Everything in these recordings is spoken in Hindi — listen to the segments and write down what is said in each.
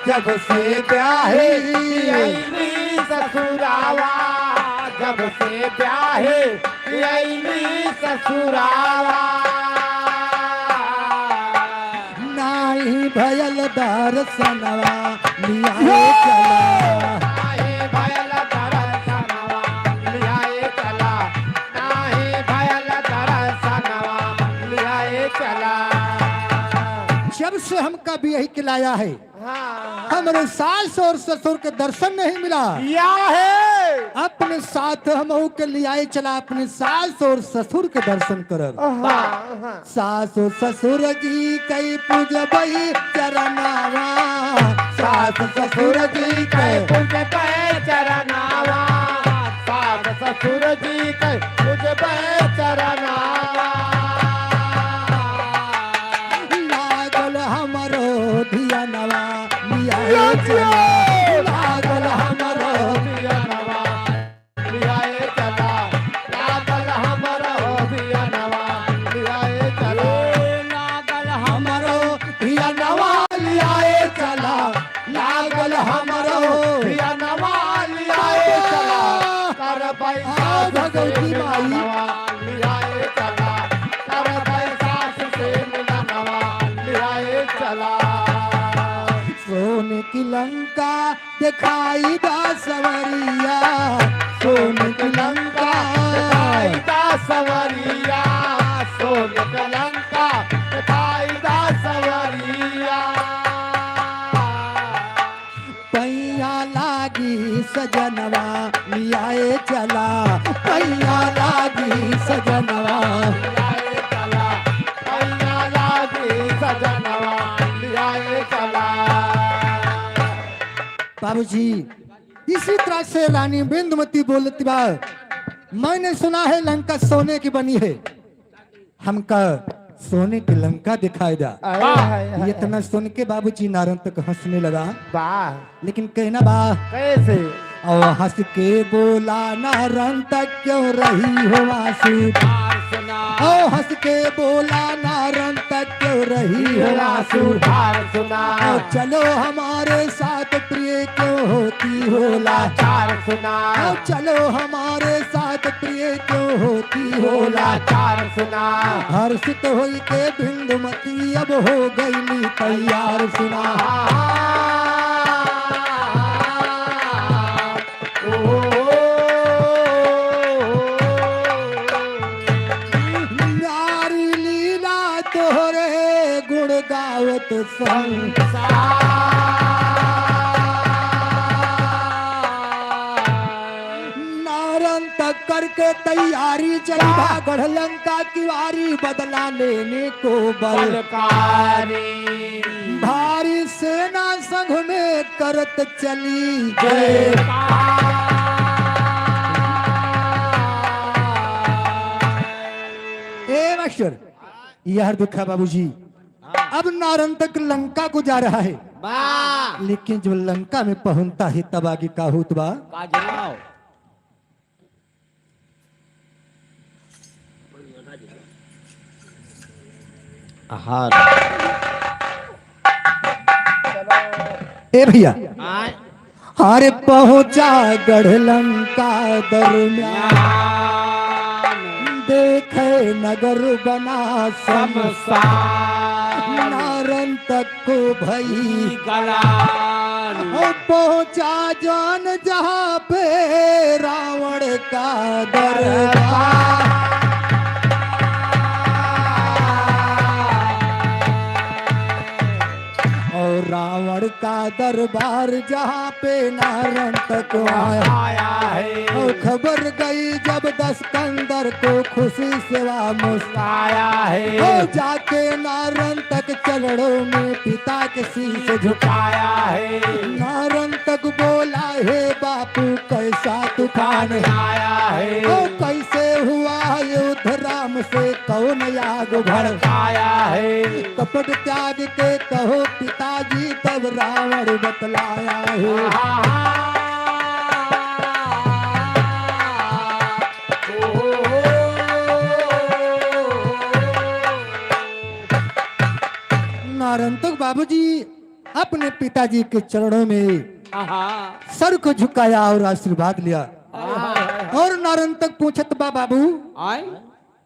जब से ब्याहे अइली ससुरावा, जब से ब्याहे अइली ससुरावा। नाही भयल दर्शनवा लियाए चला, नाही भयल दर्शनवा लियाए चला, नाही भयल दर्शनवा लियाए चला। जब से हमका भी यही खिलाया है, हाँ हमारे सास और ससुर के दर्शन नहीं मिला, या है अपने साथ हम के लियाए चला, अपने सास और ससुर के दर्शन करब। सास और ससुर जी कई पूजबई चरनावा, सास ससुर जी कई पूजबई चरनावा, सास ससुर जी कई पूजबई चरनावा। लागल हमरो धियानवा लियाए चला, लागल हमरो धियानवा लियाए चला, लागल हमरो धियानवा लियाए चला, लागल हमरो धियानवा लियाए चला, लागल हमरो धियानवा लियाए चला। कर पैसा भगवती माई लियाए चला, कर पैसा से मिलनवा लियाए चला। सोने की लंका दिखाई दा सवरिया, सोने की लंका दिखाई दा सवरिया, सोने की लंका दिखाई दा सवरिया। पैया लागी सजनवा लियाए चला, पैया लागी सजनवा लियाए चला, पैया लागी सजनवा लियाए चला। बाबूजी इसी तरह से रानी बिंदुमती बोलती बा, मैंने सुना है लंका सोने की बनी है, हमका सोने की लंका दिखाई दा। इतना सुन के बाबूजी नारन तक हंसने लगा, वाह लेकिन कहना बा कैसे और हंस के बोला नारन तक क्यों रही हो आंसू, ओ हंस के बोला नारन तक क्यों रही हो आंसू, सुना ओ चलो हमारे साथ प्रिय क्यों होती हो लाचार, सुना ओ चलो हमारे साथ प्रिय क्यों होती हो लाचार। सुना हर्षित होई के बिंदुमती अब हो गई तैयार, सुना नारी लीला तोहरे गुण गावत नारन तक करके तैयारी चली भागढ़ लंका की वारी, बदला लेने को बलकारी भारी सेना संघ में करत चली जय। ए मास्टर यह दुखा बाबूजी, अब नारन तक लंका को जा रहा है, लेकिन जब लंका में पहुंचता है तब आगे का होत बा। ए भैया अरे पहुंचा गढ़ लंका दरमियान, देखे नगर बना शमशान, नारन तक को भई गलान पहुंचा जान जहां पे रावण का दरबार, और रावण का दरबार जहाँ पे नारन तक आया है, और खबर गई जब दस्कंदर को खुशी से मुस्काया है, और जाके नारन तक चरणों में पिता के शीश झुकाया है, नारन तक बोला हे बापू कैसा तूफान आया है, ओ कैसे हुआ युद्ध राम से कौन याग भड़काया है, कपट त्याग के कहो पिताजी तब रावण बतलाया है। नारन तक बाबूजी अपने पिताजी के चरणों में सर को झुकाया और आशीर्वाद लिया। और नारंतक पूछत बा बाबू आए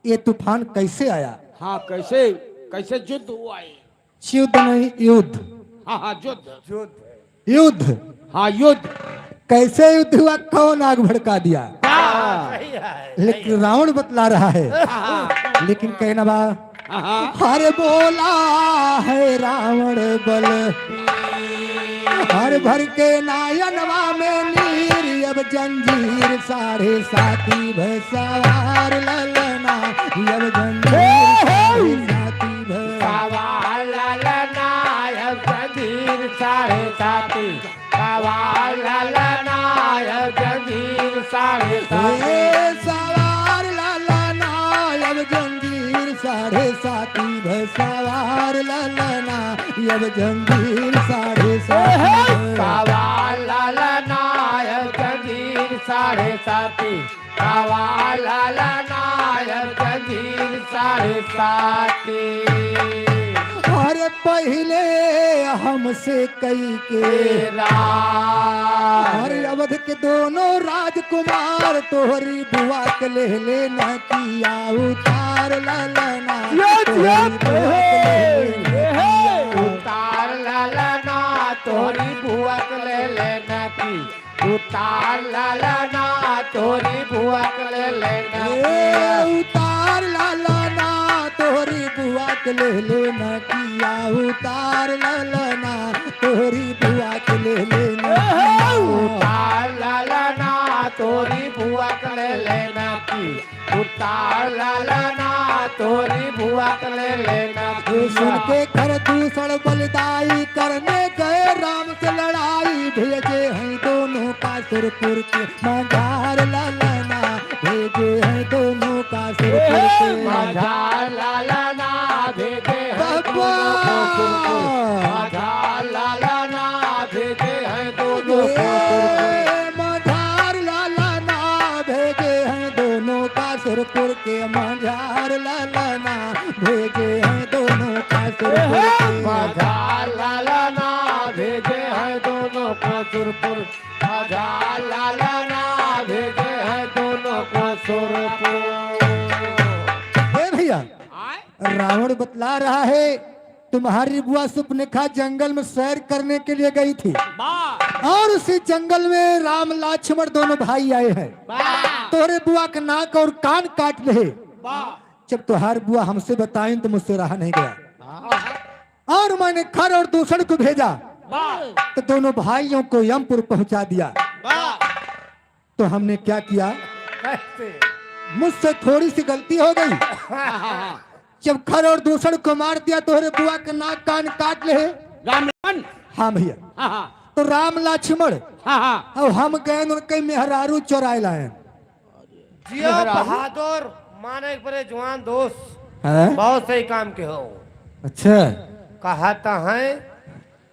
ये तूफान कैसे आया? हाँ कैसे कैसे युद्ध हुआ है? युद्ध नहीं युद्ध हाँ युद्ध युद्ध हाँ युद्ध कैसे युद्ध हुआ? कौन आग भड़का दिया? हाँ लेकिन रावण बतला रहा है। लेकिन कहना बा हर बोला है रावण बल हर भर के नायनवा में नीर अब जंजीर साढ़े साथी भसवार ललना अब जंजीर साढ़े साथी सवाल ललनायक जंजीर साढ़े साथी सवाल ललनायक जंजीर साढ़े साथी सवार ललना अब जंजीर साढ़े साथी भसवार ललना अब जंजीर साढ़े साथी सवाल ललनायक जंजीर साढ़े साथी सवाल ललनायक जंजीर साढ़े साथी। अरे पहले हमसे कई के अरे अवध के दोनों राजकुमार तोहरी बुआ के ले लेना किया उतार ललना उतार ललना तोरी बुआक ले लेना की उतार ललना तोरी बुआक ले लेना उतार ललना तोहरी बुआ के ले लेना किया उतार ललना तोहरी बुआ के ले लेना उतार ललना तोरी बुआक ले लेना की उतार ललना तोरी बुआक ले लेना सुन के कर दूसर बलिदाई करने गए राम से लड़ाई भेजे हैं दोनों का सुरपुर के मजार ललना भेजे हैं दोनों का सुरपुर के मजार ललना भेजे हैं मजार ललना भेजे हैं दोनों मजार ललना भेजे हैं दोनों का सुरपुर के मजार ललना भेजे हैं दोनों का सुरपुर के मजार ललना भेजे हैं दोनों को सुरपुर मजार ललना भेजे हैं दोनों को सुरपुर। भैया रावण बतला रहा है तुम्हारी बुआ सुपनेखा जंगल में सैर करने के लिए गई थी और उसी जंगल में राम लक्ष्मण दोनों भाई आए हैं। तोरे बुआ का नाक और कान काट ले। जब तुम्हारी बुआ हमसे बताई तो मुझसे रहा नहीं गया और मैंने खर और दूसर को भेजा तो दोनों भाइयों को यमपुर पहुंचा दिया। तो हमने क्या किया? मुझसे थोड़ी सी गलती हो गई। जब खर और दूसर को मार दिया तोहरे बुआ के नाक कान काट ले। राम लक्ष्मण हाँ भैया तो राम लक्ष्मण और हम गए उनके मेहरारू चौराए लाए। जियो बहादुर माने परे जवान दोस्त हैं? बहुत सही काम के हो। अच्छा कहता है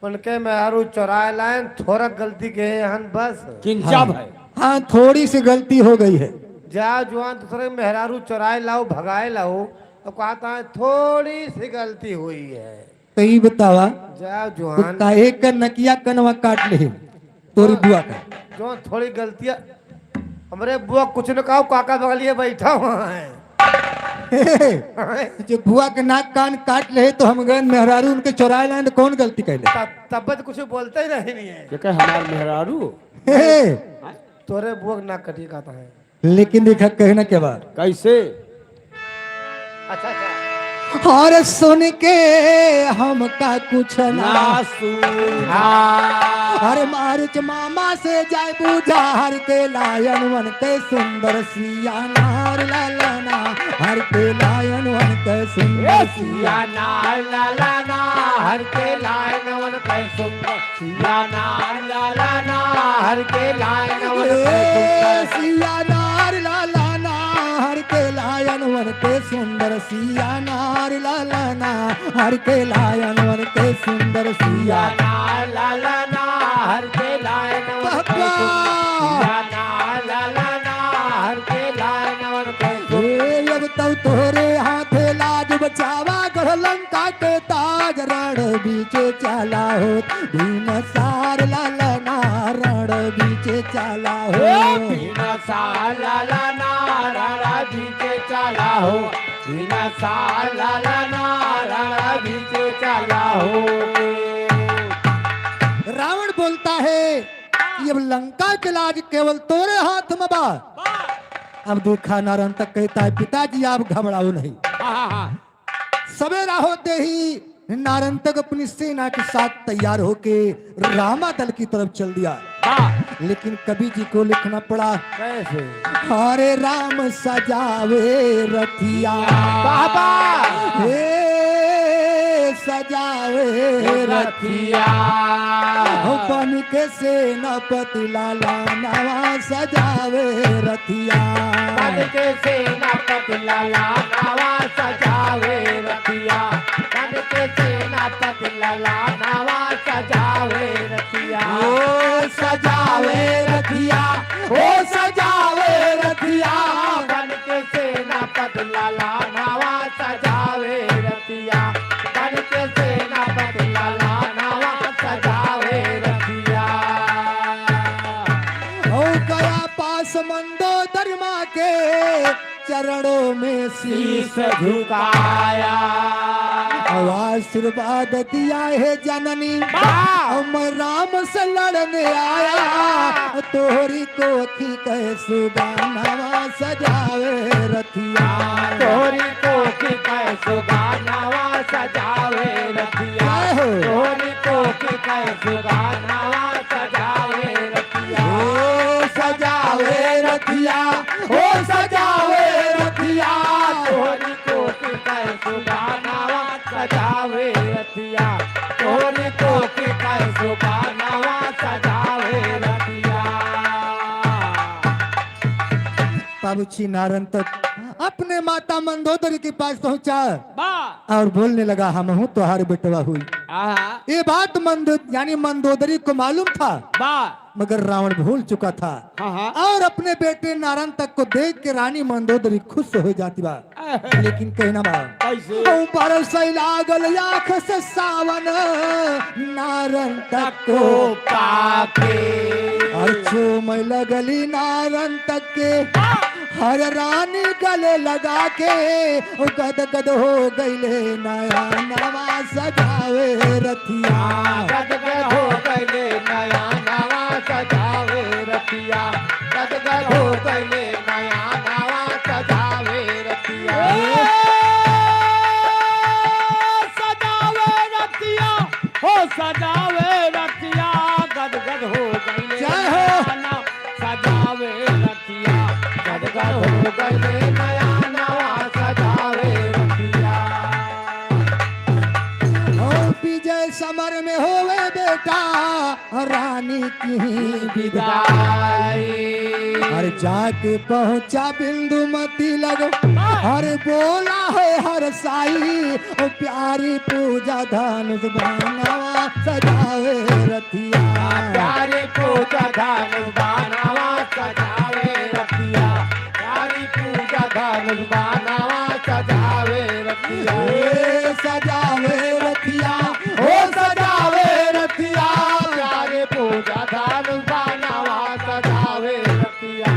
उनके मेहरू चौराए लाइन थोड़ा गलती के हन बस किंजब है हाँ थोड़ी सी गलती हो गई है। जा जवान दूसरे मेहरारू चौराए लाओ भगाए लाओ तो कहता है थोड़ी सी गलती हुई है। तो ये बतावा जा जवान काहे का नकिया कनवा काट ले तोरी बुआ का। जो थोड़ी गलतियां हमरे बुआ कुछ न कहो काका बगलिए बैठा हुआ है। जो बुआ के नाक कान काट ले तो हम गए मेहरारू उनके चौराए लाए तो कौन गलती कैले? तब तो कुछ बोलते ही नहीं है। क्या हमार मेहरारू तोरे बुआ के नाक कटी कहता है। लेकिन देखा कहना के बाद कैसे अच्छा अच्छा और सुन के हमका कुछ ना हर मारुच मामा से जाए पूजा हर के लायन वन के सुंदर सिया नार ललना हर के लायन वन के सुंदर सिया नार ललना हर के लायन वन के सुंदर सिया नार ललना हर के लायन वन के सिया नार ललना हर के लायन वन के सुंदर सिया नार ललना हर के लायन वन के सुंदर सिया नार ललना हर के लायन वन के सिया नार ललना हर के लायन वन के अब तब तोरे हाथे लाज बचावा गढ़ लंका के ताज रण बीचे चाला हो भीम सार लालना रण बीचे चाला हो बिना साला नारा बीचे चाला हो बिना साला नारा बीचे चाला हो। रावण बोलता है कि अब लंका के लाज केवल तोरे हाथ में बा। अब देखा नारंतक कहता है पिताजी आप घबराओ नहीं। सवेरा होते ही नारंतक अपनी सेना के साथ तैयार होके रामा दल की तरफ चल दिया। लेकिन कवि जी को लिखना पड़ा कैसे? हरे राम सजावे रथिया बाबा हे सजावे रथिया बन के सेनापति लाला नवा सजावे रथिया बन के सेनापति लाला नवा सजावे रथिया बन के सेनापति लाला नवा सजावे रथिया ओ सजावे रथिया ओ सजावे रथिया बन के सेनापति लाला नवा सजावे रथिया बन के सेनापति लाला नवा सजावे रथिया। ओ गया पास मंदोदरी माँ के चरणों में शीश शीश झुकाया आशीर्वाद दिया है जननी हम राम से लड़ने आया तोहरी कोठी कैसे गाना सजावे रथिया तोरी कोठी कैसो गानावा सजावे रथिया तोरी कोठी कैसो गानावा सजावे रथिया ओ सजावे रथिया ओ सजावे रथिया तोरी कोठी कैसो गानावा सजावे रथिया तोरी कोठी कैसो गानावा सजावे रथिया। बाबूजी नारंतक अपने माता मंदोदरी के पास पहुंचा बा और बोलने लगा हम हूँ तुम्हारे बेटवा हुई। आहा ये बात यानी मंदोदरी को मालूम था बा मगर रावण भूल चुका था हाँ और अपने बेटे नारंतक को देख के रानी मंदोदरी खुश हो जाती बा। लेकिन कहना बा कैसे ऊपर से लागल आँख से सावन नारंतक को पाके और चूम लगली नारंतक के हर रानी गले लगा के गद गद हो गईले नया नवा सजावे रथिया गदगद हो गए नया नवा सजावे रतिया गदगद हो गए नया नवा सजावे रतिया सजावे रतिया हो सजावे रतिया गदगद हो गए जय हो। सजावे रतिया गदगद हो गए नया नवा सजावे रतिया। ओ विजय समर में होवे बेटा रानी की विदाई हर जाके पहुंचा बिंदुमती लग हर बोला है हर साई ओ प्यारी पूजा धन नवा सजावे रथिया प्यारी पूजा धन बानावा सजावे रतिया प्यारी पूजा धन बानावा सजावे रतिया ए सजावे रथिया ओ सजावे रथिया प्यारी पूजा धन बानावा सजावे रतिया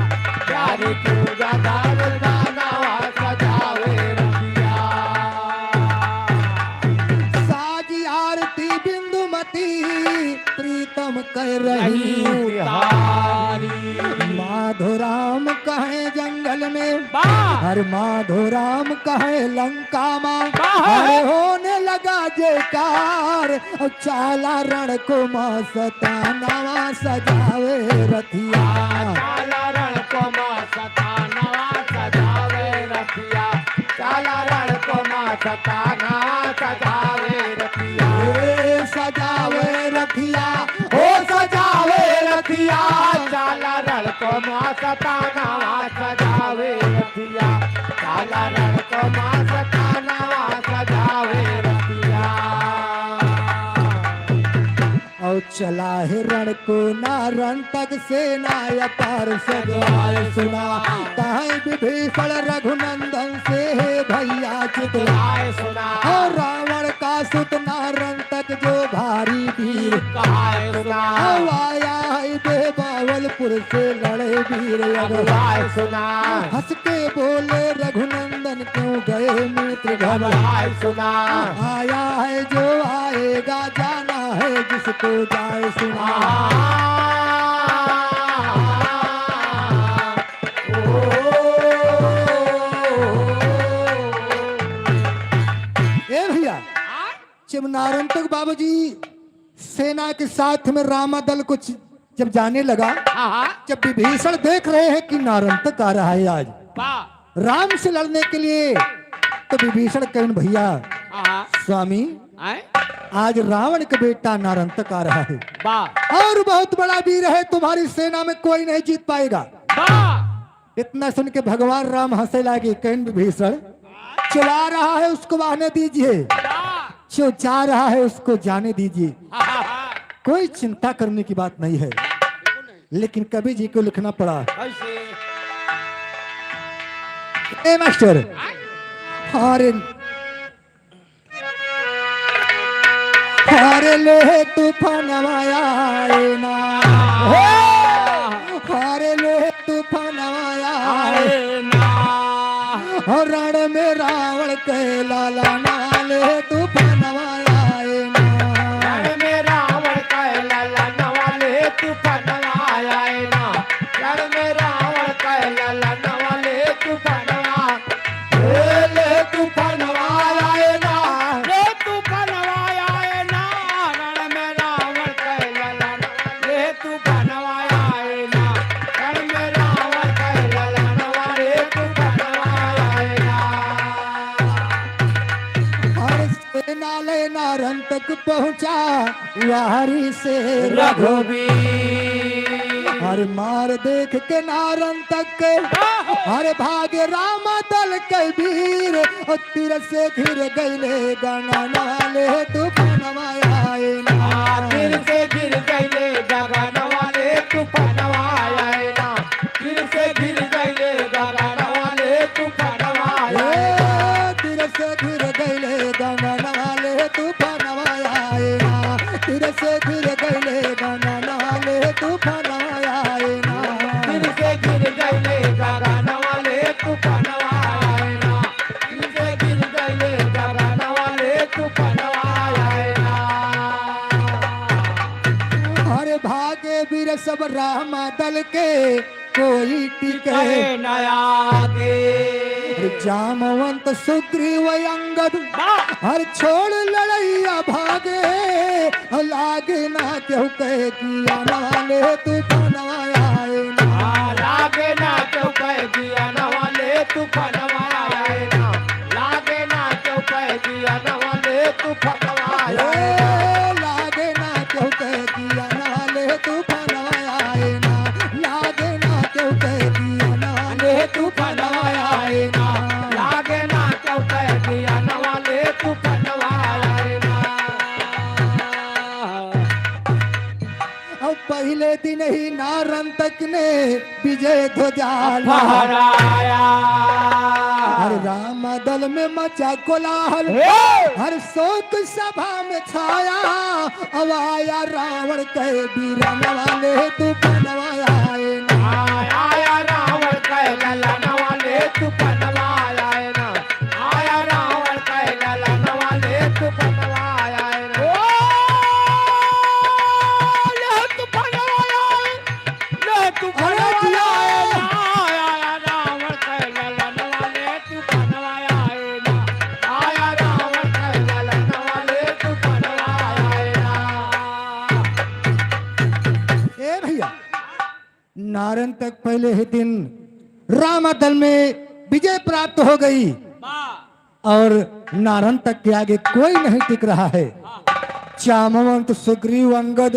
प्यारी पूजा धन बानावा सजावे रतिया। साजी आरती बिंदुमती प्रीतम कर रही बिहारी माधोराम कहे जंगल में वाह हर माधोराम कहे लंका माँ वाह। हरे होने लगा जयकार और चाला रण को माँ सतानावा सजावे रथिया चाला रण को माँ सतानावा सजावे रतिया चाला रण को माँ सतानावा सजावे रतिया ए सजावे रथिया ओ सजावे रथिया चाला रण को माँ सतानावा सजावे रतिया चाला रण को माँ सतानावा सजावे रतिया। और चला है रण को नारंतक सेना अपार सजवाल सुना कहीं विभीषण रघुनंदन से है भैया चितलाए सुना और रावण का सुत नारंतक वीर कहाए सुना आया है बेबावलपुर से लड़े वीर अगुआए सुना हंस के बोले रघुनंदन क्यों गए मित्र घर अगुआए सुना आया है जो आएगा जाना है जिसको जाए सुना ए भैया जब नारंतक बाबूजी सेना के साथ में रामा दल को जब जाने लगा जब विभीषण देख रहे हैं कि नारंतक आ रहा है आज राम से लड़ने के लिए तो विभीषण कहें भैया स्वामी आज रावण का बेटा नारंतक आ रहा है और बहुत बड़ा वीर है तुम्हारी सेना में कोई नहीं जीत पाएगा इतना सुन के भगवान राम हंसे लगे कहें विभीषण चला रहा है उसको आने दीजिए जो जा रहा है उसको जाने दीजिए कोई चिंता करने की बात नहीं है लेकिन कवि जी को लिखना पड़ा ए मास्टर हारे हारे ले तूफान आया ना हारे ले तूफान आया और रण में रावण के लाला नाले तूफान आया रण में रावण का लाला नवाले तूफान आया ना रण में रावण का लाला नवाले तूफान ले तूफान आया ना ले तूफान आया ना रण में रावण का लाला ले तूफान आया ना रण में रावण का लाला नवाले तूफान आया और सेनालय नारन तक पहुंचा वारी से रघुवीर हर मार देख के नारन तक हर भागे रामा दल के वीर और तीर से घिर गईले गंगा नाले तूफान आए ना फिर से गिर गईले गगन वाले तूफान आए ना फिर से गिर गईले गगन वाले तूफान आए तीर से घिर गईले गंगा नाले तूफान आए ना तीर से घिर गईले गंगा नाले तूफान आए ना फिर से गिर गईले गगन वाले तूफान आए ना फिर से गिर गईले गगन वाले तूफान आए ना हर भागे वीर सब रामा दल के कोई टिके कहे नया के जामवंत सुग्रीव अंगद हर छोड़ लड़ैया भागे लागे ना क्यों कहे किया नाले तूफान आए ना लागे ना क्यों कह दिया नवाले तूफान आए ना लागे ना क्यों कह दिया नवाले तूफान आए लागे ना क्यों कह किया नाले तूफान आए ना लागे ना क्यों कह किया नाले तूफान आए ना लागे ना क्यों कह दिया नवाले तूफान आए ना अब पहले दिन ही नारंतक ने विजय ध्वजा फहराया हर राम दल में मचा कोलाहल हर शोक सभा में छाया अब आया रावण के वीर वाले तूफान आए ना आया रावण कह लला नवाले तूफान आए ना आया रावण कह लला नवाले तूफान आए ना ले तूफान आया आया रावण कह लला नवाले तूफान आए ना आया रावण कह लला नवाले तूफान आए ना ए भैया नारन तक पहले ही दिन रामा दल में विजय प्राप्त हो गई और नारन तक के आगे कोई नहीं टिक रहा है जामवंत सुग्रीव अंगद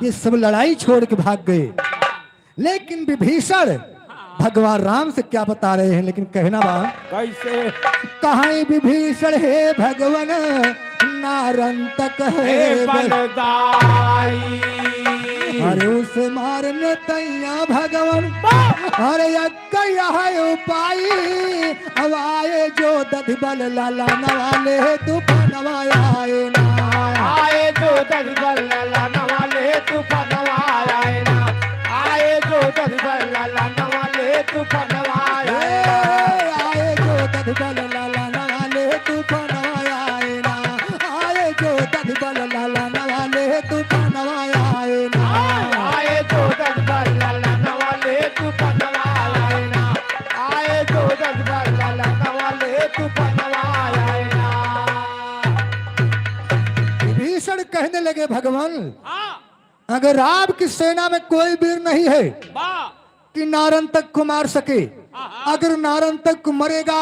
ये सब लड़ाई छोड़ के भाग गए लेकिन विभीषण भगवान राम से क्या बता रहे हैं लेकिन कहना बा कैसे कहाँ विभीषण है भगवान नारन तक है बलदाई अरे उसे मारने तैया भगवान अरे यज्ञ है उपाय अब आए जो दधि बल लाला नवाले तूफानवा आए ना आए जो दस बल लाला नवाले तूफानवा आए ना आए जो दस बल लाला नवाले तूफानवा आए आए जो दधि बल लाला नवाले तूफानवा आए ना आए जो दधि बल लाला नवाले तूफानवा आए ना आए जो दस बल लाला नवाले तूफानवा आए ना आए जो दस बल लाला नवाले तूफानवा आए ना भीषण कहने लगे भगवान अगर आपकी सेना में कोई वीर नहीं है कि नारन तक को मार सके अगर नारन तक को मरेगा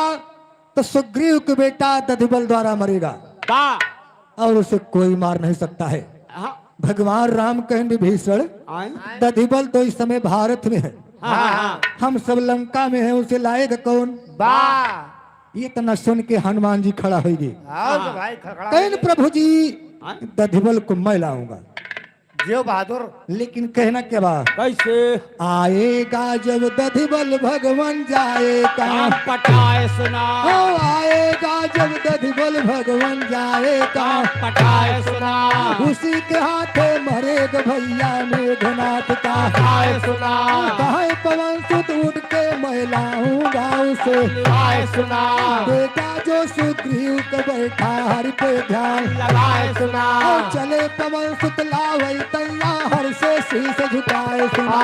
तो सुग्रीव के बेटा दधिबल द्वारा मरेगा और उसे कोई मार नहीं सकता है भगवान राम कहें विभीषण दधिबल तो इस समय भारत में है हम सब लंका में हैं उसे लाएगा कौन ये तना सुन के हनुमान जी खड़ा होगी आओ तो भाई खड़खड़ा कहें प्रभु जी दधिबल को मैं लाऊंगा जियो बहादुर लेकिन कहना क्या बात कैसे आएगा जब दधिबल भगवान जाएगा पटाए सुना ओ आएगा जब दधिबल भगवान जाएगा पटाए सुना उसी के हाथे मरेगा भैया मेघनाथ का आए सुना कहे पवन सुत उठ के मैं लाऊंगा उसे आए सुना बेटा जो सुग्रीव के बैठा हर पे ध्यान लगाए सुना और चले पवन सुत लावै तैया हर से शीश झुकाए सुना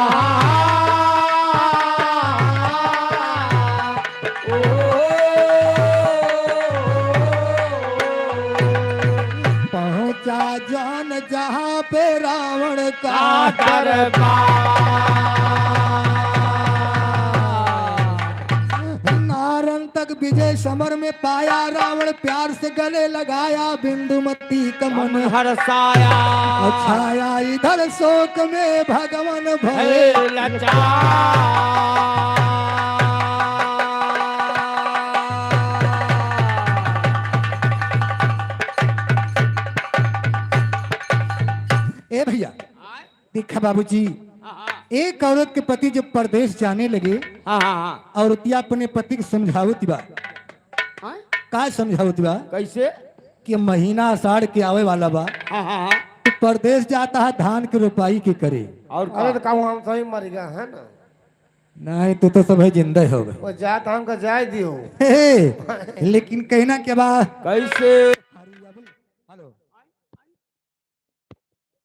पहुंचा जान जहां पे रावण का नारन तक विजय समर में पाया रावण प्यार से गले लगाया बिंदुमती का मन हरसाया छाया इधर शोक में भगवान भय ए भैया देखा बाबूजी एक औरत के पति जब परदेश जाने लगे औरतिया अपने पति के समझावती बा का समझावती बा कैसे कि महीना आषाढ़ के आवे वाला बा तो परदेश जाता है धान की रोपाई के करे और अरे तो कहूँ हम सही मर गया है ना नहीं तो सब है जिंदा हो गए वो जात हमको जाय दियो लेकिन कहना क्या बा कैसे hello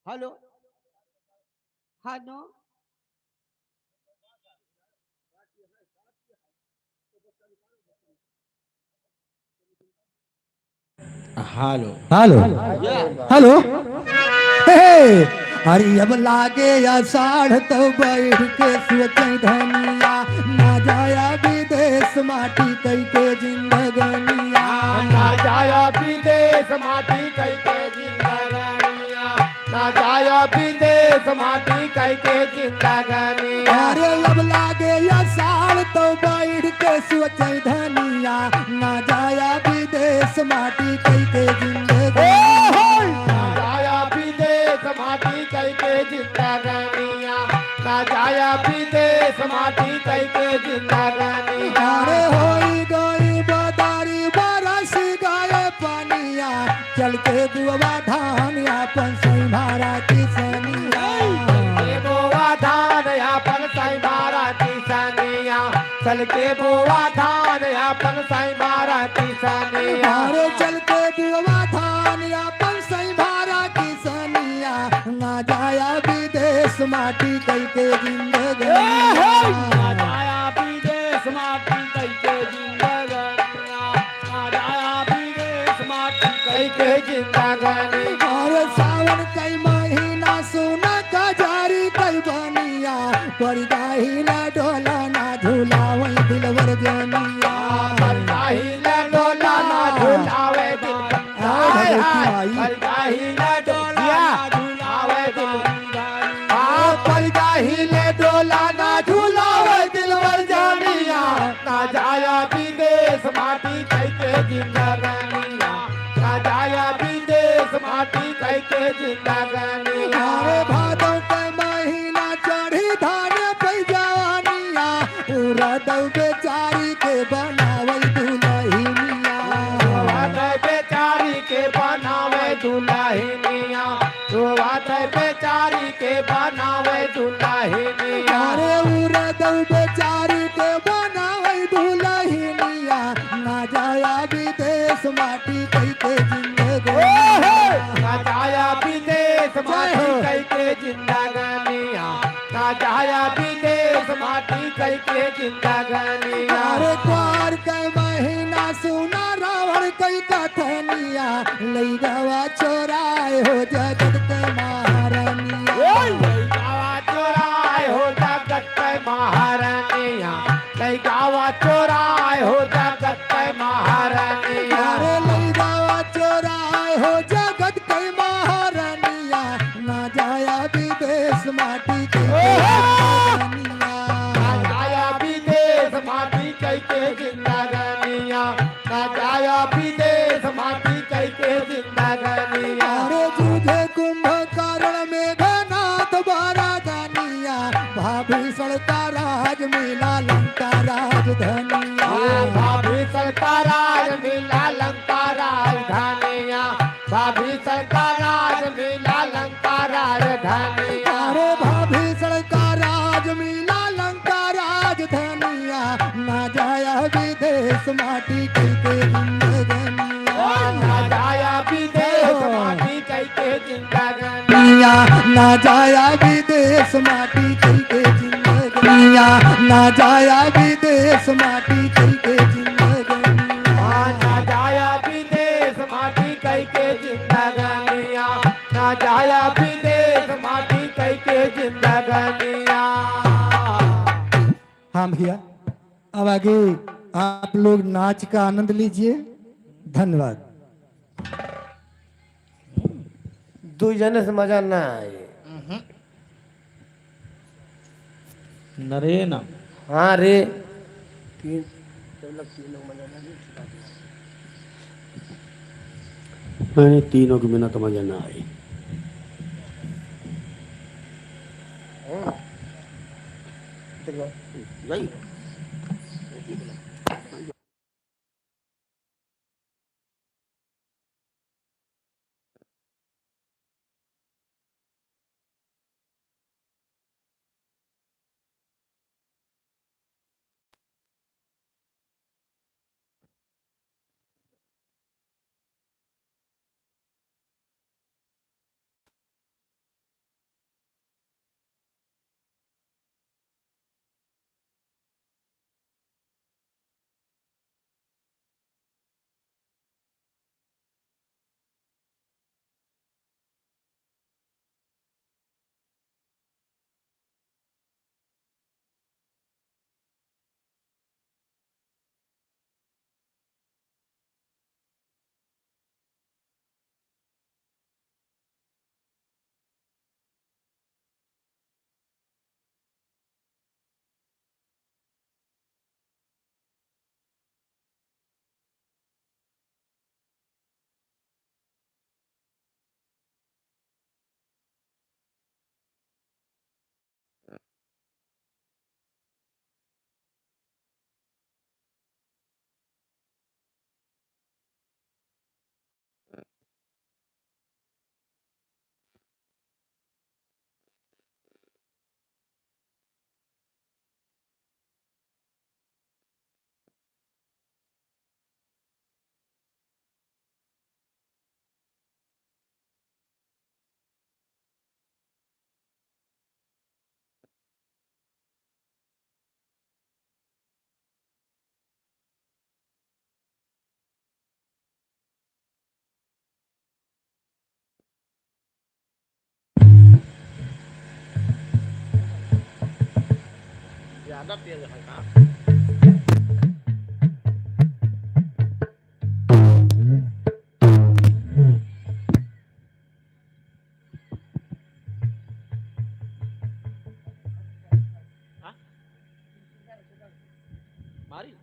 hello hello hello hello अरे अब लागे आषाढ़ तो बैठ के सोचे धनिया ना जाया विदेश माटी कई के जिंदगनिया ना जाया विदेश माटी कई के जिंदगानिया ना जाया विदेश माटी कई के जिंदगानिया अरे अब लागे आषाढ़ तो बैठ के सोचे धनिया ना जाया विदेश माटी कई के जिंदगनिया जाया विदेश माटी कई के जिंदगानिया ना जाया विदेश माटी कई के जिंदगानिया अरे होई गई बदारी बरस गए पानिया चल के बुआ धान अपन संभारा किसनिया बोवा धान अपन साई मारा किसानिया चल के बोवा धान अपन साई मारा किसानिया अरे चल के बुआ धान अपन संभारा किसनिया ना जाया विदेश माटी कई के जिंदगी ना जाया विदेश माटी कई के जिंदगानिया ना जाया विदेश माटी कई के जिंदगानिया और सावन कई महीना सोना का जारी कई बनिया पर गाही ना डोला ना झूला वही दिलवर जनिया परगाहिला डोला ना झुलावे दिल हाय हाय परगाहिला डोला ना झुलावे दिल परगाहिले डोला ना झुलावे दिलवर जानिया ना जाया विदेश माटी कई के जिंदगानिया ना जाया विदेश माटी कई के जिंदगानिया अरे भादव के महीना बनावे दुल्हनिया रोवत बेचारी के बनावे दुल्हनिया रोवत बेचारी के बनावे दुल्हनिया अरे उरदौ बेचारी के बनावे दुल्हनिया ना जाया विदेश माटी कई के जिंदगी ना जाया विदेश माटी कई के जिंदगानिया ना जाया विदेश माटी कई के जिंदगानिया अरे क्वार के महीना सुना रावण कई कथनिया लई गवा चोराए हो जगत के महारानिया गावा चोराए हो जगत के महारानिया लई गावा चोराए हो जगत के महारानिया अरे लई गवा चोराए हो जगत के महारानिया ना जाया विदेश माटी के जिंदगानिया ना जाया विदेश माटी कई के जिंदगानिया ना जाया विदेश माटी कई के जिंदगानिया अरे जूझे कुंभकर्ण में घनाथ बारा गानिया भाभीषण का राज मिला लंका राजधनिया भाभी सरकाराज मिला लंका राजधानिया भाभी सरकाराज मिला लंका राजधानिया अरे भाभीषण का राज मिला लंका राजधनिया ना जाया विदेश माटी के जिंदगनिया ना जाया विदेश माटी कई के जिंदगानिया ना जाया विदेश माटी के जिंदगनिया ना जाया विदेश माटी के जिंदगनिया ना जाया विदेश माटी कई के जिंदगानिया ना जाया विदेश माटी कई के जिंदगानिया हाँ भैया अब आगे आप लोग नाच का आनंद लीजिए धन्यवाद दू जने से मजा ना आए नरे ना हाँ रे मैंने तीनों के बिना तो मजा ना आई मारी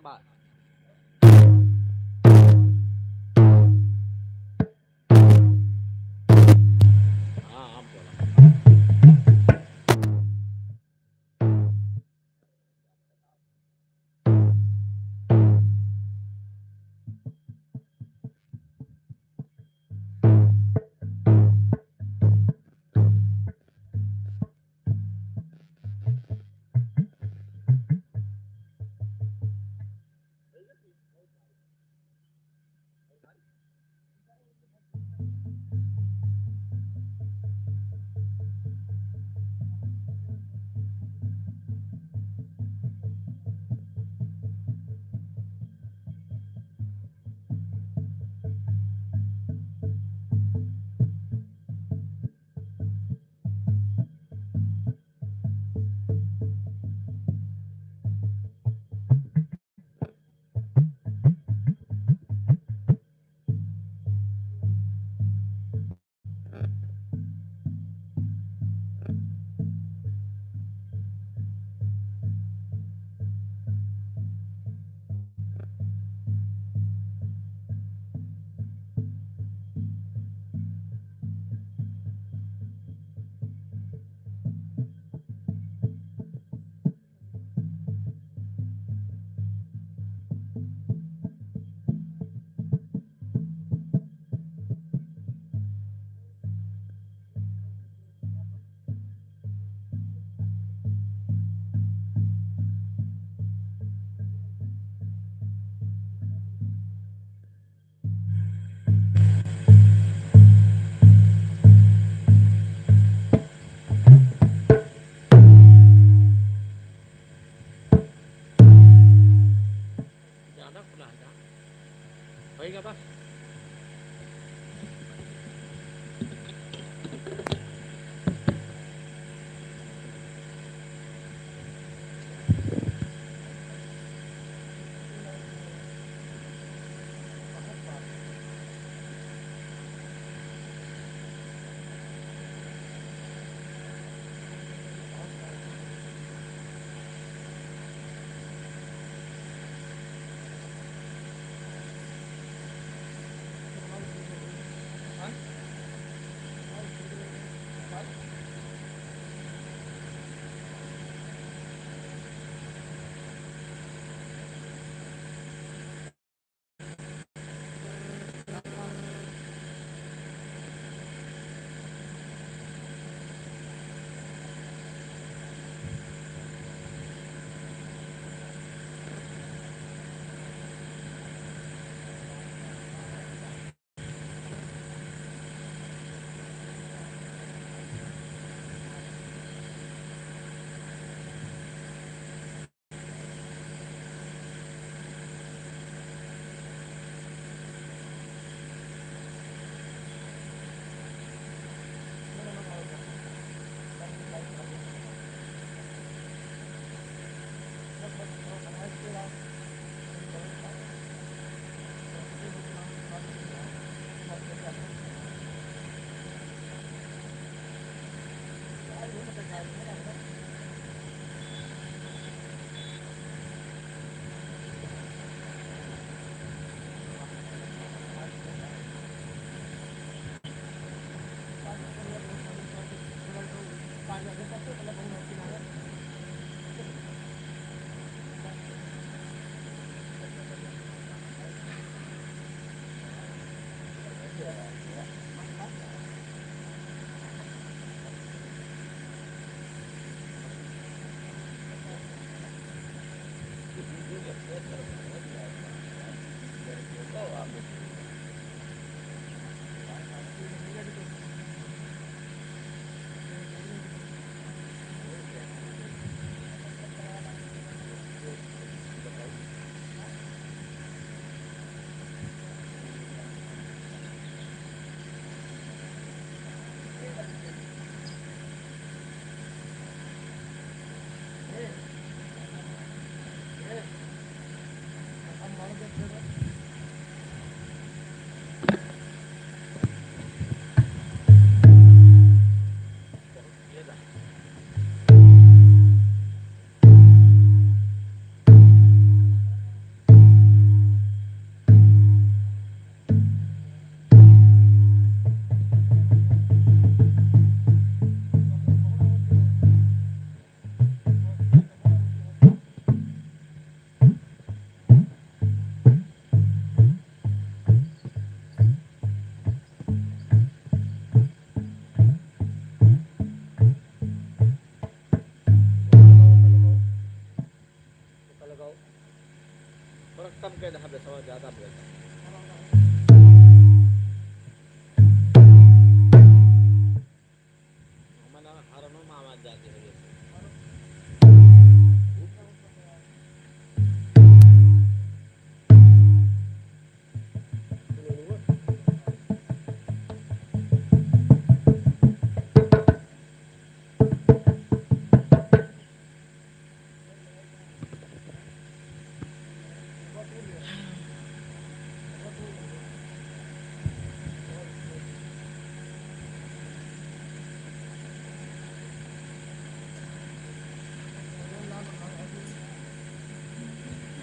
शाबाश। हाँ आप बोला। ज्यादा खुला है क्या? होएगा बस। कहना हमें समझ ज्यादा बोलता हमारा हरनो में आवाज जाती है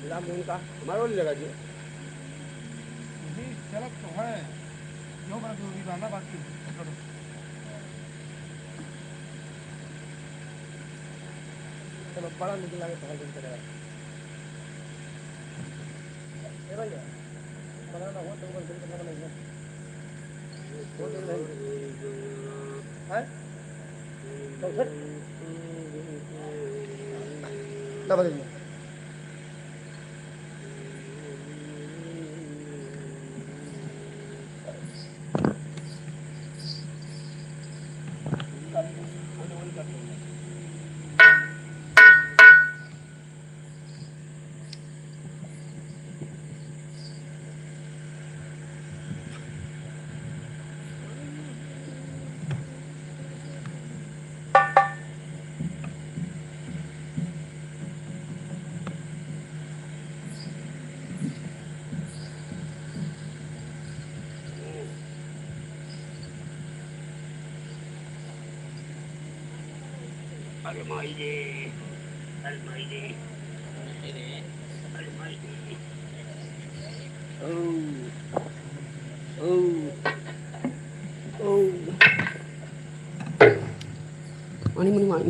लाम उनका हमारा वाली लगा जी सड़क तो है जो बड़ा दूरी वाला बाकी चलो बड़ा निकला के पकड़ के चला ए भैया बड़ा ना हो तो बंद करना पड़ेगा वो दिन है तो फिर ना बदलिए अरे माई जी अरे माई जी अरे माई जी ओ ओ मानी मानी मानी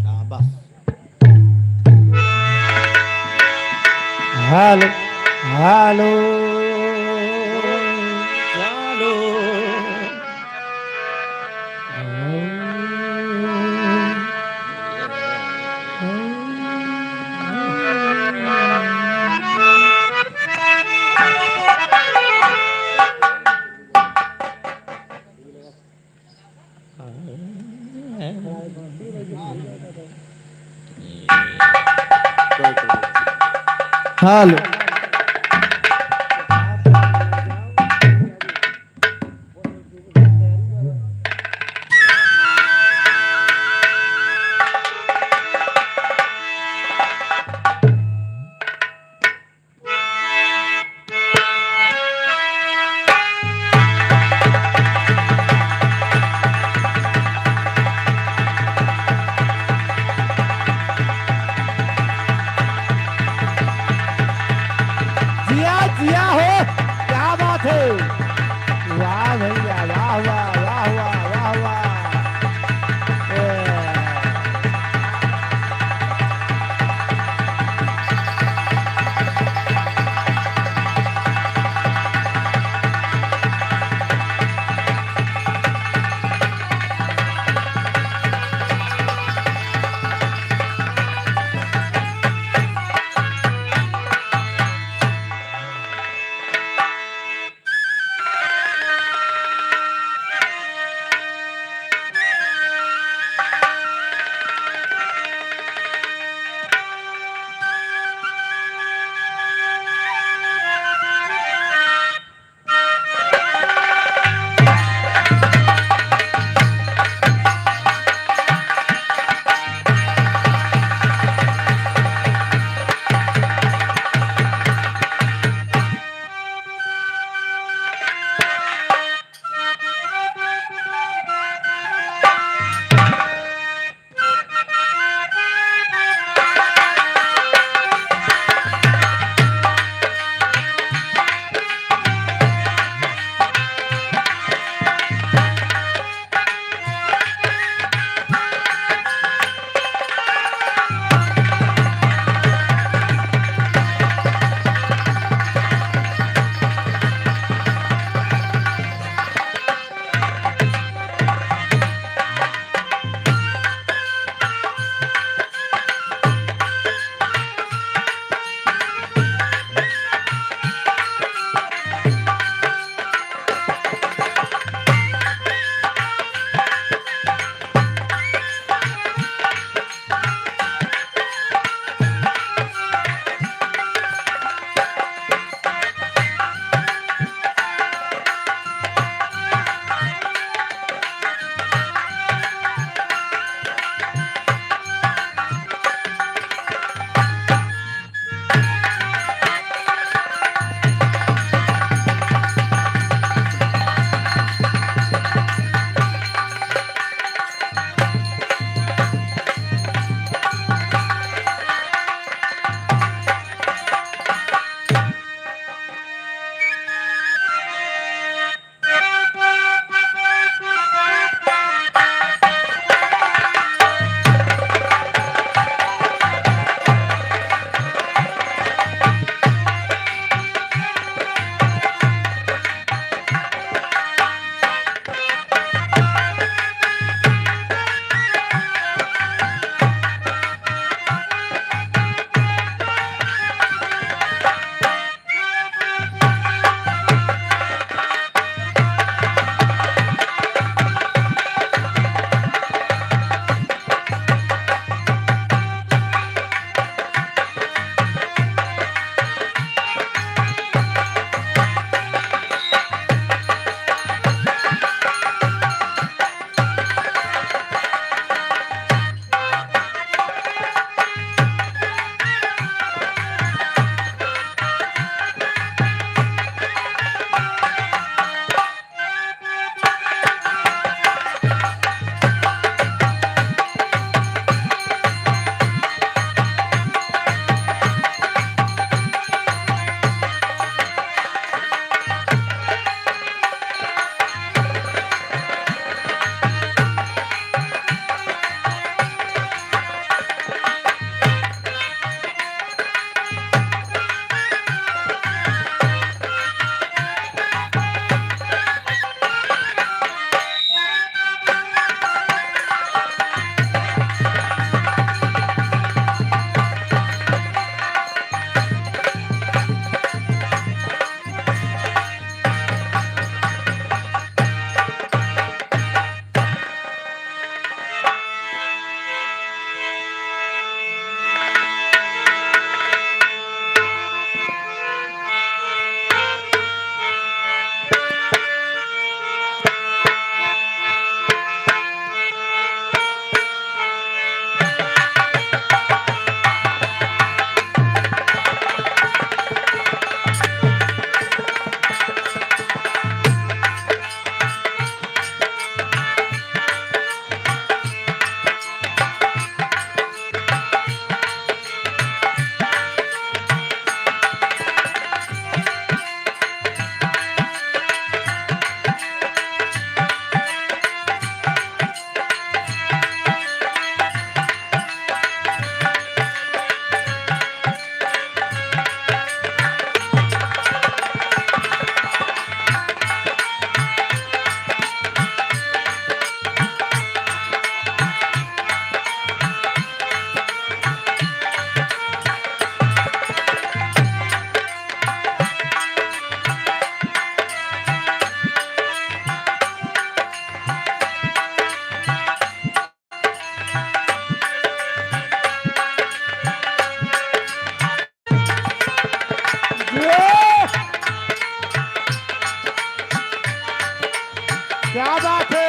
हाँ बस हेलो हेलो चलो हेलो जिया जिया हो क्या बात है वाह भैया वाह वाह वाह वाह वाह वाह ये! क्या बात है।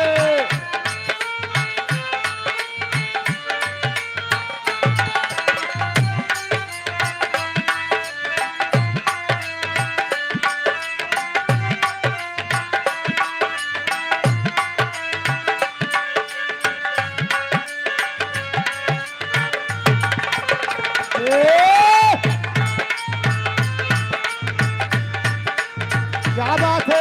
ये! क्या बात है।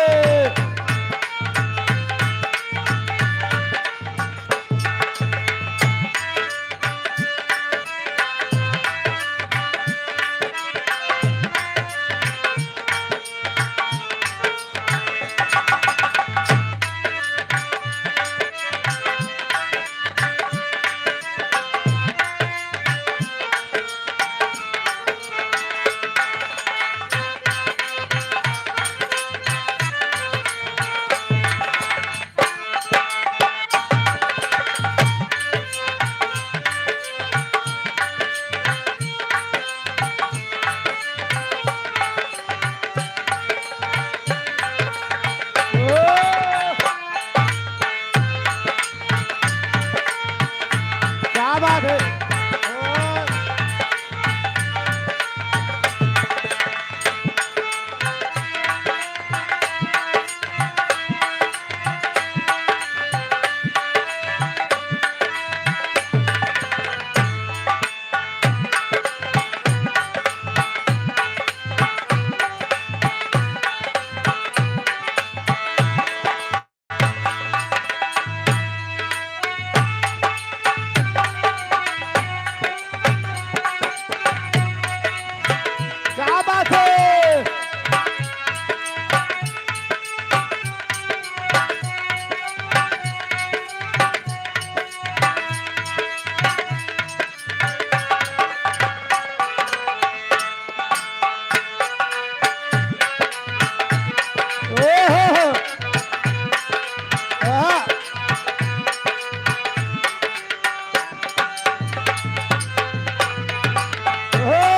क्या बात है। क्या बात है। ओहो! हाँ। ओहो!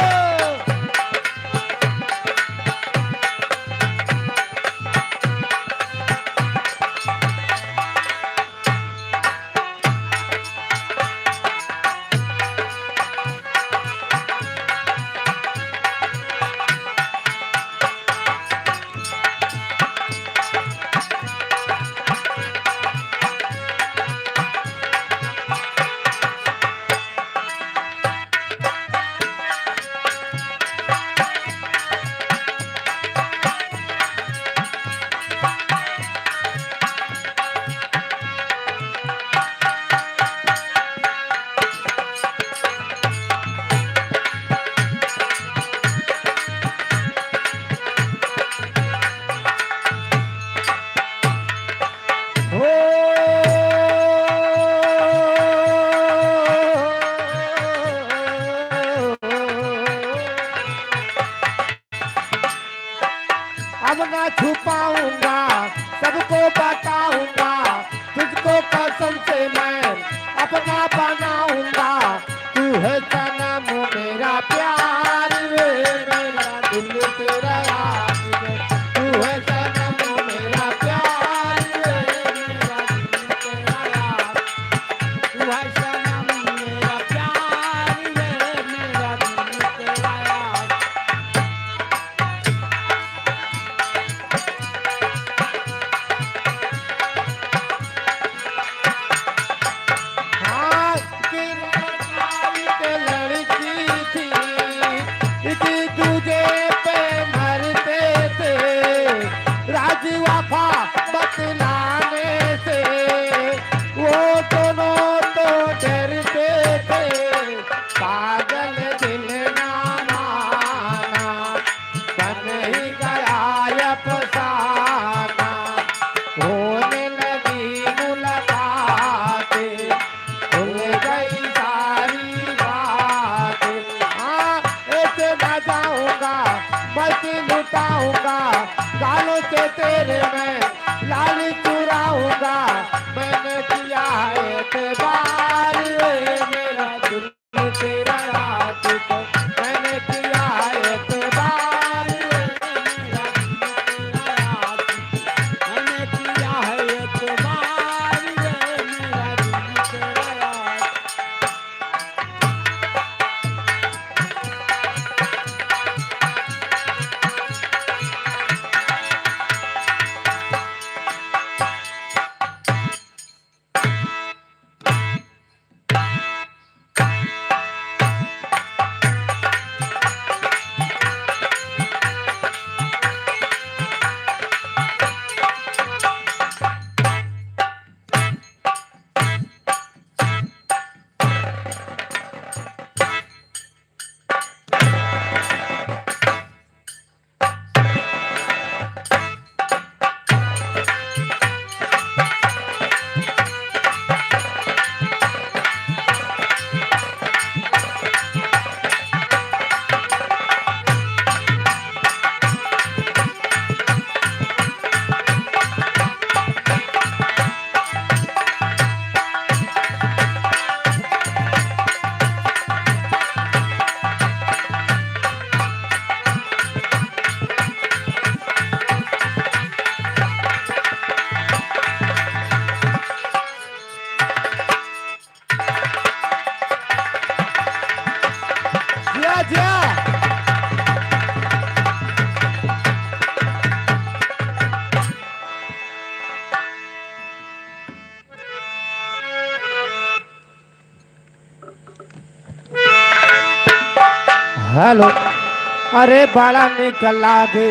अब ना छुपाऊंगा, सबको बताऊंगा, तुझको कसम से मैं अपना बनाऊंगा। तू है सनम मेरा प्यार वे, मेरा दिल तेरा याद वे। तू है सनम मेरा प्यार वे, मेरा दिल तेरा याद। तू है सनम मेरा प्यार वे, मेरा दिल तेरा याद। हाँ, लड़की थी, इसी तुझे पे मरते थे, राज वफा बतलाने से, वो दोनों तो डरते थे, पागल दिल ना माना, बन ही गया अफसाना, होने लगी मुलाकातें, भूल गई सारी बातें। हाँ, ऐसे ना जाऊंगा, बस लुटाऊंगा, गालों से तेरे मैं लाल चुराऊंगा। मैंने किया है एतबार वे, मेरा दिल तेरा रात को, मैंने किया है एतबार वे, हेलो अरे बड़ा निकल लागे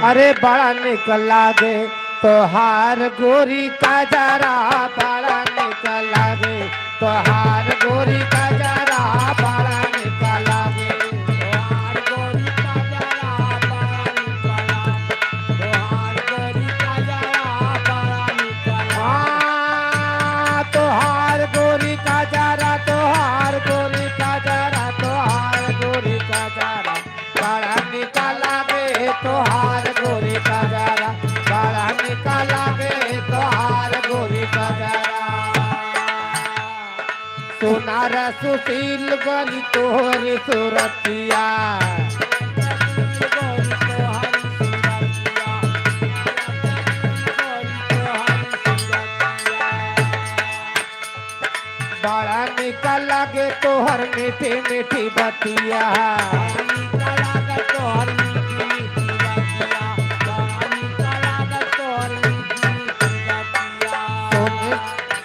अरे बड़ा निकल लागे तोहार गोरी का जरा बड़ा निकल लागे तोहार गोरी का जरा बड़ा निकल लागे तोहार गोरी का जरा बड़ा निकल लागे तोहार गोरी का जरा बड़ा निकल हाँ तोहार गोरी का जरा तोहार गोरी का जरा तोहार गोरी का जरा बड़ा निकल लागे तोहार गोरी का जरा बड़ा निकल लागे तोहार गोरी का जरा सोनार सुशील गली तोहरी सूरतिया बड़ा निकल लागे तोहर मीठी मीठी बतिया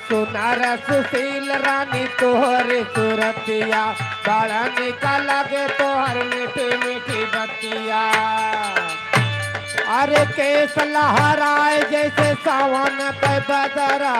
सोनार सुशील रानी तोहरी सूरतिया बड़ा निकल लागे तोहर मीठी मीठी बतिया अरे केस लहराए जैसे सावन के बदरा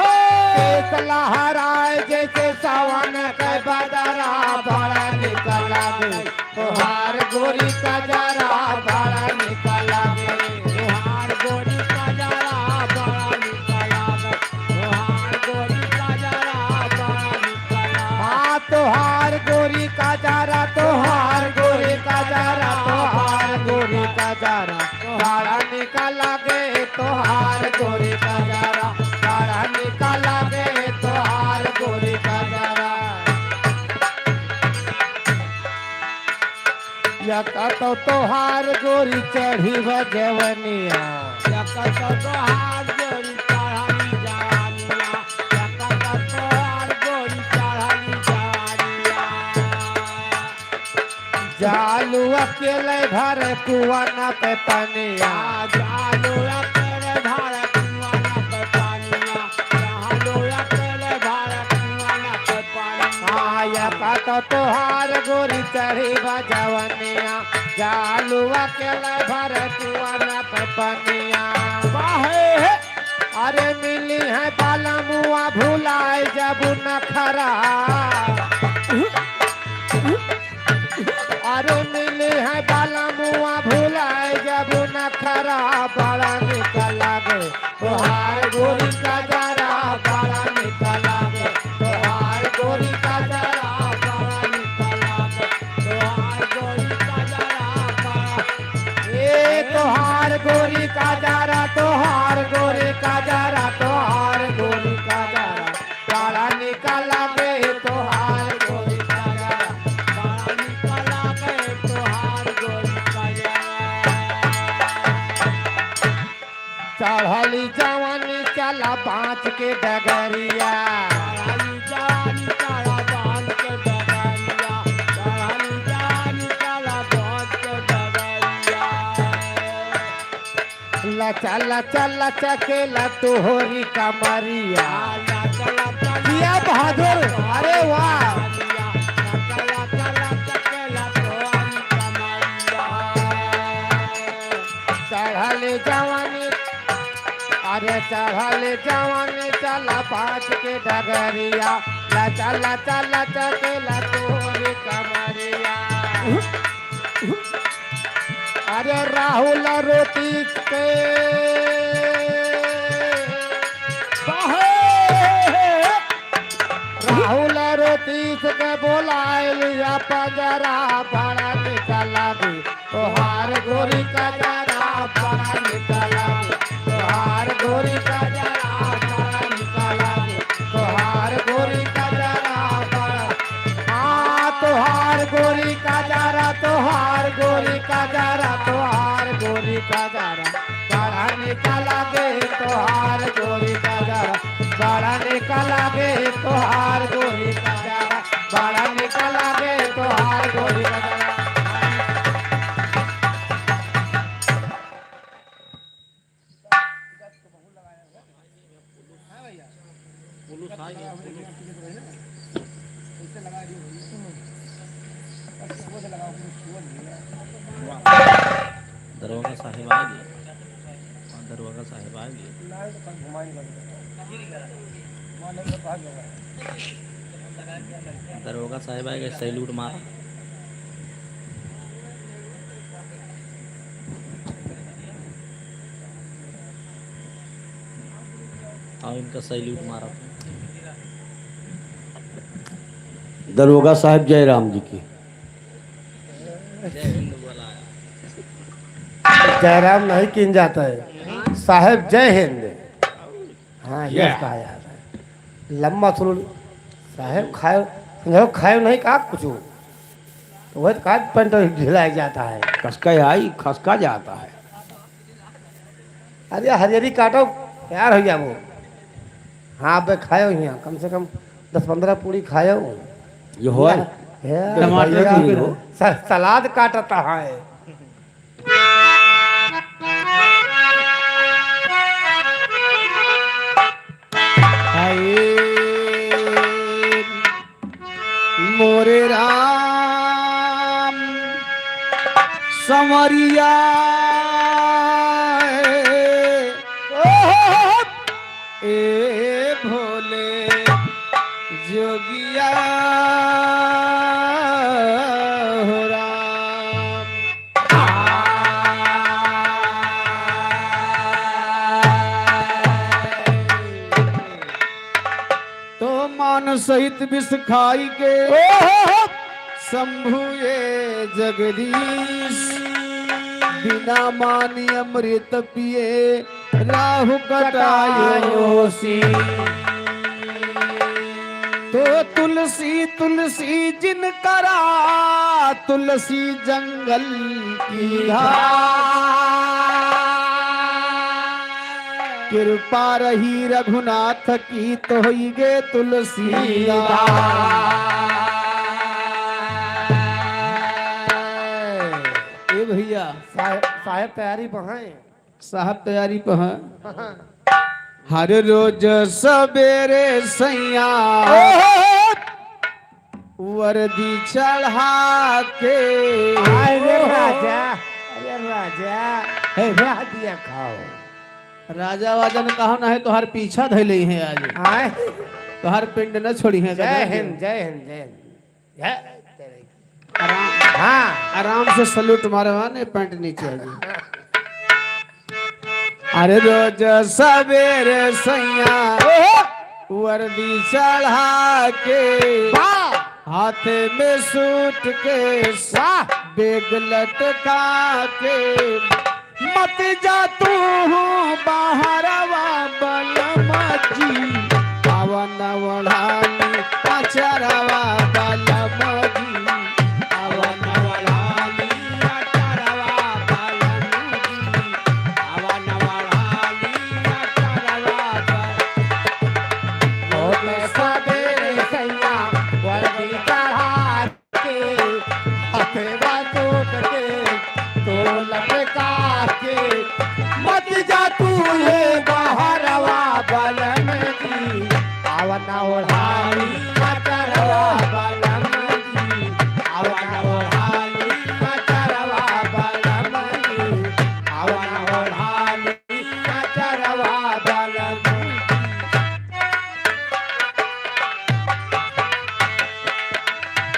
केस लहराए जैसे सावन के बदरा बड़ा निकल लागे तोहार गोरी का जरा बड़ा निकल लागे तोहार गोरी का जरा बड़ा निकल लागे तोहार गोरी का जरा बड़ा निकल लागे हाँ तोहार गोरी का जरा तोहार गोरी का जरा तोहार गोरी का जरा बड़ा निकल लागे तोहार गोरी का जरा बड़ा निकल लागे तोहार गोरी का जरा यका तो तोहार गोरी चढ़ी बजवनिया यका तो तोहार गोरी चढ़ी जवानिया यका तो तोहार गोरी चढ़ी जवानिया जालू अकेले भर कुआना पे पनिया जालू अकेले भर कुआना पे पनिया जालू अकेले भर कुआना पे पनिया हाँ यका तो तोहार गोरी चढ़ी बजवनिया जालू अकेले भर कुआना पे पनिया बाहे अरे मिली है बाला मुआ भुलाए जब नखरा अरे मिली है बाला मुआ भुलाए जब नखरा बड़ा निकल लागे तोहार गोरी का जरा बड़ा निकल लागे तोहार गोरी का जरा बड़ा निकल लागे तोहार गोरी का जरा बड़ा ए तोहार गोरी का जरा तोहार गोरी का जरा तोहार गोरी का जरा बड़ा निकल लागे तोहार गोरी का जरा बड़ा निकल लागे तोहार गोरी का जरा चढ़ली जवानी चला बाँच के डगरिया चढ़ली जवानी चला बाँच के डगरिया चढ़ली जवानी चला बाँच के डगरिया लचा लचा लचा के लतोहरी कमरिया जिया बहादुर अरे वाह चढ़ले जवानी अरे चढ़ले जवानी चला बाँच के डगरिया लचा लचा लचा के लतोहरी कमरिया अरे राहुल रोटी के राहुल रोटी के बोलाए लिया पंजरा बड़ा निकल लागे तोहार गोरी का जरा बड़ा निकल लागे तोहार गोरी का जरा बड़ा निकल लागे तोहार गोरी का जरा बड़ा हाँ तोहार गोरी का जरा तोहार गोरी का जरा तोहार गोरी का जरा बड़ा निकल लागे तोहार गोरी का जरा बड़ा निकल लागे तोहार गोरी का जरा बड़ा निकल लागे तोहार गोरी का जरा कैसे लगा रही हो दरोगा साहिब आ गए। दरोगा साहिब आ गए। दरोगा साहिब आ गए, सैल्यूट मारा। और इनका सैल्यूट मारा। दरोगा साहब जयराम जी की। जयराम नहीं किन जाता है, साहेब जय हिंद। हाँ ये कहा जाता है। लंबा सुन साहेब खाए समझो, खाए नहीं कहा कुछ, तो वह कहा पेंट ढिलाया जाता है। खसका आई खसका जाता है। अरे हरियरी काटो तैयार हो गया वो। हाँ बे खाए यहाँ कम से कम 10-15 पूरी खाए। ये हो सलाद काटता है। मोरे राम समरिया ए भोले जोगिया हो राम। तो मान सहित विष खाई के शंभुए जगदीश, बिना मानी अमृत पिए राहु कटायोसी। तो तुलसी तुलसी जिन करा तुलसी जंगल की कृपा रही रघुनाथ की, तो ही गे तुलसी भैया। साहेब तैयारी पहाए, साहब तैयारी पर हैं। हर रोज सवेरे सैया वर्दी चढ़ा के। अरे राजा, अरे राजा दिया खाओ। राजा वाजा ने कहा ना है तो हर पीछा धैले हैं आज। आए तो हर पिंड न छोड़ी है। जय हिंद जय हिंद जय हिंद। आराम, हाँ आराम से सलूट मारे ने पैंट नीचे आ गई। अरे रोज सवेरे सैया वर्दी चढ़ा के, हाथ में सूट के बेग लटका के, मत जा तू बाहरवा बलमा जी, आवन वढ़ानी अचरवा बलमा जी, आवन वढ़ानी अचरवा बलमा जी, आवन वढ़ानी अचरवा सवेरे सैया वर्दी चढ़ा के, हथेवा टूट के तो लटका के, मत जा तू ये बाहरवा बलम जी, आवन ओढ़ानी अचरवा बलम जी, आवन ओढ़ानी अचरवा बलम जी, आवन ओढ़ानी अचरवा बलम जी।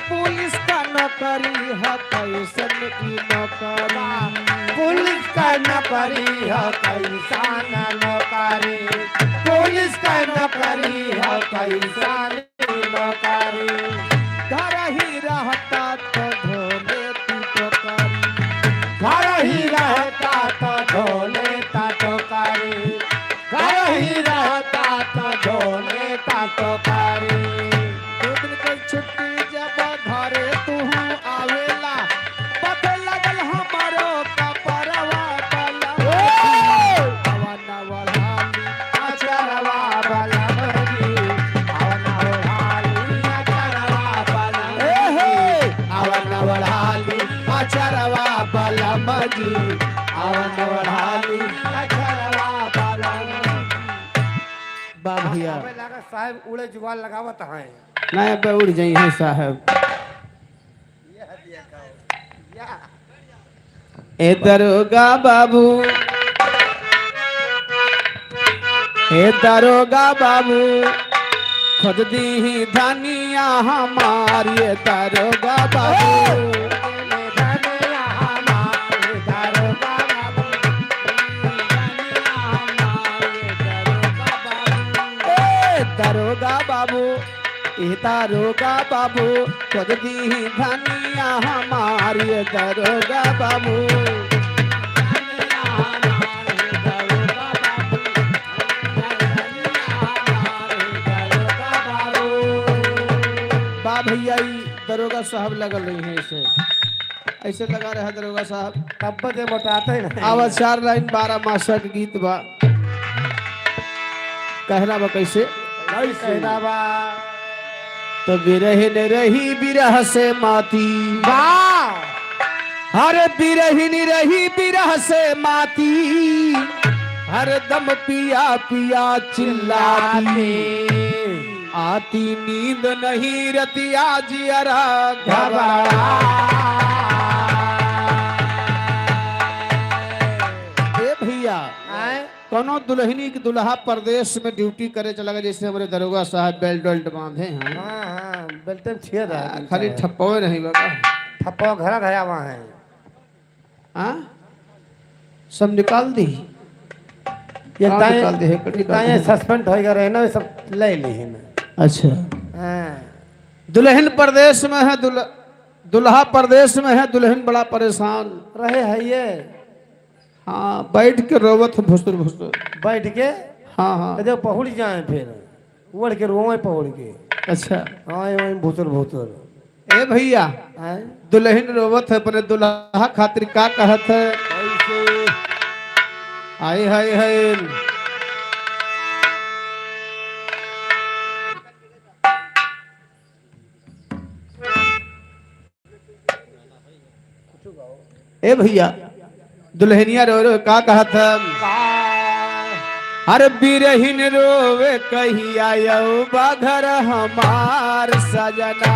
पुलिस का नौकरी है कैसन की नौकरी, पुलिस का नौकरी है कैसान नौकरी, पुलिस का नौकरी है कैसान नौकरी। घर ही रहता तो धोले तू टोकरी, घर ही रहता तो ढोले ता टोकरी, घर ही रहता तो ढोले ता टोकरी। दो दिन के छुट्टी जब घरे तू आवेला, पते लगल हमारो कपरवा बलम, आवन वढ़ानी अचरवा बलम जी, आवन ओढ़ानी अचरवा बलम जी, आवन वढ़ानी अचरवा बलम जी, आवन ओढ़ानी अचरवा बलम जी। बा भैया हमें लगा साहब उड़े जुगाड़ लगावत हैं। नया पे उड़ जाई है साहब। यह दिया खाओ या ए दरोगा बाबू, ए दरोगा बाबू, खुद दी ही धनिया हमारी, ये दरोगा बाबू। दरोगा बाबू, ए दरोगा बाबू, खुद दी ही धनिया हमारी, ये दरोगा बाबू। बा भैया दरोगा साहब लगल रही है, इसे ऐसे लगा रहा है दरोगा साहब। तब बजे मोटाते ना। आवाज 4 लाइन 12 मासा के गीत बा, कहना बा कैसे? कहना बा तो बिरहिन रही बिरह से माती, हर बिरहिन रही बिरह से माती, हर दम पिया पिया चिल्लाती, आती नींद नहीं रतिया जियरा घबरा। ए भैया कोनो दुल्हनी की दुल्हा परदेश में ड्यूटी करे चला गया, जैसे हमारे दरोगा साहब बेल्ट वेल्ट बांधे हैं। हाँ बेल्टे छिए रहा खाली ठप्पो नहीं बका, ठप्पो घर गया वहाँ है। हाँ सब निकाल दी, ये कहाँ निकाल दी है? कटी निकाल दी। सस्पेंड हो गया रहे ना, सब ले ली है। अच्छा हाँ दुल्हन परदेश में है, दुल्हा परदेश में है, दुल्हन बड़ा परेशान रहे है ये। हाँ बैठ के रोवत भुसुर भुसुर बैठ के हाँ हाँ जब पहुँच जाए फिर उड़ के रोए पहुँच के। अच्छा हाँ वही भूतुर भूतुर। ए भैया दुल्हन रोवत है अपने दुल्हा खातिर का कहत है? आई हाय हाय ए भैया दुल्हनिया रो रो का कहत है? हर बिरहिन रोवे कहिया यौबा घर हमार सजना,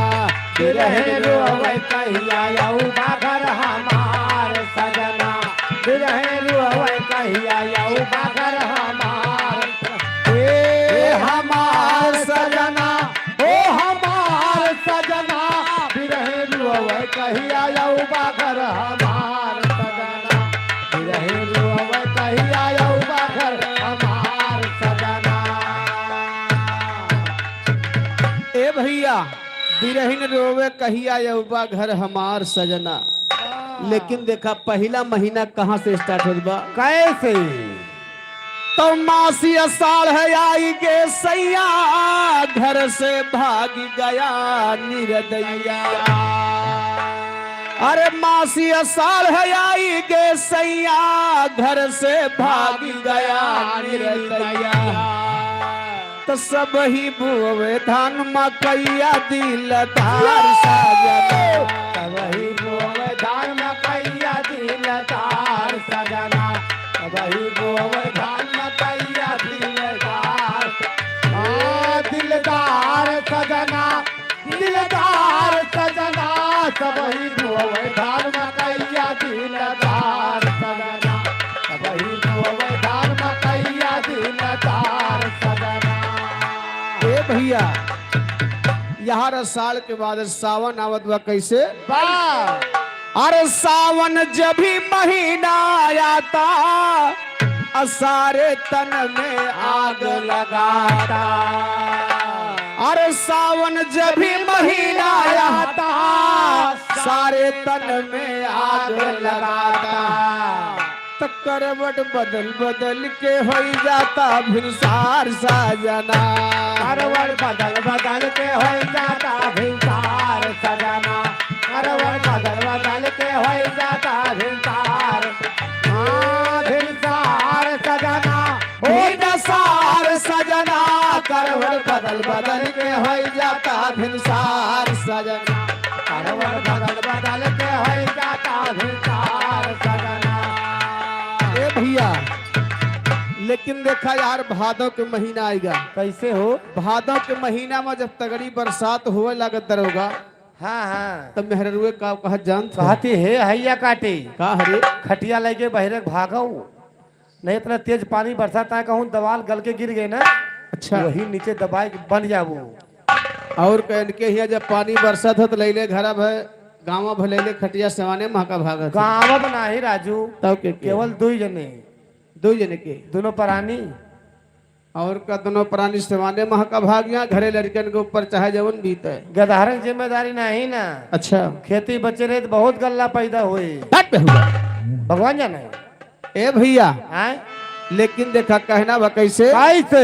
बिरहिन रोवे कहिया यौबा घर हमार सजना, बिरहिन रोवे कहिया यौबा घर हमार। ए हमार सजना, ओ हमार सजना, बिरहिन रोवे कहिया यौबा घर हमार सजना, बिरहिन रोवे कहिया यौबा घर हमार सजना। ए भैया बिरहिन रोवे कहिया यौबा घर हमार सजना, लेकिन देखा पहला महीना कहाँ से स्टार्ट हो बा? कैसे? तो मासी असाढ़ है आई गे सैया, घर से भाग गया निरदैया। अरे मासी असाढ़ है आई गे सैया, घर से भाग गया निरदैया। तो सब ही बुवे धान मकैया दिलदार सजना, वही गोवे धान मकैया दिलदार सजना, वही गोवे धान मकैया दिलदार। दिलदार सजना, दिलदार सजना, वही गोवे धान मकैया दिलदार सजना, वही गोवे धान मकैया दिलदार सजना। ए भैया यहाँ रसाल के बाद सावन आवत बा कैसे? अरे सावन जब भी महीना आता, सारे तन में आग लगाता। अरे सावन जब भी महीना आता, सारे तन में आग लगाता। तो करवट बदल बदल के हो जाता भिनसार सजना, करवट बदल बदल के हो जाता भिनसार सजना, करवट बदल बदल के हो जाता भिनसार। भिनसार सजना, भिनसार सजना, करवट बदल बदल के हो जाता भिनसार सजना, करवट बदल बदल के हो जाता भिनसार सजना। ए भैया लेकिन देखा यार भादव के महीना आएगा। कैसे हो? भादव के महीना में जब तगड़ी बरसात होए लागत दरोगा, हाँ हाँ तब मेहरुए का कहत जान था कहती है हैया काटी का हरे खटिया लेके बहरे भागो नहीं इतना तेज पानी बरसाता है कहूँ दवाल गल के गिर गए ना अच्छा वही नीचे दबाए के बन जाबू और कहन के यहाँ जब पानी बरसत है तो लैले घर भय गाँव भलेले खटिया सेवाने महका भागत गाँव बना ही राजू तब के केवल 2 जने दो जने के दोनों प्राणी और का दोनों प्राणी सेवाने महका भाग यहाँ घरे लड़कन के ऊपर चाहे जवन बीते गधारक जिम्मेदारी नहीं ना अच्छा खेती बचे रहे तो बहुत गल्ला पैदा हुए हट पे हुआ भगवान जाने ए भैया आए लेकिन देखा कहना बा कैसे कैसे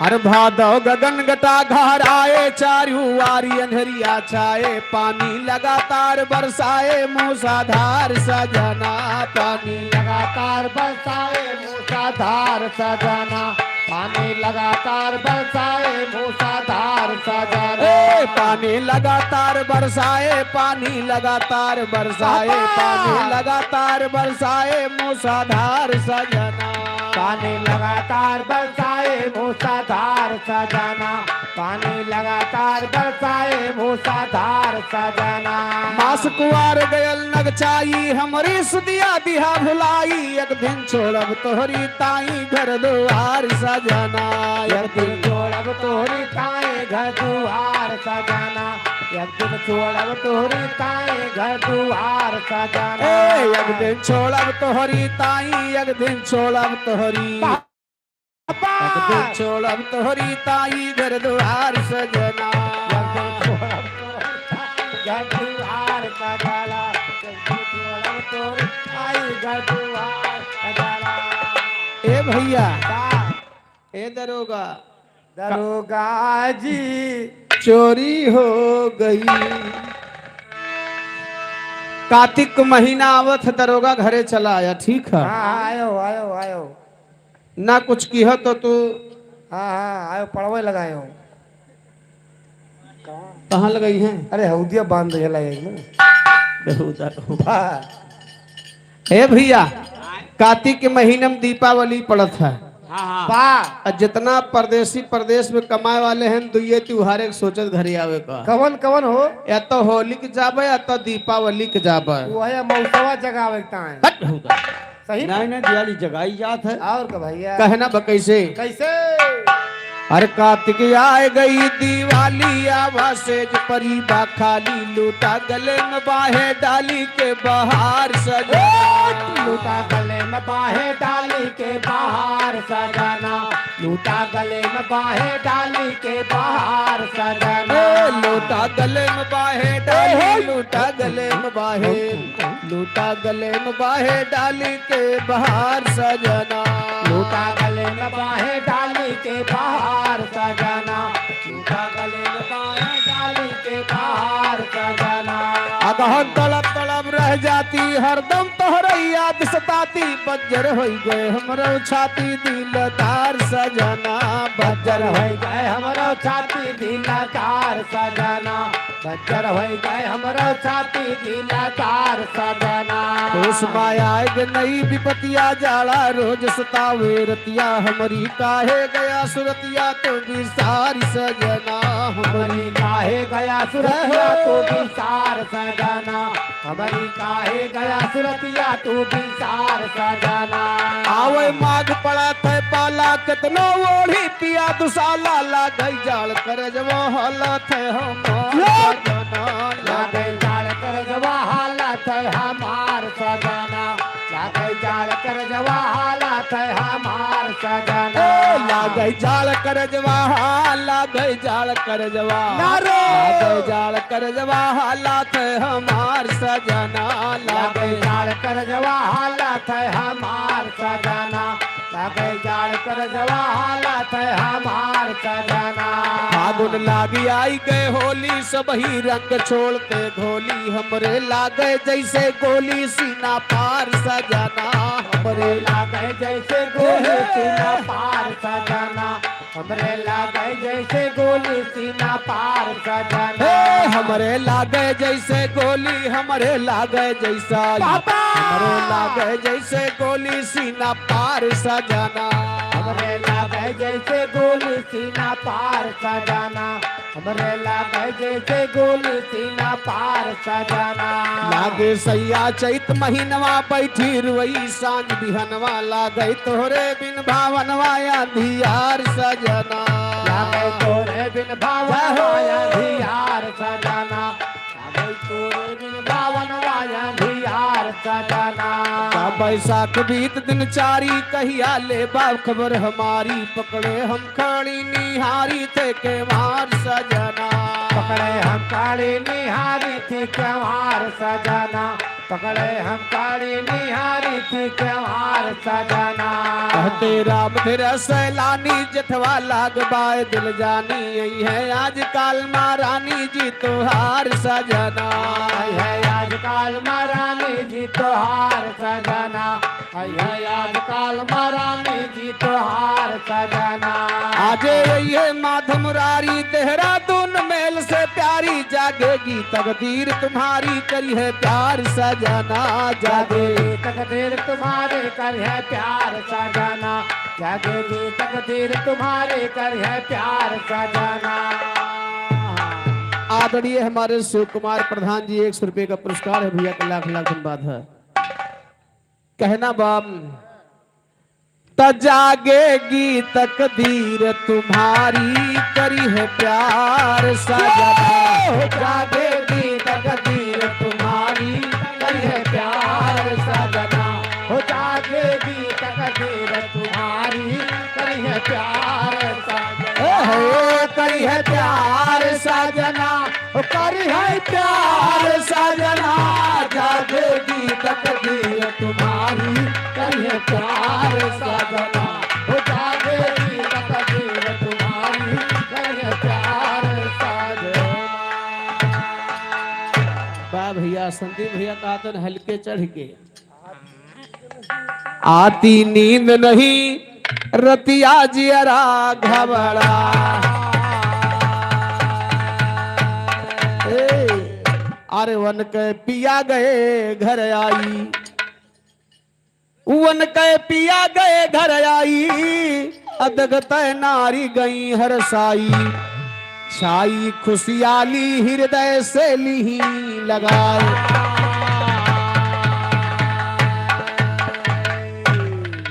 हर भादव गगन गटा घर आए चारू वारी अंधरिया छाए पानी लगातार बरसाए मूसाधार सजना पानी लगातार बरसाए मूसाधार सजना पानी लगातार बरसाए मूसाधार सजना ए पानी लगातार बरसाए पानी लगातार बरसाए पानी लगातार बरसाए मूसाधार सजना पानी लगातार बरसाए मूसाधार सजना पानी लगातार बरसाए मूसाधार सजना मास कुआर गयल नगचाई हमरी सुदिया दिहा भुलाई एक दिन छोड़ब तोहरी ताई घर दुआर सजना एक दिन छोड़ब तोहरी ताए घर दुआर सजना एक दिन छोड़ब तोहरी ताए घर दुआर सजना ए एक दिन छोड़ब तोहरी ताई एक दिन छोड़ब तोहरी एक दिन छोड़ब तोहरी ताई घर दुआर सजना घर दुआर सजना एक दिन छोड़ब तोहरी ताई घर दुआर सजना ए भैया ए दरोगा दरोगा जी चोरी हो गई कार्तिक महीना आवत है दरोगा घरे चला आया ठीक है हाँ आयो आयो आयो ना कुछ किह तो तू हाँ हाँ आयो पड़वे लगाए हो कहाँ लगाई है अरे हौदिया बांध दिया लगे ना ए भैया कार्तिक के महीने में दीपावली पड़त है बा और जितना परदेसी प्रदेश में कमाए वाले हैं दुए त्योहार एक सोचत घरे आवे का कवन कवन हो या तो होली के जाबे या तो दीपावली के जाबे वो है मौसवा जगावे है हट होगा सही नहीं नहीं दिवाली जगाई जात है और का भैया कहना बा कैसे कैसे हर कार्तिक आए गई दिवाली आवा सेज परी बा खाली लूटा गले में बाहे डाली के बाहर सजा लूटा गले में बाहें डाली के बाहर सजना लूटा गले में बाहें डाली के बाहर सजना लूटा गले में बाहे डाली लूटा गले में बाहे लूटा गले में बाहे डाली के बाहर सजना लूटा गले में बाहें डाली के बाहर सजना लूटा गले में बाहें डाली के बाहर सजना अगहन तड़प तड़प रह जाती हरदम तोहरे याद सताती बज्जर हो गए हमरो छाती दिलदार सजना बज्जर हो गए हमरो छाती दिलदार सजना बज्जर हो गए हमरो छाती दिलदार सजना उस माया के नई विपतिया जाड़ा रोज सतावे रतिया हमारी काहे गया सुरतिया तो विसार सजना हमारी काहे गया सुरतिया तू विसार सजना हमारी काहे गया सुरतिया तू विसार सजना आवे माघ पड़ा थे पाला कितनो ओढ़ी पिया दुसाला लागई जाल कर जब हालत है हमार सजना लागे जाल कर जवा हालत है हमार सजना लागे जाल कर जवा हालत है हमार सजना लागई जाल कर जवा लागई जाल कर जवा लागई जाल कर जवा हालत है हमार सजना लागे लागई जाल कर जवा हालत है हमार सजना लागे जाल कर जवा हालत है हमार सजना फागुन लागी आई गए होली सब ही रंग छोड़ते घोली हमरे लागे जैसे गोली सीना पार सजना हमरे लागे जैसे गोली सीना पार सजना हमरे लागे जैसे गोली सीना पार सजना हमरे लागे जैसे गोली हमरे लागे जैसा हमरे लागे जैसे गोली सीना पार सजना हमरे लागे जैसे गोली सीना पार सजना हमरे लागे जैसे गोल सीना पार सजना लागे सैया चैत महीनवा बैठी रुई सांझ बिहनवा लागे तोहरे बिन भावनवा अंधियार सजना लागे तोरे बिन भावन वाया धियार सजना लागे तोरे बिन भावन वाया धियार सजना का बैसाख बीत दिन चारी कहिया ले बाब खबर हमारी पकड़े हम खड़ी निहारी थे के मार सजना पकड़े हम काली निहारी थी क्योहार सजना पकड़े हम काली निहारी थी क्योहार सजना कहते राम तेरा सैलानी जथवा लाग बाय दिल जानी यही है आज काल महारानी जी तोहार सजना है आजकल महारानी जी तोहार सजना है आजकल महारानी जी तोहार सजना आज ये माधव मुरारी देहरादून मेल से प्यारी जागेगी तकदीर तुम्हारी करी है प्यार सजना जागेगी तकदीर तुम्हारे कर है प्यार सजना जागेगी तकदीर तुम्हारे कर है प्यार सजना आदरणीय हमारे शिव कुमार प्रधान जी 100 रुपए का पुरस्कार है भैया का लाख लाख धन्यवाद है कहना बाम त जागेगी तकदीर तुम्हारी करी है प्यार सजना जागेगी तकदीर तुम्हारी करी है प्यार सजना हो जागेगी तकदीर तुम्हारी करी है प्यार सजना करी है प्यार सजना करी है प्यार सजना जागेगी तकदीर तुम्हारी करी है प्यार सजना हो जागेगी तकदीर तुम्हारी करी है प्यार सजना वाह भैया संदीप भैया का आतन हल्के चढ़ के आती नींद नहीं रतिया जियरा घबरा अरे वन के पिया गए घर आई वन के पिया गए घर आई अदगत नारी गई हर साई छाई खुशियाली हृदय से ली लगाए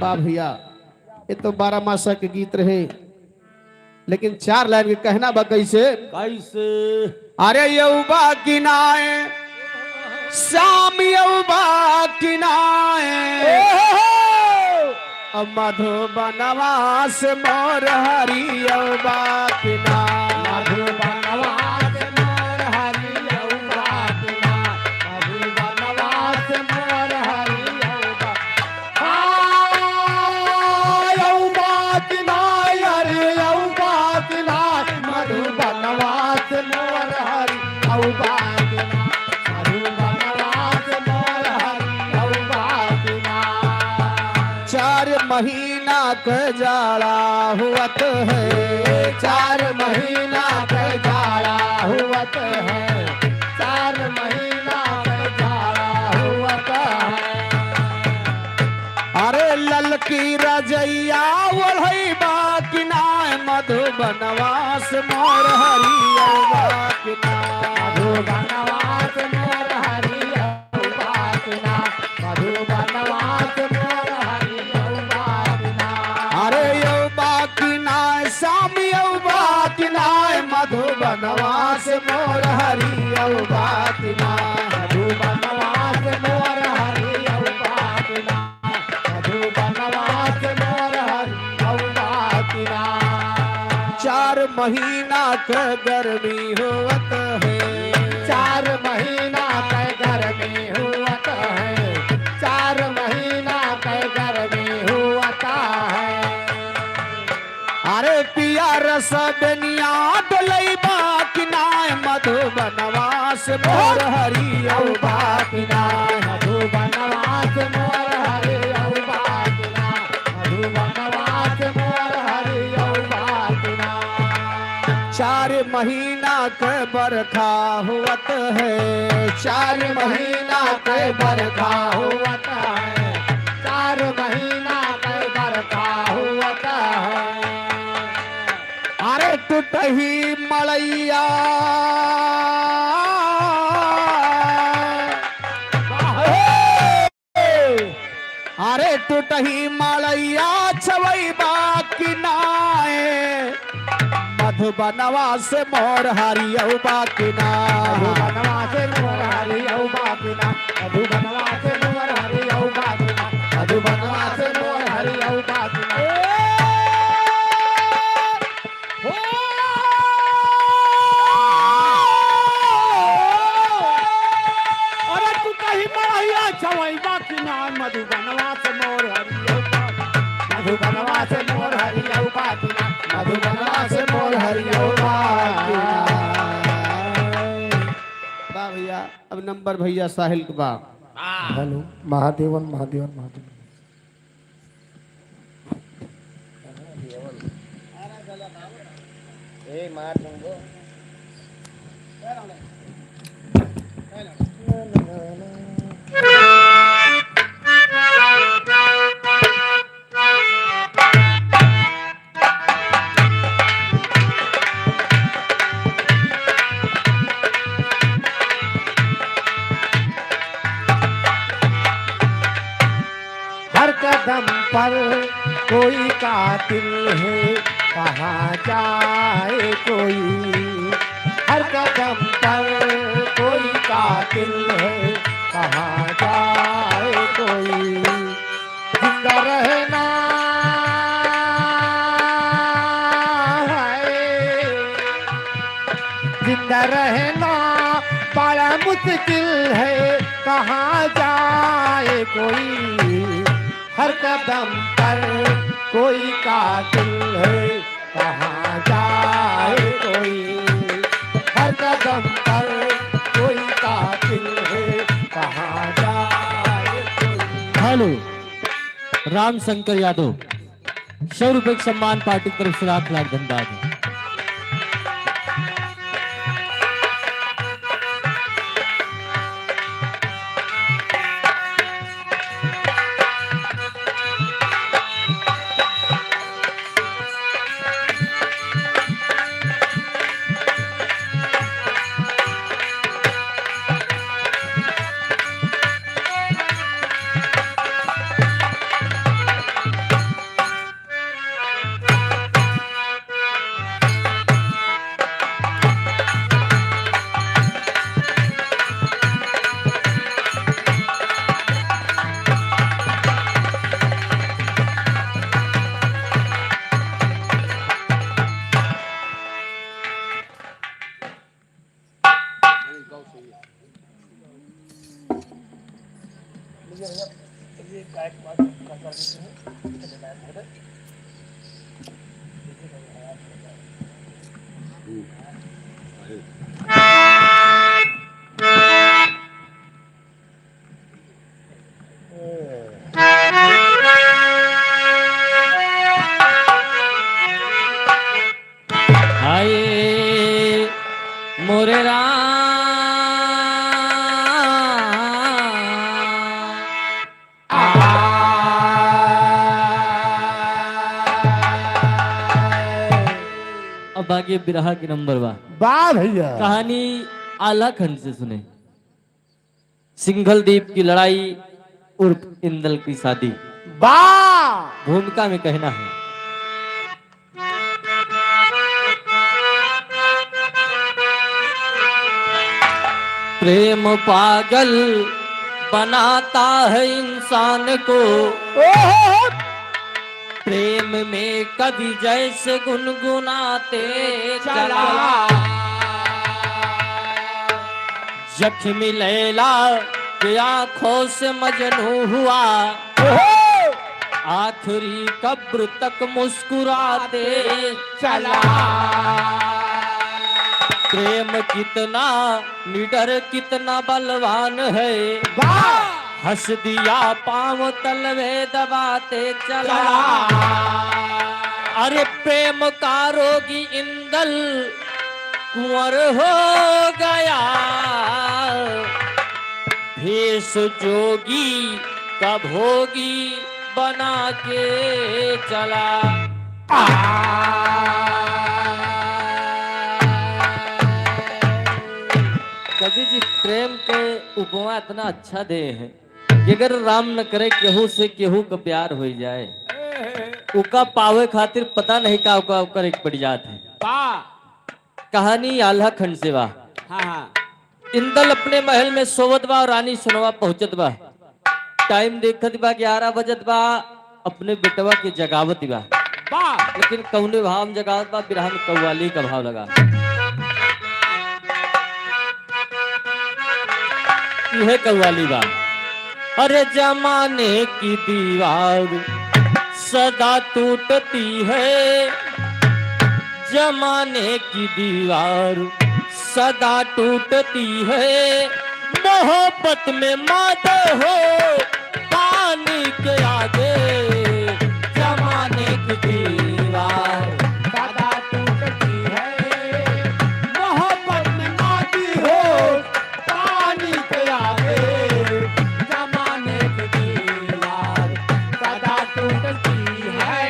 वाह भैया ये तो 12 मासा के गीत रहे लेकिन 4 लाइन के कहना बा कैसे कैसे अरे यौबा किनाए श्याम यौबा किनाए मधुबनवा से मोर हरि यौबा किनाए मधुबनवा से मोर हरि यौबा किनाए मधुबनवा से मोर हरि यौबा यौबा किनाए हरि यौबा किनाए मधुबनवा से मोर हरि यौबा किनाए मधुबनवा से मोर हरि यौबा किनाए 4 महीना का जाड़ा हुआत है 4 महीना का जाड़ा हुआत है 4 महीना का जाड़ा हुआत है अरे ललकी रजैया ओढ़ई बाकिनाए मधुबनवा से मोर हरि यौबा किनाए मधुबनवा से मोर हरि यौबा किनाए मधुबनवा से मोर हरि यौबा किनाए अरे यौबा किनाए श्याम यौबा किनाए मधुबनवा से मोर हरि यौबा किनाए मधुबनवा से मोर हरि यौबा किनाए मधुबनवा से मोर हरि यौबा किनाए 4 महीना का गर्मी होवत है 4 महीना का गर्मी हुआत है 4 महीना का गर्मी हुआत है अरे पिया रस बनिया डलई बाकिनाए मधुबनवा से मोर हरि यौबा किनाए मधुबनवा से मोर हरि यौबा किनाए मधुबनवा से मोर हरि यौबा किनाए 4 महीना के बरखा हुआत है 4 महीना के बरखा हुआत है 4 महीना के बरखा हुआत है अरे टूटही मलैया अरे टूटही मालैया छवई बाकी नाए मधुबनवा से मोर हरियौ बाकी ना मधुबनवा से मोर हरियौ बाकी ना मधुबनवा से मोर हरियौ बाकी ना मधुबनवा से मोर हरियौ बाकी ना अरे तू कहीं मड़ैया छवई बाकी ना मधुबनवा से मोर हरियौ मधुबनवा से मोर हरियौ बाकी ना मधुबनवा से मोर हरियौ बाकी ना। बा भैया अब नंबर भैया साहिल के बा हेलो महादेवन महादेवन महादेवन हर कदम पर कोई कातिल है कहाँ जाए कोई हर कदम पर कोई कातिल है कहाँ जाए कोई जिंदा रहना है जिंदा रहना बड़ा मुश्किल है कहाँ जाए कोई हर कदम पर कोई कातिल है कहाँ जाए कोई हर कदम पर कोई कातिल है कहाँ जाए कोई। हेलो राम शंकर यादव 100 रुपए के सम्मान पार्टी की तरफ से लाख लाख धन्यवाद। हाय मोरे अब आगे बिरहा की नंबर वाह भैया कहानी आला खंड से सुने। सिंघल द्वीप की लड़ाई उर्फ इंदल की शादी। वाह भूमिका में कहना है प्रेम पागल बनाता है इंसान को प्रेम में कभी जैसे गुनगुनाते चला जख्मी लैला के आंखों से मजनू हुआ आखिरी कब्र तक मुस्कुराते चला प्रेम कितना निडर कितना बलवान है हंस दिया पांव तलवे दबाते चला अरे प्रेम का रोगी इंदल कुंवर हो गया भेष जोगी का भोगी बना के चला प्रेम के उपमा इतना अच्छा दे हैं कि अगर राम न करे केहू से केहू का प्यार हो जाए, उका पावे खातिर पता नहीं का उका ओकर एक पड़ जात है। कहानी आल्हा खंड से बा। इंदल अपने महल में सोवत बा और रानी सुनवा पहुंचत बा। टाइम देखत बा 11 बजत बा। अपने बेटवा के जगावत बा, लेकिन कौने भाव में जगावत बा? बिरहा में कव्वाली का भाव लगा। यह कव्वाली बा। अरे जमाने की दीवार सदा टूटती है, जमाने की दीवार सदा टूटती है, मोहब्बत में मादे हो पानी के आगे, जमाने की दीवार सदा टूटती है, मोहब्बत में मादी हो पानी के आगे, जमाने की दीवार सदा टूटती है।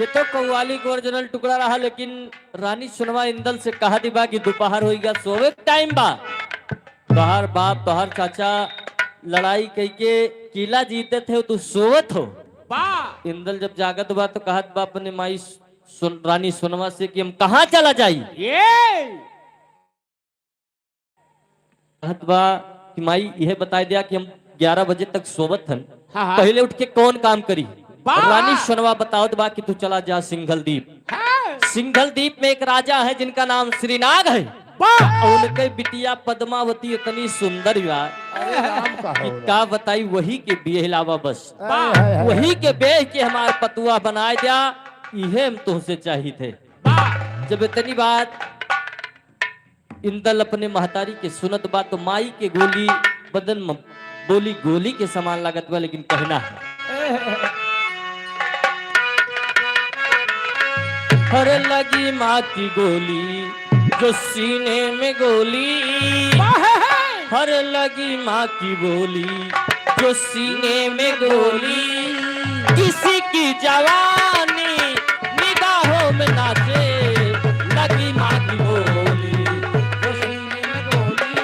ये तो कव्वाली का ओरिजिनल टुकड़ा रहा, लेकिन रानी सुनवा इंदल से कहा दिबा कि दोपहर हो गया, सोवे टाइम बा। तोहार बाप तोहार चाचा लड़ाई कई के किला जीते थे, तू सोवत हो। इंदल जब जागत बा तो कहत बा अपने माई रानी सुनवा से कि हम कहाँ चला जाई। कहत बा कि माई यह बता दिया कि हम 11 बजे तक सोवत हन, पहले उठ के कौन काम करी। रानी सुनवा बतावत बा कि तू चला जा सिंघल द्वीप। सिंघल द्वीप में एक राजा है जिनका नाम श्रीनाग है, और उनके बिटिया पद्मावती इतनी सुंदर बा कि का बताई, वही के बिये हिलावा बस, वही के बेह के हमारे पतुआ बनाए दिया, इहे हम तुमसे चाहिए थे। जब इतनी बात इंदल अपने महतारी के सुनत बा तो माई के गोली बदन में बोली गोली के समान लागत बा, लेकिन कहना है हर लगी माँ की गोली जो सीने में गोली, हर लगी माँ की गोली जो सीने में गोली, किसी की जवानी निगाहों में नाचे, लगी माँ की गोली जो सीने में गोली,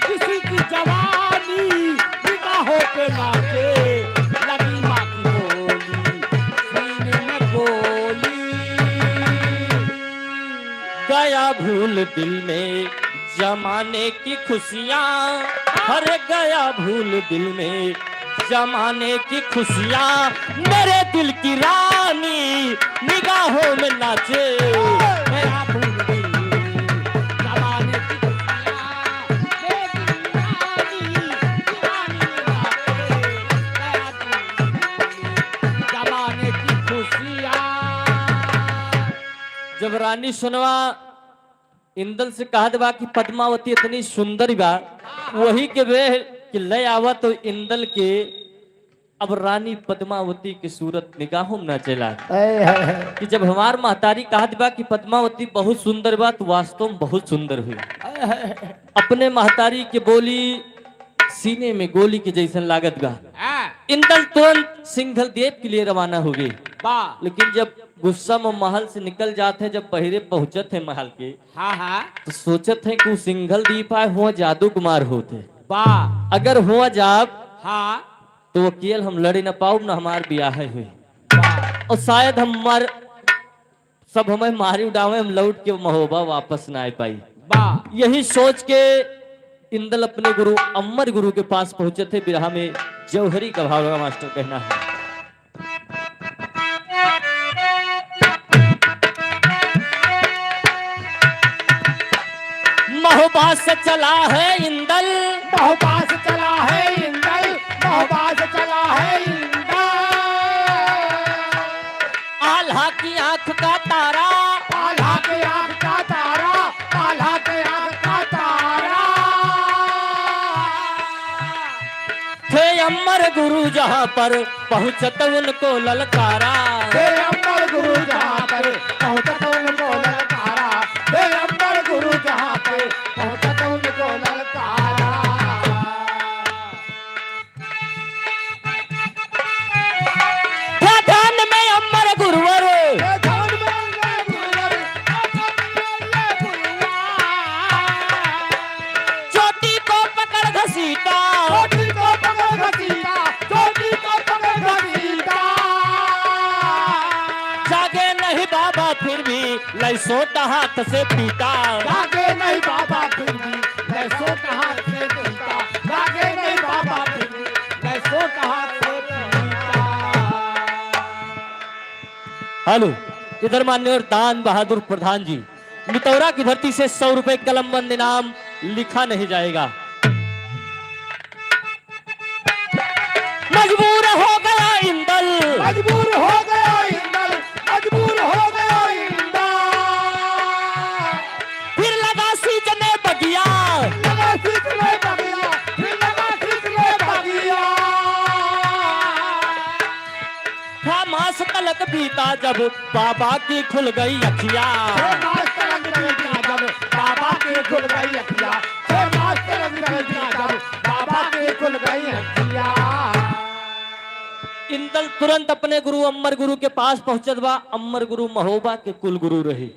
किसी की जवानी निगाहों पे नाचे, लगी माँ की गोली सीने में गोली। गया भूल दिल में जमाने की खुशियाँ, हर गया भूल दिल में जमाने की खुशियाँ, मेरे दिल की रानी निगाहों में नाचे, गया भूल दिल जमाने की खुशियाँ, मेरे दिल की रानी गया भूल जमाने की खुशियाँ। जब रानी सुनवा इंदल से कहा बा कि पद्मावती इतनी सुंदर बा, वही के वे कि ले आवा तो इंदल के अब रानी पद्मावती की सूरत निगाहों में न चला कि जब हमार महतारी कहा बा कि पद्मावती बहुत सुंदर बा, तो वास्तव में बहुत सुंदर हुई। अपने महतारी के बोली सीने में गोली के जैसन लागत बा। इंदल तुरंत सिंघल द्वीप के लिए रवाना हो गई, लेकिन जब गुस्सा में महल से निकल जाते हैं, जब बहरे पहुंचत है महल के, तो सोचत है कि सिंघल द्वीप आए हुआ जादू कुमार होते, अगर हुआ जाब तो अकेल हम लड़े न पाऊ न हमार ब्याह हुई, और शायद हम मर सब हमें मारी उड़ावे, हम लौट के महोबा वापस न आ पाई। यही सोच के इंदल अपने गुरु अमर गुरु के पास पहुंचे थे। बिरहा में जौहरी का भाव लगा मास्टर, कहना है महोबा से चला है इंदल, महोबा से चला है इंदल, महोबा से चला है इंदल, आल्हा की आंख का तारा, आल्हा के आंख का तारा, आल्हा के आंख का तारा, थे अमर गुरु जहां पर पहुंचत उनको ललकारा, हे अमर गुरु जहां पर पहुंचत उनको ललकारा, हे अमर गुरु जहां पर पहुंचत उनको ललकारा। ध्यान में अमर गुरुवर, हे ध्यान में अमर गुरुवर, ध्यान में ये गुरुवर, घसीटा, छोटी को पकड़ घसीटा, छोटी को पकड़ घसीटा। जागे नहीं बाबा फिर भी लय सोटा हाथ से पीटा, जागे नहीं बाबा फिर भी मैं सो कहा से पीटा, जागे नहीं बाबा फिर भी मैं सो कहा से पीटा। हेलो, इधर मान्य दान बहादुर प्रधान जी, मितौरा की धरती से 100 रुपए कलमबंद इनाम लिखा नहीं जाएगा। मजबूर हो गया इंदल, मजबूर हो गया इंदल, मजबूर हो गया इंदल। फिर लगा सींचने बगिया, लगा सींचने बगिया, फिर लगा सींचने बगिया। था मास तलक बीता जब बाबा की खुल गई अखिया, छह मास तलक बीता जब बाबा की खुल गई अखिया, छह मास तलक बीता जब बाबा की खुल गई अखिया। इंदल तुरंत अपने गुरु अमर गुरु के पास पहुंचत बा। अमर गुरु महोबा के कुल गुरु रही,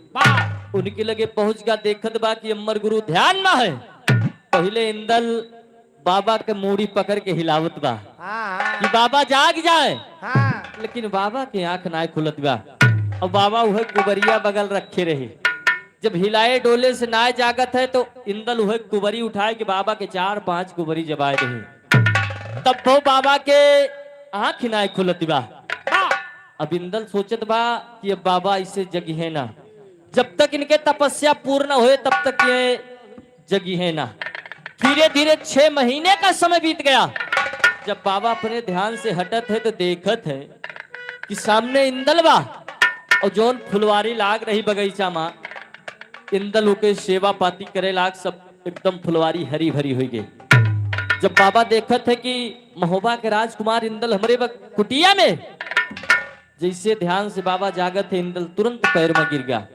उनके लगे पहुंच गया। देखत बा कि अमर गुरु ध्यान में है। पहले इंदल बाबा के मूड़ी पकड़ के हिलावत बा कि बाबा जाग जाए, लेकिन बाबा की आंख ना खुलत बा। और बाबा वह कुबरिया बगल रखे रहे। जब हिलाए डोले से ना जागत है तो इंदल वह कुबरी उठाए कि बाबा के 4-5 कुबरी जबाए रहे। तब वो बाबा के आंख ना खुलत बा। अब इंदल सोचत बा कि अब बाबा इसे जगी है ना, जब तक इनके तपस्या पूर्ण होए तब तक ये जगी है ना। धीरे धीरे 6 महीने का समय बीत गया। जब बाबा अपने ध्यान से हटत है तो देखत है कि सामने इंदल बा और जौन फुलवारी लाग रही बगीचा माँ, इंदल होके सेवा पाती करे लाग, सब एकदम फुलवारी हरी भरी हुई गई। जब बाबा देखत है कि महोबा के राजकुमार इंदल हमारे कुटिया में, जैसे ध्यान से बाबा जागत है, इंदल तुरंत पैर में गिर गया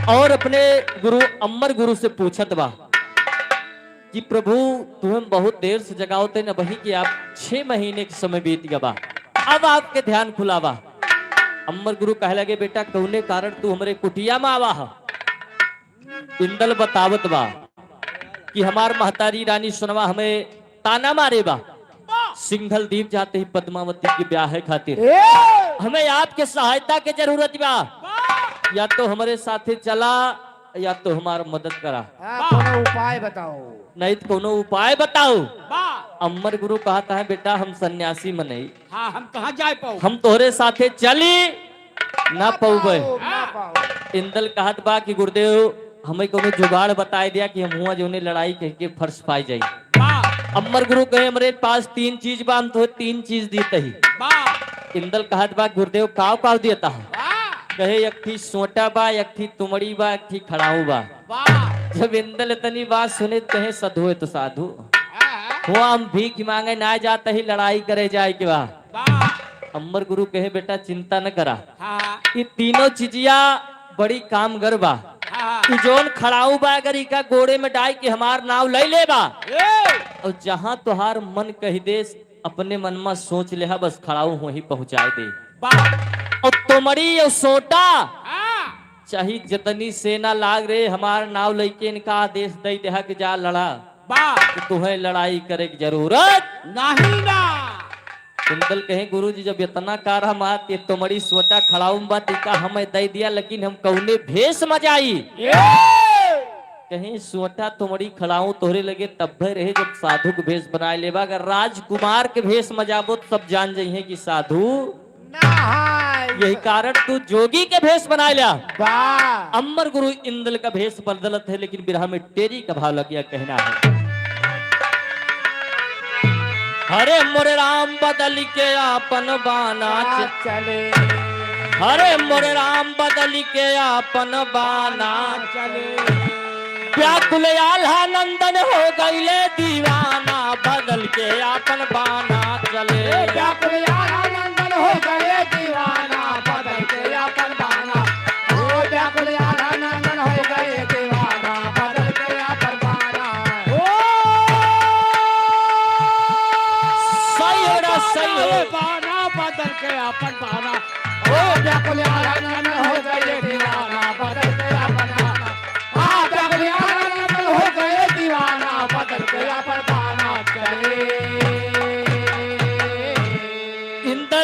और अपने गुरु अमर गुरु से पूछत बा कि प्रभु तुम्हें बहुत देर से जगाओते न वही कि आप 6 महीने के समय बीत गया बा, अब आपके ध्यान खुला बा। अमर गुरु कहे लगे बेटा कौने कारण तू हमारे कुटिया में आवा है। इंदल बतावत बा कि हमार महतारी रानी सुनवा हमें ताना मारे बा। सिंघल द्वीप जाते ही पद्मावती की ब्याह है खातिर हमें आपके सहायता की जरूरत बा। या तो हमारे साथे चला या तो हमारा मदद करा, कोनो उपाय बताओ। नहीं तो कोनो उपाय बताओ। अमर गुरु कहता है बेटा हम सन्यासी में नहीं, हाँ हम कहाँ जाए पाओ, हम तोहरे साथे चली ना पौबे। ना पाओ। इंदल कहत बा कि गुरुदेव हमें कोनो जुगाड़ बताए दिया कि हम हुआ जो लड़ाई कह के फर्श पाई जाई। अमर गुरु कहे हमारे पास 3 चीज बा, हम तो 3 चीज देते ही। इंदल कहत बा गुरुदेव काव काव देता है। कहे एक थी सोटा बा, एक थी तुमड़ी बा, एक थी खड़ाऊ बा। जब इंदल इतनी बात सुने कहे साधु है तो साधु हुआ, हम भीख मांगे ना जाते ही लड़ाई करे जाए के बा। अमर गुरु कहे बेटा चिंता न करा, ये तीनों चीजिया बड़ी कामगर बा। ई जोन खड़ाऊ बा अगर इका गोड़े में डाई के हमार नाव ले ले बा, और जहां तुहार मन कही दे अपने मन में सोच ले हा, बस खड़ाऊ वहीं पहुंचाए दे। और तुमड़ी और सोटा चाहे जितनी सेना लाग रहे हमार नाव लेके इनका आदेश दे दे कि जा लड़ा, तो तुम्हें लड़ाई करे की जरूरत नहीं ना। इंदल कहे गुरु जी जब इतना कार हम आते तुमड़ी सोटा खड़ाऊ बा टीका हमें दे दिया, लेकिन हम कौने भेष मजाई। कहीं सोटा तुमड़ी खड़ाऊ तोहरे लगे तब रहे जब साधु के भेष बनाए लेबा। अगर राजकुमार के भेष मजाबो तो सब जान जाइए कि साधु, यही कारण तू जोगी के भेष बना लिया। अमर गुरु इंदल का भेष बदलत है, लेकिन बिरहा में टेरी का भाव लग गया। कहना है हरे मोरे राम बदल के आपन बाना चले, हरे मोरे राम बदल के आपन बाना चले, व्याकुल आल्हा नंदन हो गईले दीवाना, बदल के आपन बाना चले। व्याकुल आनंदन हो गए दीवाना, बदल के अपन बाना। ओ व्याकुल आनंदन हो गए दीवाना, बदल के अपन बाना। ओ सही बाना बदल के अपन बाना। ओ व्याकुल आनंदन हो गए दीवाना, बदल के अपन बाना। हाँ व्याकुल आनंदन हो गए दीवाना, बदल के अपन बाना चले।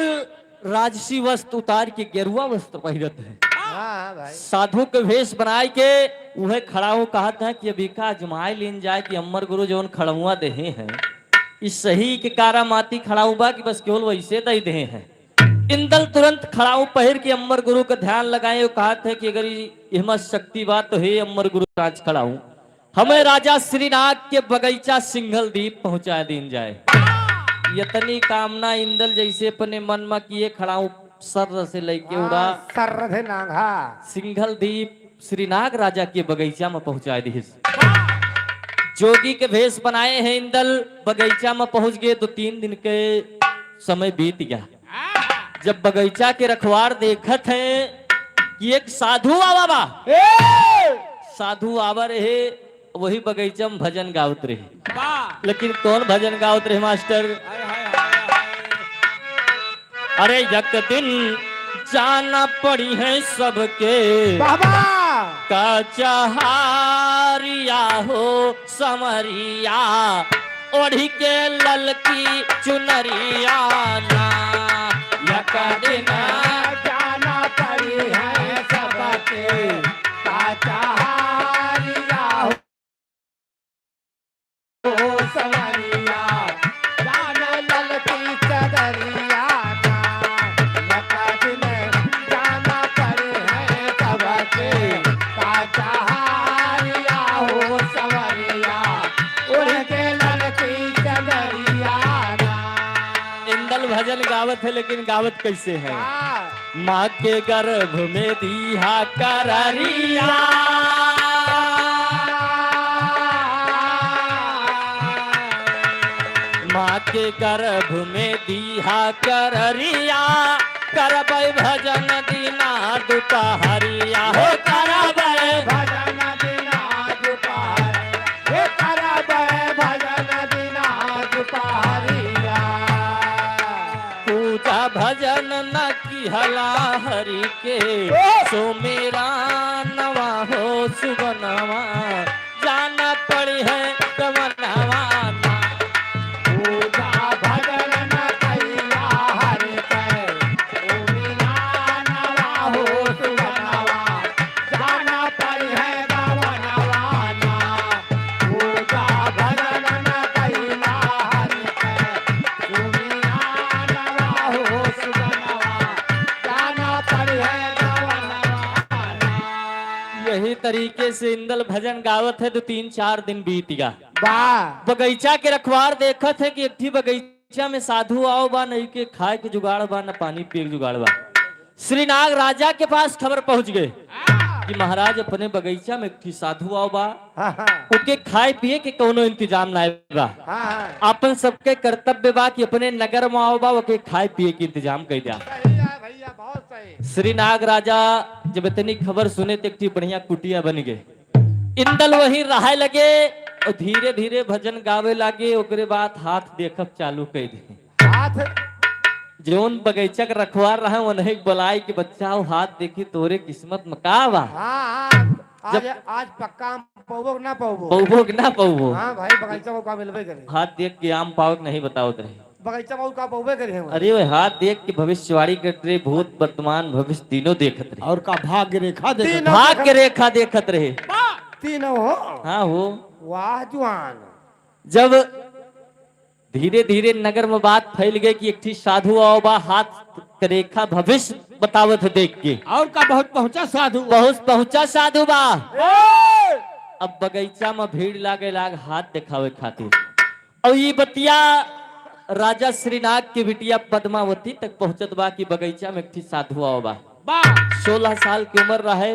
इंदल राजसी वस्त्र उतार के गेरुआ वस्त्र पहिरत है, हाँ भाई साधु के वेश बनाए के उहे खड़ा हो कहत है कि अभी का अजमाए लेन जाए कि अमर गुरु जौन खड़ुआ देहे हैं इस सही के कारा माती खड़ाऊ बा कि बस केवल वैसे दे दे हैं। इंदल तुरंत खड़ाऊ पहिर के अमर गुरु का ध्यान लगाए और कहत है कि अगर हिम्मत शक्ति बात तो हे अमर गुरु राज खड़ाऊ हमें राजा श्रीनाग के बगीचा सिंघल द्वीप पहुंचा दीन जाए। यतनी कामना इंदल जैसे अपने मन में किए खड़ाऊ सर से लेके उड़ा सर थे नांगा सिंघल द्वीप श्रीनाग राजा के बगीचा में पहुंचा दी। जोगी के भेष बनाए हैं इंदल बगीचा में पहुंच गए तो 3 दिन के समय बीत गया। जब बगीचा के रखवार देखत हैं कि एक साधु आवा बा, साधु आवा रहे वही बगीचा में भजन गावत रहे। लेकिन कौन भजन गावत रहे मास्टर? अरे एक दिन जाना पड़ी है सबके बाबा का चहारिया हो समरिया ओढ़ी के ललकी चुनरिया ना एक दिन जाना पड़ी है सबके काचारिया हो सवरिया जाना ललकी चदरिया जाना पड़े हैं सबके काचारिया हो सवरिया उनके ललकी चदरिया इंदल भजन गावत है लेकिन गावत कैसे है? माँ के गर्भ में दिया कररिया माँ के गर्भ में दिया कररिया करबै भजन दीना दुपहरिया हो करबै भजन दिना दुपहर हे करबै भजन दिना दुपहरिया पूजा भजन न की हला हरि के सो मेरा नवा हो सुबनवा जाना पड़ी है कमनवा ना। पूजा भजन न कैला हरि के ओ बिना नवा हो सुबनवा जाना पड़ी है गवनवा ना। पूजा भजन न कैला हरि के ओ बिना नवा हो सुबनवा जाना पड़ी है गवनवा ना। यही तरीके से इंदल भजन गावत है तो 3-4 दिन बीत गया। वाह बगीचा के रखवार देखत है कि एक थी बगीचा में साधु आओ बा नहीं के खाए के जुगाड़ बा न पानी पिए के जुगाड़ बा। श्रीनाग राजा के पास खबर पहुंच गए कि महाराज अपने बगीचा में एक थी साधु आओ बा उनके खाए पिए के कोनो इंतजाम ना बा। अपन सबके कर्तव्य बा कि अपने नगर में आओ बा ओके खाए पिए के इंतजाम कर दिया। भैया बहुत सही श्रीनाग राजा जब इतनी खबर सुने तो एक थी बढ़िया कुटिया बन गए। इंदल वही रहे लगे और धीरे धीरे भजन गावे लागे। ओकरे बाद हाथ देखब चालू कर दे। हाथ जोन बगीचा के रखवार रहा उन्हें बुलाए कि बच्चा हो हाथ देखी तोरे किस्मत में का बा। हाँ आज आज पक्का पौबो ना पौबो पौबो कि ना पौबो। हाँ भाई बगीचा मौका मिलबे करे हाथ देख के आम पाओ कि नहीं बताओ रहे। बगीचा मौका पौबे करे हम अरे वो हाथ देख के भविष्यवाणी करते रहे, भूत वर्तमान भविष्य तीनों देखत रहे और का भाग्य रेखा देख भाग्य रेखा देखत रहे। तीनों हो हाँ हो। वाह जुआन जब धीरे धीरे नगर में बात फैल गई कि एक थी साधु आओ बा हाथ के रेखा भविष्य बतावत देख के और का बहुत पहुंचा साधु बहुत पहुंचा साधु बा। अब बगीचा में भीड़ लागे लाग हाथ दिखावे खातिर। और ये बतिया राजा श्रीनाग की बिटिया पद्मावती तक पहुंचत बा कि बगीचा में एक थी साधु आओ बा। 16 साल की उम्र रहे।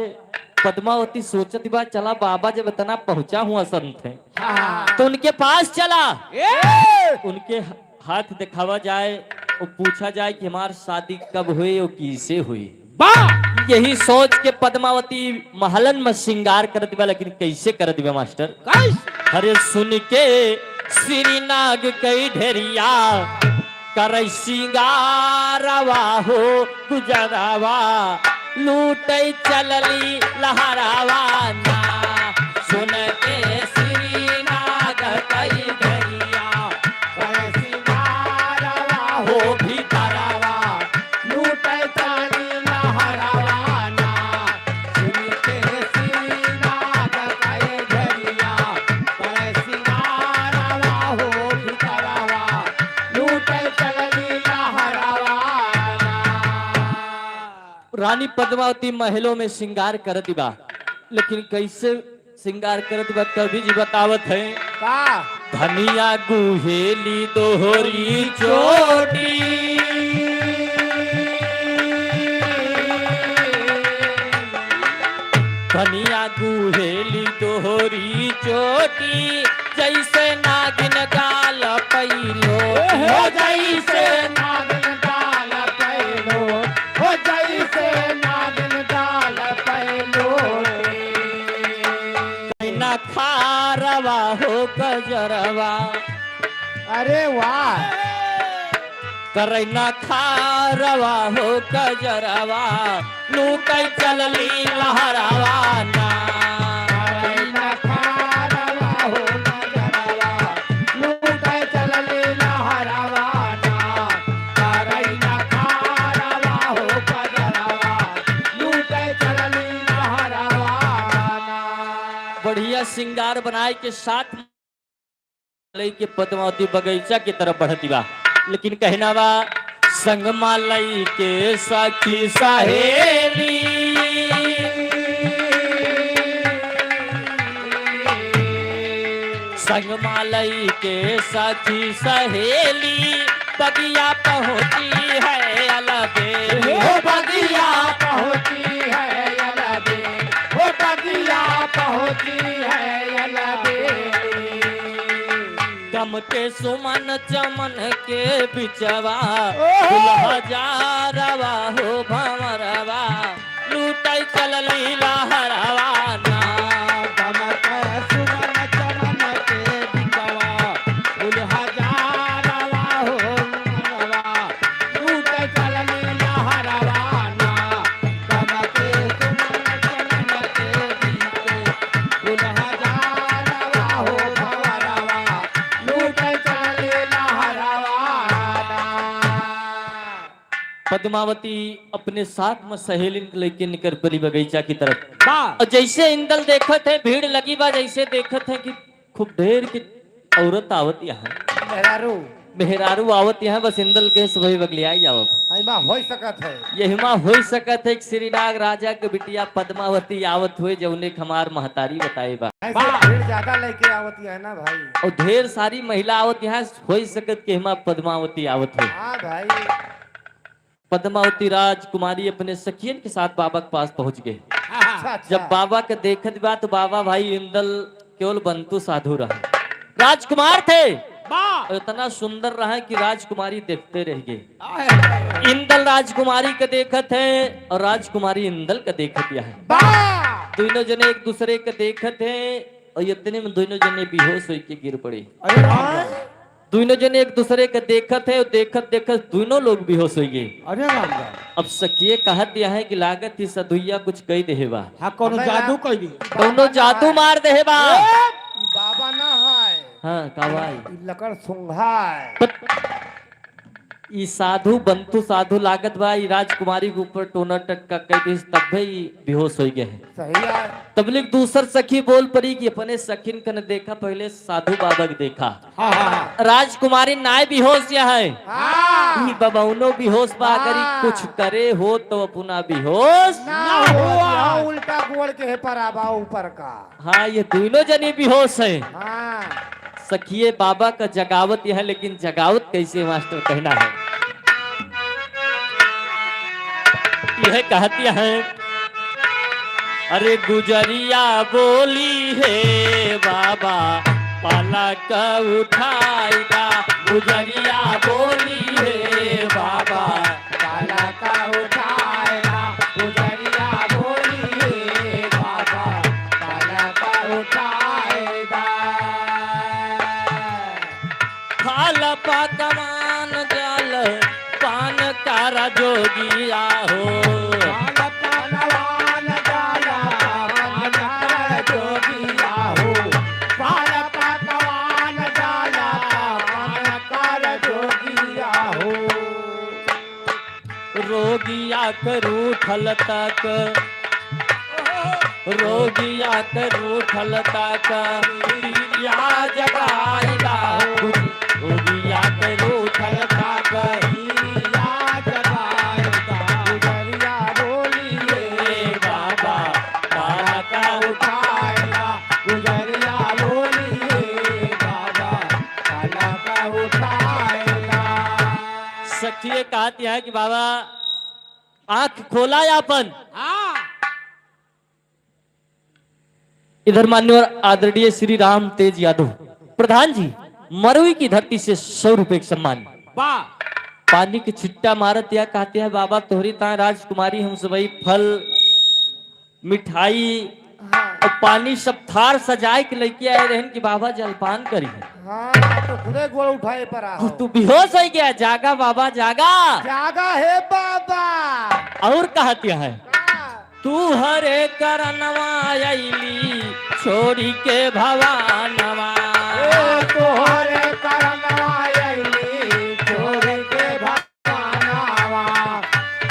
पद्मावती सोचत बा चला बाबा जब इतना पहुंचा हुआ संत है तो उनके पास चला उनके हाथ दिखावा जाए और पूछा जाए कि हमारी शादी कब हुई और किसे हुई। यही सोच के पद्मावती महलन में श्रृंगार कर दिया। लेकिन कैसे कर दिया मास्टर? अरे सुन के श्रीनाग कई ढेरिया कर श्रृंगारवा हो गुजरावा लूटे चलली लहरावा ना। सुन के श्रीनाग कई ढेरिया कैसी मारवा हो भी तारावा रानी पद्मावती महलों में श्रृंगार करत बा, लेकिन कैसे श्रृंगार करत बा कभी जी बतावत है। का धनिया गुहेली दोहरी चोटी, धनिया गुहेली दोहरी चोटी, जैसे नागिन गाल पैलो हो जैसे नागिन डाल पैलो, हो जैसे नागिन डाल पैलो। ना खारवा हो गजरवा, अरे वाह, करैना खारवा हो गजरवा, लूटै चलली लहरावा ना। करैना खारवा हो गजरवा, लूटै चलली लहरावा ना। करैना खारवा हो गजरवा, लूटै चलली लहरावा ना। बढ़िया श्रृंगार बनाए के साथ के पद्मावती बगीचा की तरफ बढ़ती बा, लेकिन कहना बा संग मालई के सखी सहेली, संग मालई के सखी सहेली, बगिया पहुंची है अलबेली। हो बगिया पहुंची है अलबे, हो बगिया पहुंची है अलबे। गम के सुमन चमन के बिचवा, दुल्हा जारवा हो भंवरवा, लूटै चलली लहरवा ना। गमक सुमन चमन के बिचवा, दुल्हा जारवा हो भंवरवा, लूटै चलली लहरवा ना। गमक सुमन चमन के बिचवा, दुल्हा जारवा हो भंवरवा, लूटै चलली लहरवा ना। पद्मावती अपने साथ में सहेली लेके निकल पड़ी बगीचा की तरफ। और जैसे इंदल देखत है भीड़ लगी बा, जैसे देखत है कि खूब ढेर की औरत आवत यहाँ, मेहरारू मेहरारू आवत यहाँ, बस इंदल के सभी बगलियाई जावब। ऐमा हो सकत है। यहिमा हो सकत है कि श्रीनाग राजा के बिटिया पद्मावती आवत हुए, जौने हमार महतारी बताए बा। ऐसे भीड़ ज्यादा लेके आवती है ना भाई। और ढेर सारी महिला आवत यहाँ, हो सकत के हिमा पद्मावती आवत हुए। हाँ भाई, पद्मावती राजकुमारी अपने सखियन के साथ बाबा के पास पहुंच गए। अच्छा अच्छा। जब बाबा के देखत बा तो बाबा भाई इंदल केवल बंतु साधु रहे, राजकुमार थे और इतना सुंदर रहा कि राजकुमारी देखते रह गए। इंदल राजकुमारी के देखत है और राजकुमारी इंदल के देखत है। दोनों जने एक दूसरे के देखत है और इतने में दोनों जने बेहोश होके गिर पड़े। दोनों जने एक दूसरे के देखत है और देखत देखत दोनों लोग बेहोश हो गए। अरे राम। अब सखिए कहत दिया है कि लागत ही सदुइया कुछ कही दे बा, हाँ कोनो जादू कह दी। दोनों जादू मार दे बा। ई बाबा ना है, हाँ कावाई ई लकड़ सुंघा है। ई साधु बंतु साधु लागत बा, ई राजकुमारी के ऊपर टोना टटका कह दी, तब ही बेहोश हो गए हैं। सही है। तबलीग दूसर सखी बोल पड़ी कि अपने सखिन कन देखा, पहले साधु बाबा के देखा। हाँ हाँ राजकुमारी नाय बेहोश या है, हाँ ई बबौनो बेहोश बा, अगर ई कुछ करे हो तो अपना बेहोश। ना हुआ, उल्टा गोड़ के है पराबा ऊपर का। हाँ ये दोनों जने बेहोश है। हाँ सखिए बाबा का जगावत यह है, लेकिन जगावत कैसे मास्टर कहना है, यह कहती है। अरे गुजरिया बोली है बाबा पलक उठाएगा, गुजरिया बोली है बाबा पलक उठाएगा, गुजरिया बोली है बाबा पलक उठाएगा। खाल पकवान जल पान कर जोगिया हो, पलकवान जाला पान जोगिया हो, पलकवान जाला पान जोगिया हो। रोगिया करू ठल तक, रोगिया करू ठल तक या जगाएगा, रोगिया करू ठल तक या जगाएगा, गुजरिया बोली ये कहती है कि बाबा आंख खोला यापन। इधर मान्यवर आदरणीय श्री राम तेज यादव प्रधान जी मरुई की धरती से 100 रुपए का सम्मान। पानी की छिट्टा मारत या कहते हैं बाबा तोहरी ता राजकुमारी हम सबई फल मिठाई और पानी सब थार सजाए के लेके आए रहन कि बाबा जलपान करी है। हाँ तो खुदे गोड़ उठाए पर आओ। तू बेहोश हो गया, जागा बाबा जागा। जागा है बाबा। और कहती है तू हरे करनवा अइली छोड़ी के भवानवा। तोहरे करनवा अइली छोड़ के भवानवा।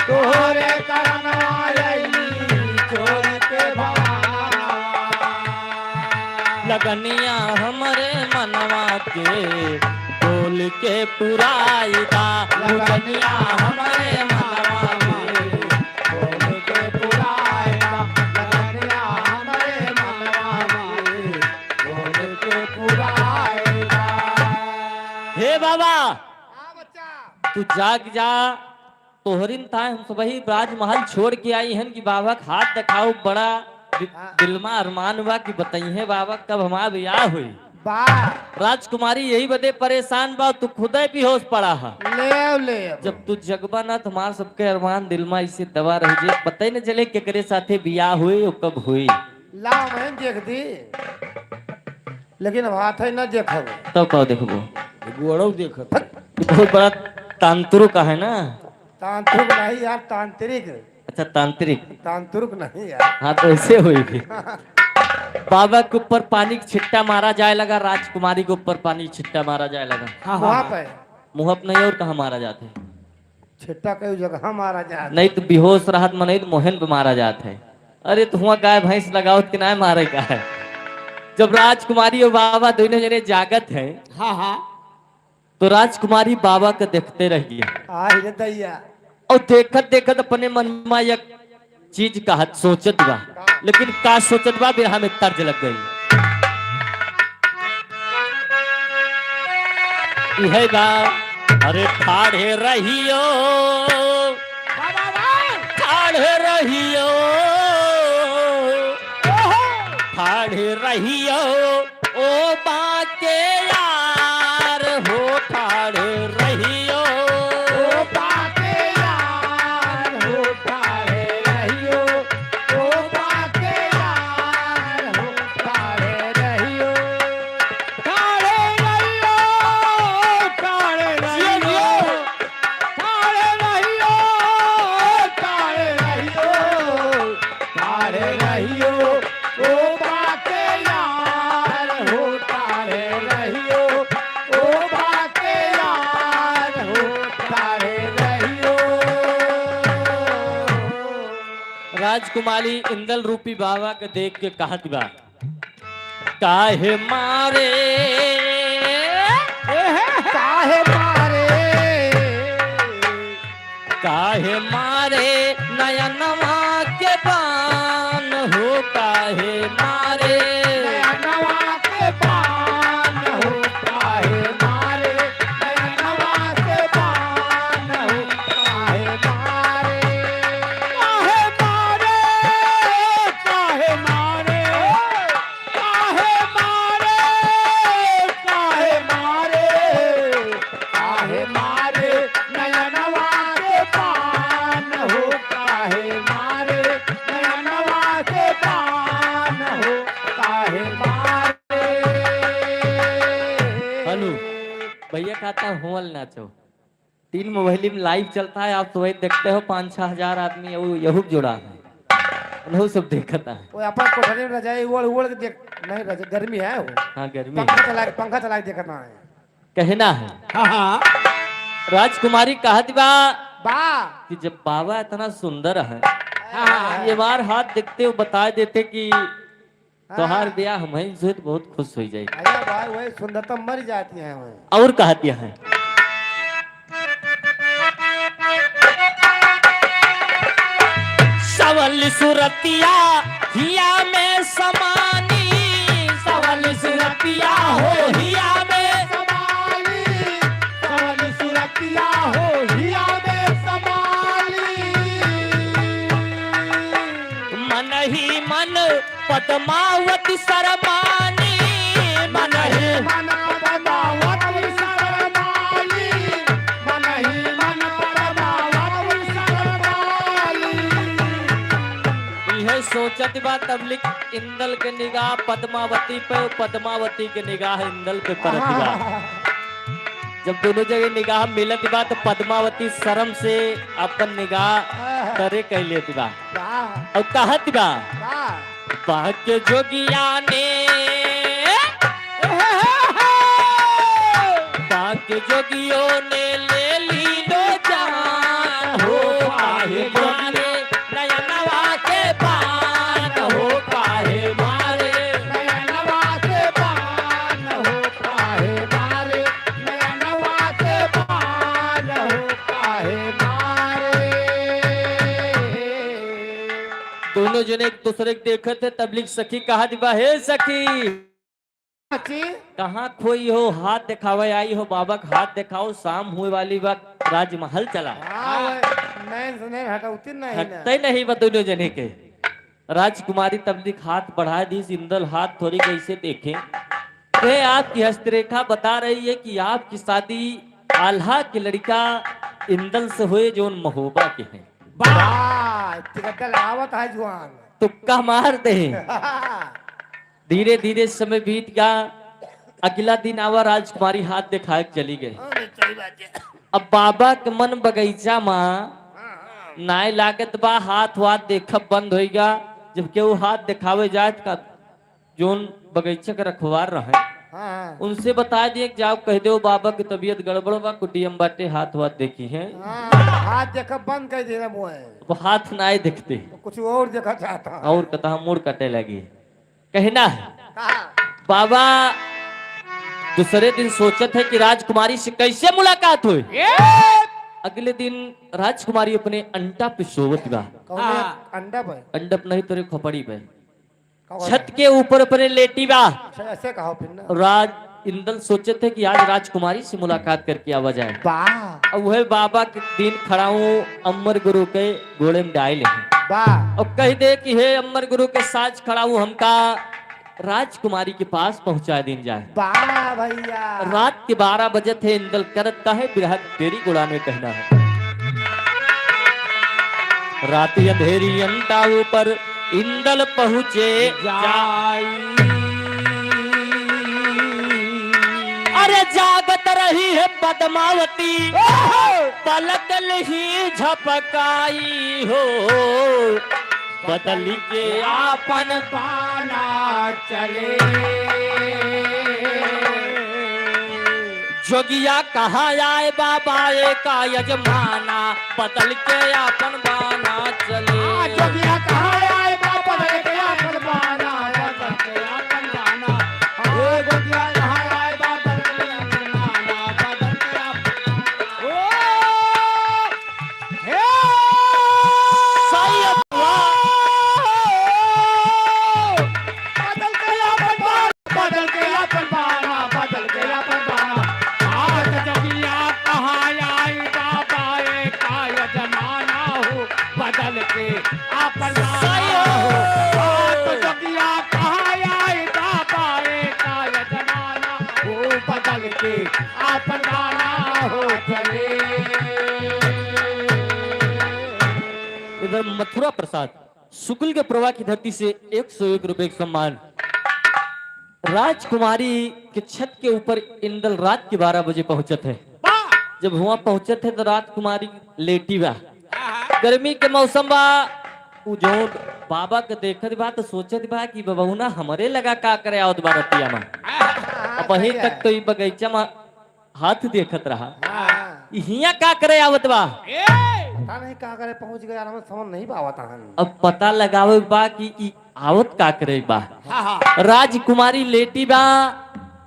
तोहरे करनवा अइली छोड़ के भवानवा। लगनिया हमरे मनवा के बोल के पुराईदा। लगनिया हमरे मनवा के बोल के पुराएगा। लगनिया हमरे मनवा में बोल के पुराएगा। हे बाबा हाँ बच्चा। तू जाग जा। तोहरिन था हम सबही राजमहल छोड़ के आई हन कि बाबा का हाथ दिखाओ। बड़ा दिल में अरमान बा कि बताइए बाबा कब हमारा ब्याह हुई। बा राजकुमारी यही बदे परेशान बा तू खुदे भी होश पड़ा है। ले जब तू जगबा ना तुम्हार सबके अरमान दिल में इसे दबा रही जे पता ही न चले केकरे साथे बियाह हुई और कब हुई। ला मैं देख दी लेकिन अब हाथ है न देखो। तब कहो देखबो गोड़ो देख बहुत बड़ा तांत्रिक है ना। तांत्रिक नहीं यार, तांत्रिक। अच्छा तांत्रिक। तांत्रिक नहीं यार। हाँ तो ऐसे हुई भी। बाबा के ऊपर पानी का छिट्टा मारा जाए लगा, राजकुमारी के ऊपर पानी का छिट्टा मारा जाए लगा। वहाँ पे मुहब नहीं और कहाँ मारा जाते छिट्टा कई जगह मारा जाए। नहीं तो बेहोश राहत में नहीं तो मोहन पे मारा जाता है। अरे तो हुआ गाय भैंस लगाओ कि ना मारे का है। जब राजकुमारी और बाबा दोनों जने जागत है तो राजकुमारी बाबा को देखते रह गया आ ही दैया। और देखत देखत अपने मन में एक चीज का हद सोचत बा, लेकिन का सोचत बा बिरहा में तर्ज लग गई। यह बा अरे ठाढ़े रहियो ठाढ़े रहियो ठाढ़े रहियो ओ बाके यार हो ठाढ़े रहियो। ओ बाके यार हो ठाढ़े रहियो। ओ बाके यार हो ठाढ़े रहियो। ठाढ़े रहियो। ठाढ़े रहियो। ठाढ़े रहियो। ठाढ़े रहियो। ठाढ़े रहियो। ओ बाके यार हो ठाढ़े रहियो। ओ बाके यार हो ठाढ़े रहियो। राजकुमारी इंदल रूपी बाबा के देख के कहत बा काहे मारे काहे मारे काहे मारे नयनवा के बान हो काहे मारे नवा के पान हो काहे मारे। नवा के पान हो काहे मारे। काहे मारे। काहे मारे। काहे मारे। काहे मारे। काहे मारे। नयनवा के पान हो काहे मारे। नयनवा के पान हो काहे मारे। हेलो भैया कहता होल नाचो 3 मोबाइल में लाइव चलता है। आप तो वही देखते हो 5-6 हजार आदमी यहू जुड़ा है उन्हों सब देखता है। वो अपन कोठरी में रजाई ओढ़ ओढ़ के देख नहीं रजा गर्मी है वो। हाँ गर्मी पंखा चला के देखना है। कहना है। राजकुमारी कहती बा बा कि जब बाबा इतना सुंदर है ये बार हाथ देखते हो बता देते कि तोहार ब्याह हम से तो बहुत खुश हो जाएगी। अरे भाई वही सुंदरता मर जाती है वही। और कहती है सवल सुरतिया हिया में समानी सवल सुरतिया हो हिया में समाली। सवल सुरतिया हो हिया पद्मावती शर्मानी मन ही मन पद्मावती शर्माली, मन ही मन पद्मावती शर्माली। यह सोचत बा तबलिक इंदल के निगाह पद्मावती पे, पद्मावती के निगाह इंदल पे परत बा। जब दोनों जगह निगाह मिलत बा तो पद्मावती शर्म से अपन निगाह तरे कह लेत बा और कहत बा बाके जोगिया ने बाके जोगियों ने ले ली लो जान हो काहे मारे नयनवा के पान हो काहे मारे नयनवा के पान हो काहे मारे, नयनवा के पान हो काहे मारे। दोनों जने एक दूसरे को देखे थे तबलीग सखी कहा दिबा हे सखी अच्छी कहाँ खोई हो, हाथ दिखावे आई हो, बाबा का हाथ दिखाओ, शाम हुए वाली वक्त राजमहल चला। नैन से नैन हटाउती नहीं ना। हटते नहीं बा दोनों जने के। राजकुमारी तबलीग हाथ बढ़ा दी, इंदल हाथ थोड़ी कैसे देखे वे आपकी हस्तरेखा बता रही है कि आपकी शादी आल्हा की लड़का इंदल से हुए जो उन महोबा के हैं। वाह तिकट्टा लगावत है जुआन। तुक्का मारते हैं। धीरे धीरे समय बीत गया, अगला दिन आवा राजकुमारी हाथ दिखाए चली गई। अब बाबा के मन बगीचा में नाय लागत बा, हाथ वाथ देखब बंद हो गया। जब केहू हाथ दिखावे जाए का जोन बगीचा के रखवार रहे हाँ उनसे बता दिए कि जाओ कह दो बाबा की तबीयत गड़बड़ बा, कुटियम बाटे, हाथ वाथ देखी है। हाँ हाथ देखा बंद कर देना वो है, वो हाथ नाय दिखते कुछ और देखा चाहता। और कथा मुड़ कटे लगी। कहना है कहा बाबा दूसरे दिन सोचत है कि राजकुमारी से कैसे मुलाकात हुई। अगले दिन राजकुमारी अपने अंडा पे सोवत बा, कौन अंडा पे अंडप नहीं तेरे खोपड़ी पे, कौन छत के ऊपर अपने लेटी बा। ऐसे कहो फिर ना। राज इंदल सोचे थे कि आज राजकुमारी से मुलाकात करके आवा जाए। वाह अब वह बाबा के दिन खड़ा हूँ अमर गुरु के घोड़े में डाल वाह और कह दे कि हे अमर गुरु के साथ खड़ा हूँ, हमका राजकुमारी के पास पहुंचा दिन जाए। वाह भैया रात के 12 बजे थे, इंदल करता है बिरहा तेरी गुड़ा में कहना है। रात अंधेरी अंटा ऊपर इंदल पहुंचे अरे जागत रही है पद्मावती, पलक ही झपकाई हो, बदल के आपन पाना चले जोगिया कहाँ आए बाबा का यजमाना, बदल के आपन बाना चले। जोगिया कहाँ आए बाबा बदल के आपन बाना, बदल के आपन बाना। हे जोगिया कहाँ आए बाबा बदल के आपन बाना, बदल के आपन। ओ हे सही बदल के आपन बाना, बदल के आपन बाना, बदल के आपन बाना। आज जोगिया कहाँ आए बाबा का यजमाना हो, बदल के आपन बाना हो। आज जोगिया कहाँ आए बाबा का यजमाना हो, बदल के आपन बाना हो चले। इधर मथुरा प्रसाद शुक्ल के प्रवाह की धरती से 101 रुपए का सम्मान। राजकुमारी के छत के ऊपर इंदल रात के 12 बजे पहुंचे थे। जब वहां पहुंचे थे तो राजकुमारी लेटी बा, गर्मी के मौसम बा। उ जो बाबा के देखत बा तो सोचत बा कि बबहुना हमरे लगा का करे आवत बा रतिया में। अब वहीं तक तो ई बगीचा में हाथ देखत रहा, हिया का करे आवत बा। पता नहीं कहाँ करे पहुंच गया, हमें समझ नहीं पावता है। अब पता लगावे बा कि ई आवत का करे बा। राजकुमारी लेटी बा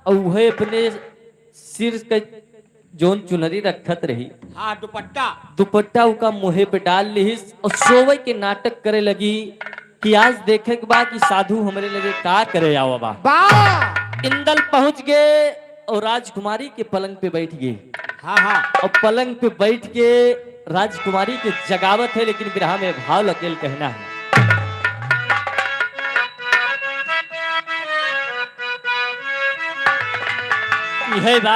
और वह अपने सिर के जोन चुनरी रखत रही, हाँ दुपट्टा दुपट्टा उका मुहे पे डाल ली और सोवे के नाटक करे लगी कि आज देखे के बा कि साधु हमरे लगे का करे आवा बा। वाह इंदल पहुंच गए और राजकुमारी के पलंग पे बैठ गए। हाँ हाँ और पलंग पे बैठ के राजकुमारी के जगावत है, लेकिन विरहा में भाव लकेल कहना है। है बा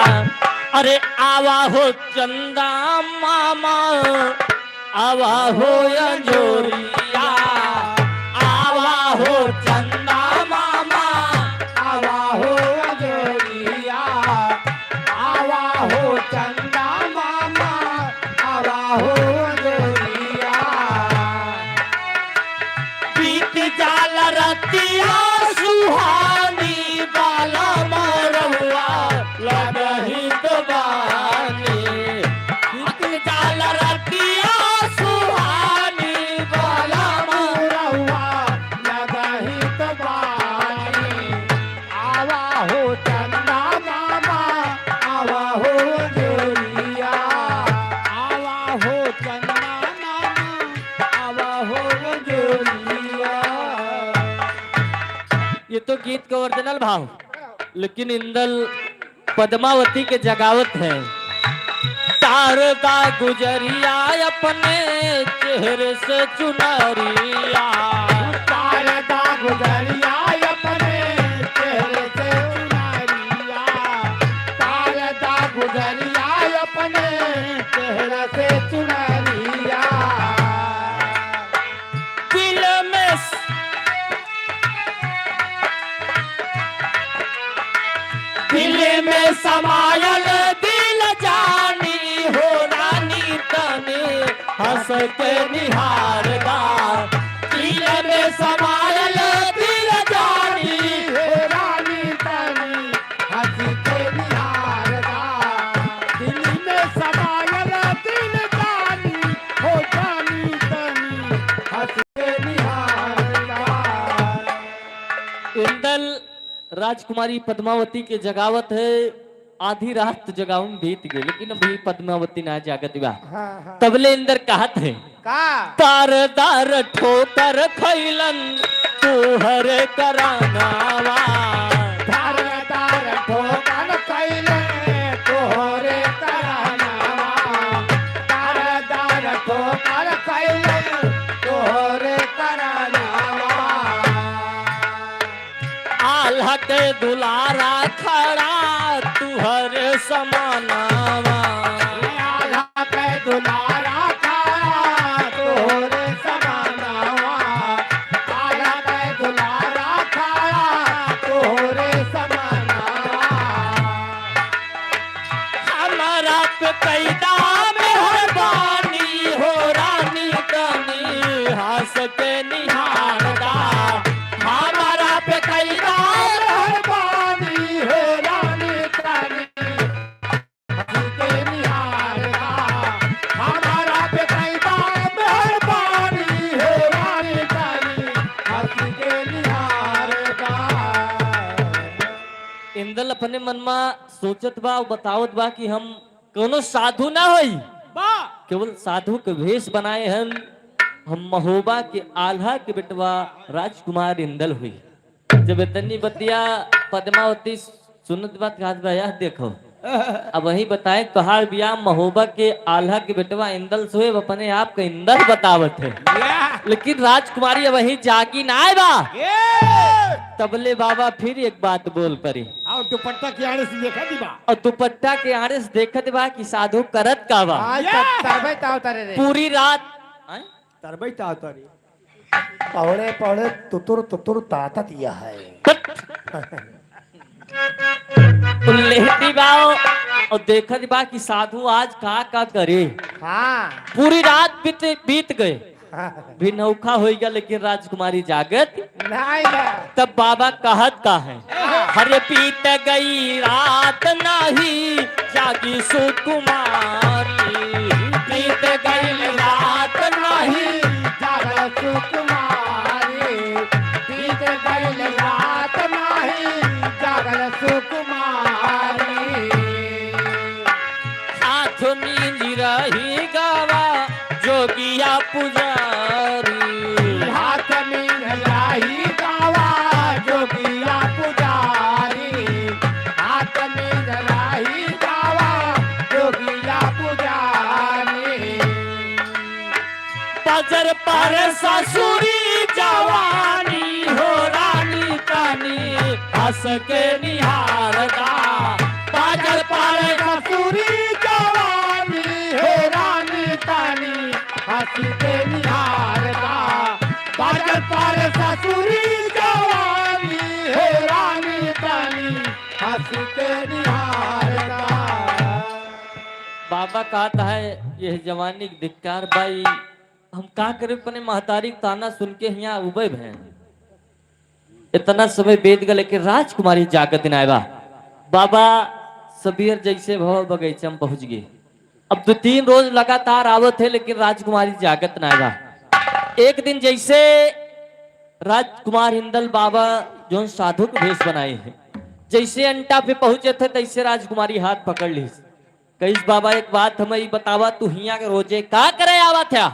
अरे आवा हो चंदा मामा आवा हो अंजोरिया आवा हो चंदा मामा आवा हो अजोरिया आवा हो चंदा मामा आवा हो अजोरिया बीत जाल रतिया सुहानी बाला मरहुआ लगही तो बानी बीत जाल रतिया सुहानी बाला रहुआ लगही तो बानी आवा हो चंदा मामा आवा हो अजोरिया आवा हो चंदा मामा आवा हो अजोरिया ये तो गीत का ओरिजिनल भाव लेकिन इंदल पद्मावती के जगावत है तारदा गुजरिया अपने चेहरे से चुनरिया तारदा गुजरिया अपने चेहरे से चुनरिया तारदा गुजरिया अपने चेहरे से चुनरिया दिल में दिल में समायल दिल जानी हो रानी तने हंस के निहारदा दिल में समायल दिल जानी हे रानी तनी हंसी के निहारदा दिल में समायल दिल जानी हो जानी तनी हंसी के निहारदा इंदल राजकुमारी पद्मावती के जगावत है आधी रात जगावन बीत गई लेकिन अभी पद्मावती ना जागत बा तबले इंदर कहत है का तारदार ठोकर खैलन तोहर करानावा धारदार ठोकर कैले तोहरे करानावा धारदार ठोकर कैले तोहरे करानावा आल्हा के दुलारा खड़ा तुहर समानावा आल्हा के दुलारा खड़ा तोहरे समानावा आल्हा के दुलारा खड़ा तोहरे समानावा हमारा पे पैदा मेहरबानी हो रानी तनी हंस के निहारदा हमारा पे पैदा मेहरबानी है रानी तनी हंसी के निहारदा हमारा पे कैदा मेहरबानी है रानी तनी हंसी के निहारदा इंदल अपने मन में सोचत बा और बतावत बा कि हम कोनो साधु ना होई केवल साधु के वेश बनाए हम महोबा के आल्हा के बेटवा राजकुमार इंदल हुई जब इतनी बतिया पद्मावती सुनत बात कहा बा यह देखो अब वही बताए कहार बिया महोबा के आल्हा के बेटवा इंदल सोए अपने आप का इंदल बतावत है लेकिन राजकुमारी वही जागी ना आए बा तबले बाबा फिर एक बात बोल परी और दुपट्टा की आड़े से देखा दी बा और दुपट्टा के आड़े से देखत बा कि साधु करत का बा आज तरबई ताव तरे रे पूरी रात आय? तरबई ताव तरे पौड़े पौड़े तुतुर तुतुर ताता दिया है लेहती बाओ और देखत बा कि साधु आज का करे हाँ पूरी रात बीत गए भी नौखा हो गया लेकिन राजकुमारी जागत नहीं ना तब बाबा कहत का है हरे बीत गई रात नहीं जागी सुकुमारी बीत गई रात नहीं जागल सुकुमारी बीत गई रात नहीं जागल सुकुमारी साथ नींद रही गावा जोगिया पुजारी हाथ में राही गावा जोगिया पुजारी हाथ में राही गावा जोगिया पुजारी बजर पर ससुरी जवानी हो रानी कानी हंस के निहारदा बजर हंसी के निहारता बाजल पर ससुरी जवानी है रानी तनी हंसी के निहारता। बाबा कहता है यह जवानी के धिक्कार भाई, हम का करे अपने महतारी के ताना सुन के यहाँ उबे हैं। इतना समय बीत गया लेकिन राजकुमारी जागत न आया। बाबा सबीर जैसे भव बगीचा में पहुंच गए। अब 2-3 रोज लगातार आवत है लेकिन राजकुमारी जागत न आया। एक दिन जैसे राजकुमार हिंदल बाबा जो साधु के भेष बनाए हैं, जैसे अंटा पे पहुंचे थे तैसे राजकुमारी हाथ पकड़ ली। कईस बाबा एक बात हमें बतावा, तू हिया के रोजे का करे आवा था?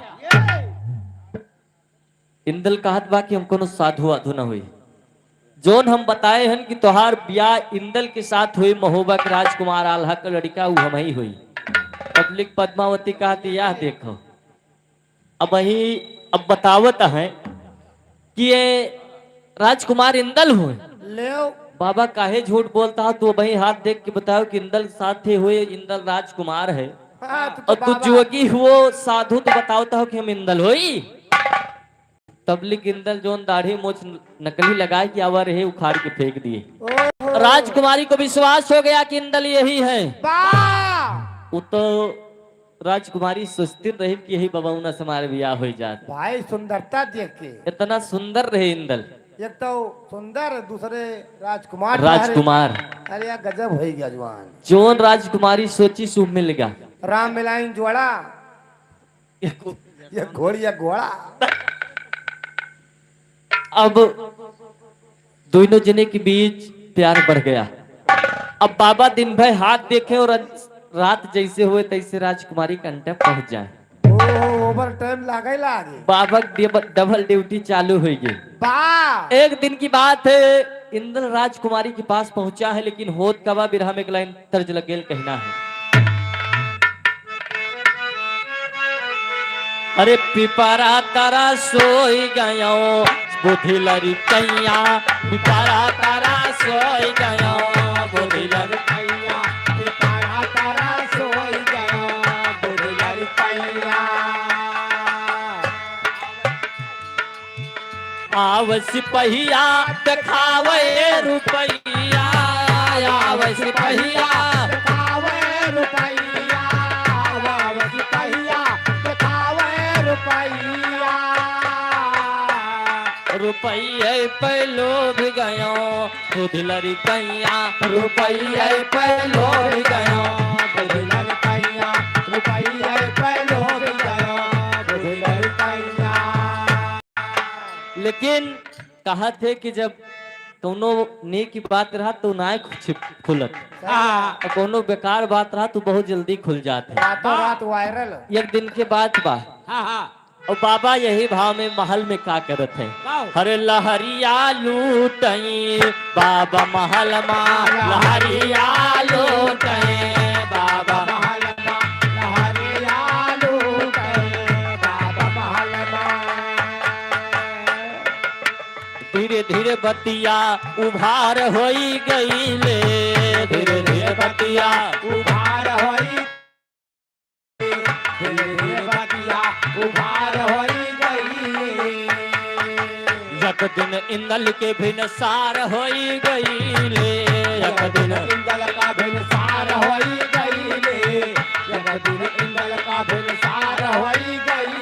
इंदल कहत बा कि हमको साधु वाधु न हुई। जोन हम बताए हन कि तोहार ब्याह इंदल के साथ हुई, महोबा के राजकुमार आल्हा का लड़का वो हम ही हुई। पब्लिक पद्मावती कहती यह देखो अब बतावत है कि ये राजकुमार इंदल हुए। ले बाबा काहे झूठ बोलता है? तू वही हाथ देख के बताओ कि इंदल साथ हुए, इंदल राजकुमार है। और तू जोगी हुओ साधु तो बताओता हो कि हम इंदल होई। तबलिक इंदल जोन दाढ़ी मोछ नकली लगाए कि आवर है उखाड़ के फेंक दिए। राजकुमारी को विश्वास हो गया कि इंदल यही है। वो तो राजकुमारी सोचती रही कि यही बबौना से हमारे ब्याह हो जात। भाई सुंदरता देख के इतना सुंदर रहे इंदल, एक तो सुंदर, दूसरे राजकुमार। अरे यार गजब हो गया जवान। जोन राजकुमारी सोची शुभ मिल गया। राम मिलाइन जोड़ा, ये घोड़ी या घोड़ा। अब दोनों जने के बीच प्यार बढ़ गया। अब बाबा दिन भर हाथ देखे और रात जैसे हुए तैसे राजकुमारी कंटे पहुंच जाए। ओवर टाइम लागे लागे। बाबा डबल ड्यूटी चालू हो गई। एक दिन की बात है, इंद्र राजकुमारी के पास पहुंचा है लेकिन होत कवा बिरहा में लाइन तर्ज लगेल कहना है। अरे पिपरा तारा सोई गयो बुद्धि लरी कैया, पिपरा तारा सोई गयो बुद्धि लरी कैया, पिपरा तारा सोई गयो बुद्धि लरी कैया। आव सिपहिया दिखावे रुपैया, आव सिपहिया दिखावे रुपैया, आव सिपहिया दिखावे रुपैया। रुपये पे लोभ गयो बुद्धि लरी कैया, रुपये पे लोभ गयो बुद्धि लरी कैया, रुपये पे लोभ गयो बुद्धि लरी कैया। लेकिन कहा थे कि जब कोनो नेक की बात रहा तो ना खुलत, और कोनो बेकार बात रहा तो बहुत जल्दी खुल जाते। रातों रात वायरल। एक दिन के बाद बा और बाबा यही भाव में महल में का करत है। हरे लहरिया लूटई बाबा महल मा, लहरिया लूटई बाबा महल मा, लहरिया लूटई बाबा महल मा। धीरे धीरे बतिया उभार होई गईले, धीरे धीरे बतिया उभार होई, धीरे धीरे बतिया उभार होई गई। एक दिन इंदल के भिनसार होई गईले, एक दिन इंदल का भिनसार होई गईले, एक दिन इंदल का भिनसार होई गई।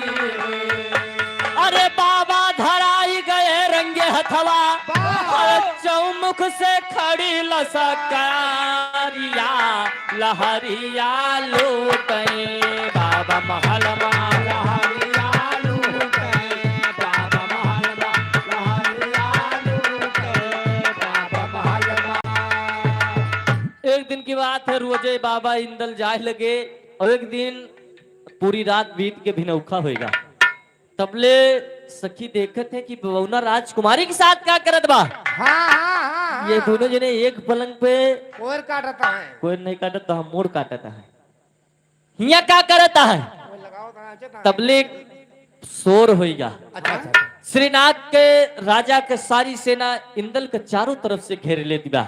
अरे बाबा धराई गए रंगे हथवा, और चौमुख से खड़ी लसकारिया, लहरिया लूटे बाबा महल मा, लहरिया लूटे बाबा महल मा, लहरिया लूटे बाबा महल मा। एक दिन की बात है, रोजे बाबा इंदल जाए लगे और एक दिन पूरी रात बीत के भिनौखा होएगा। तबले सखी देखत है कि बबौना राजकुमारी के साथ क्या करत बा। हाँ। ये दोनों जने एक पलंग पे, और काटता है, कोई नहीं काटता तो हम मोड़ काटता है। हिया क्या करता है? कोई लगाओ तो तबले शोर होएगा। अच्छा अच्छा। श्रीनाथ के राजा के सारी सेना इंदल के चारों तरफ से घेर लेती बा।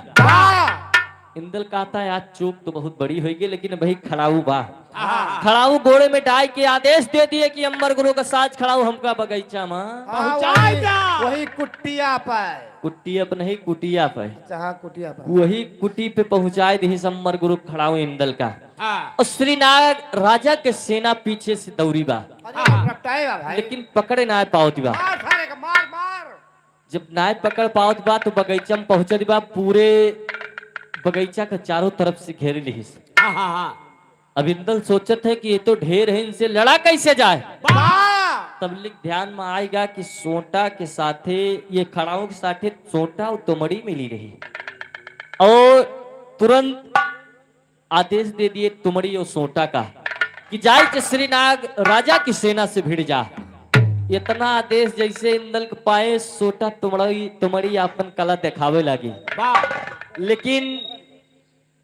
इंदल कहता है आज चूक तो बहुत बड़ी होगी लेकिन भाई खड़ाऊ बा, खड़ाऊ घोड़े में डाल के आदेश दे दिए कि अमर गुरु का साज खड़ाऊ हमका बगीचा में हाँ, वही कुटिया पर कुटिया पर नहीं कुटिया पर जहाँ कुटिया पर वही कुटी पे पहुंचाए दी अमर गुरु खड़ाऊ इंदल का। और श्रीनाग राजा के सेना पीछे से दौड़ी बा, रपटाएगा भाई। लेकिन पकड़े ना पावती बा। मार सारे का, मार मार। जब नाय पकड़ पावत बा तो बगीचा में पहुंचत बा, पूरे बगीचा के चारों तरफ से घेर ली। अब इंदल सोचत है कि ये तो ढेर है, इनसे लड़ा कैसे जाए। तब लिख ध्यान में आएगा कि सोटा के साथे ये खड़ाऊ के साथे सोटा और तुमड़ी मिली रही और तुरंत आदेश दे दिए तुमड़ी और सोटा का कि जाए के श्रीनाग राजा की सेना से भिड़ जा। इतना आदेश जैसे इंदल के पाए सोटा तुमड़ी अपन कला दिखावे लगी, लेकिन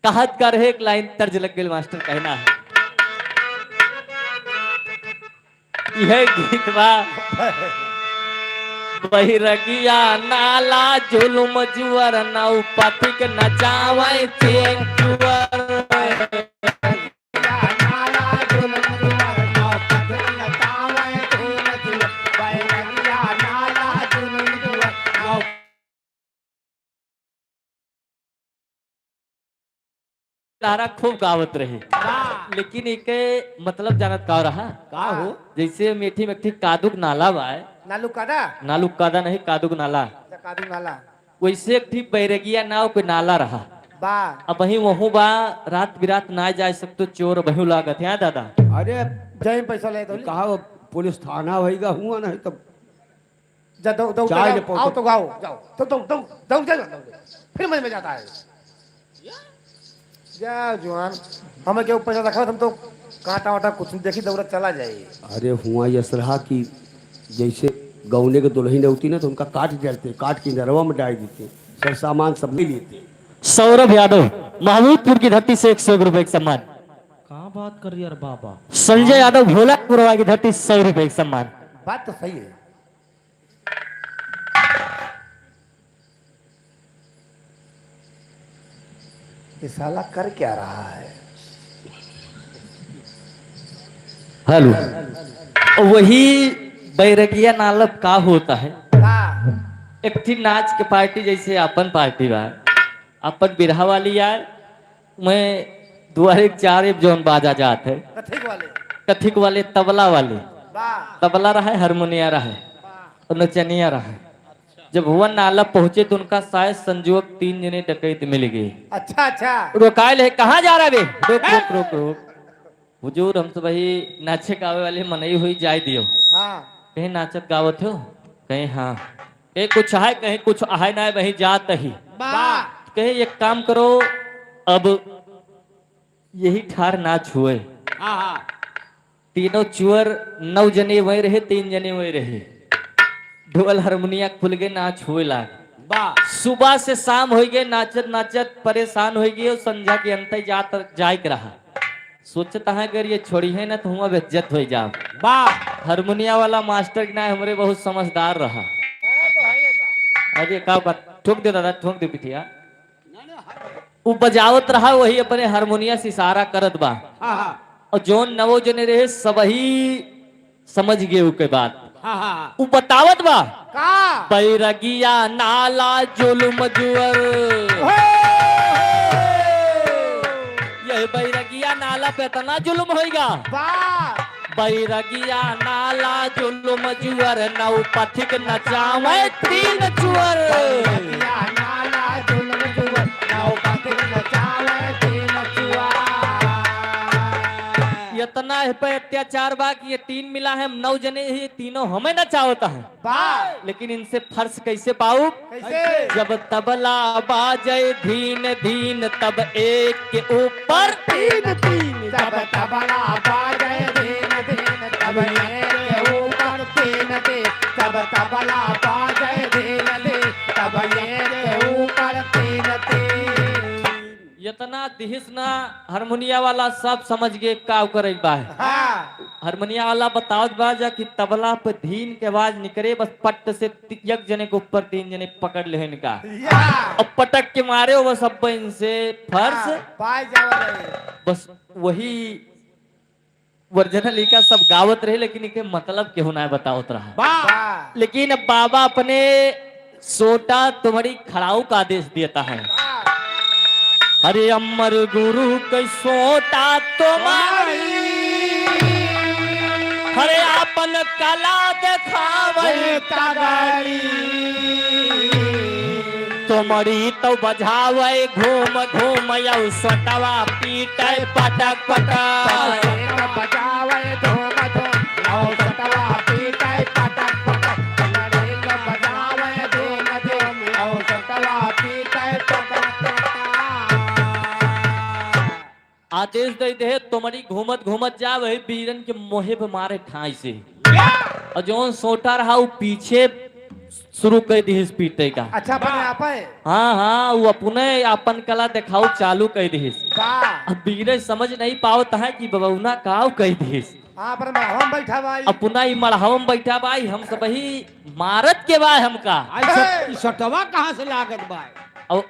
कहत का रहे एक लाइन तर्ज लग गई मास्टर कहना है यह गीत बा बहिरगिया नाला जुलुम जुअर नौ पथिक नचावे चेंचुअर तारा खूब गावत रहे, लेकिन एक मतलब जानत का रहा का हो जैसे मीठी मिठी कादुक नाला बा, नालू कादा नालू कादा नहीं कादुक नाला, कादू नाला वैसे एक ठीक बैरगिया नाव के नाला रहा। बा अब वही वहू बा रात बिरात ना जा सकते चोर बहु लागत है दादा। अरे जय पैसा ले तो कहा पुलिस थाना होगा हुआ नहीं तब जा दो दो चाय ले आओ तो गाओ जाओ तो दो दो दो जाओ फिर मज में जाता है। जा जुआन हमें क्या पैसा रखा हम तो कांटा वाटा कुछ नहीं देखी दौड़त चला जाए। अरे हुआ यह रहा कि जैसे गौने के दुल्हन होती ना तो उनका काट देते, काट के नरवा में डाल देते, सर सामान सब ले लेते। सौरभ यादव महमूदपुर की धरती से 100 रुपए का सम्मान। कहाँ बात कर रही यार बाबा। संजय यादव भोलापुरवा की धरती 100 रुपए का सम्मान। बात तो सही है। ये साला कर क्या रहा है। हेलो वही बैरगिया नालब का होता है, एक थी नाच के पार्टी जैसे अपन पार्टी बा, अपन बिरहा वाली यार मैं दुआरे चार जौन बाजा जात है, कथिक वाले तबला वाले, तबला रहा है हारमोनिया रहा है और नचनिया रहा है। जब हुआ नाला पहुंचे तो उनका शायद संजोग 3 जने डकैत मिल गए। अच्छा अच्छा रोकायल है कहाँ जा रहा बे, रोक रोक रोक रोक हुजूर हम तो भाई नाचे गावे वाले मनई हुई जाए दियो। हाँ कहीं नाचत गावत हो, कहीं हाँ कहीं कुछ है कहीं कुछ आहे ना वही जात ही कहीं एक काम करो अब यही ठार नाच हुए। तीनों चुअर 9 जने वही रहे, 3 जने वही रहे, ढोल हारमोनिया खुल गए, नाच हुए लाग। सुबह से शाम हो गए नाचत नाचत परेशान हो गए और संध्या के अंत जाए रहा। सोचता है अगर ये छोड़ी है ना तो हुआ बेज्जत हो जाओ। हारमोनिया वाला मास्टर के ना हमारे बहुत समझदार रहा। अरे का ठोक दे दादा, ठोक दे पिठिया। वो बजावत रहा, वही अपने हारमोनिया से इशारा करत बा और जोन 9 जने रहे सब ही समझ गए उसके बाद उ बतावत बा बैरगिया नाला जुलुम जुअर। यह बैरगिया नाला पे इतना जुलुम होएगा, बैरगिया नाला जुलुम जुअर नौ पथिक नचावे 3 चुअर। इतना पे अत्याचार बा कि ये 3 मिला है, 9 जने ही तीनों हमें नचावता है। लेकिन इनसे फर्श कैसे पाऊ, जब तबला बाजे धीन धीन तब एक के ऊपर 3 तब तबला बाजे धीन धीन तब एक के ऊपर 3 तब तबला बाजे धीन धीन तब एक के ऊपर 3। इतना दिहिस ना हारमोनिया वाला सब समझ गए का करे बा है। हारमोनिया वाला बताओ बा जा कि तबला पे धीन के आवाज निकले, बस पट्ट से एक जने के ऊपर 3 जने पकड़ ले इनका और पटक के मारे वो सब इनसे फर्श। बस वही वर्जनल का सब गावत रहे, लेकिन इनके मतलब केहू ना बतावत रहा। वाह लेकिन अब बाबा अपने सोटा तुम्हारी खड़ाऊ का आदेश देता है। अरे अमर गुरु के सोटा तुम्हारी, अरे अपन कला दिखावे तगड़ी तुम्हारी तो बजावे घूम घूम यौ सोटवा पीटे पटक पटक। बजावे धूम धूम और सटवा पीटे पटक पटक, लड़ेल बजावे धूम धूम और सटवा पीटे पटक पटक। आदेश दे दे तुम्हारी घूमत घूमत जावे बीरन के मोहे पे मारे ठाई से, और जो सोटा रहा वो पीछे शुरू कर दी पीटे का। अच्छा बने आप है हाँ हाँ, वो अपने अपन कला दिखाऊ चालू कर दी। वाह अब बीरन समझ नहीं पावता है कि बबौना काव कह दी। हाँ पर हम बैठा भाई अपना ही मड़हवा में बैठा बाई, हम सब ही मारत के बाय हमका। सटवा कहाँ से लागत बा? और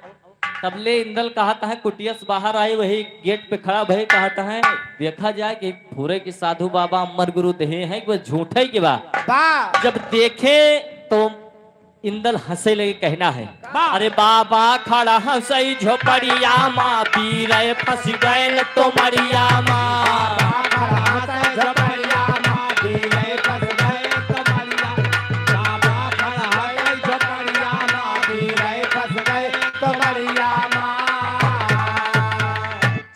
तबले इंदल कहता है कुटिया से बाहर आए, वही गेट पे खड़ा भय कहता है देखा जाए कि पूरे के साधु बाबा अमर गुरु देहे हैं कि वह झूठे के बा। वाह जब देखे तो इंदल हंसे लगे, कहना है अरे बाबा खड़ा हंसई झोपड़िया माँ पी रहे फंस गए तो मरिया माँ।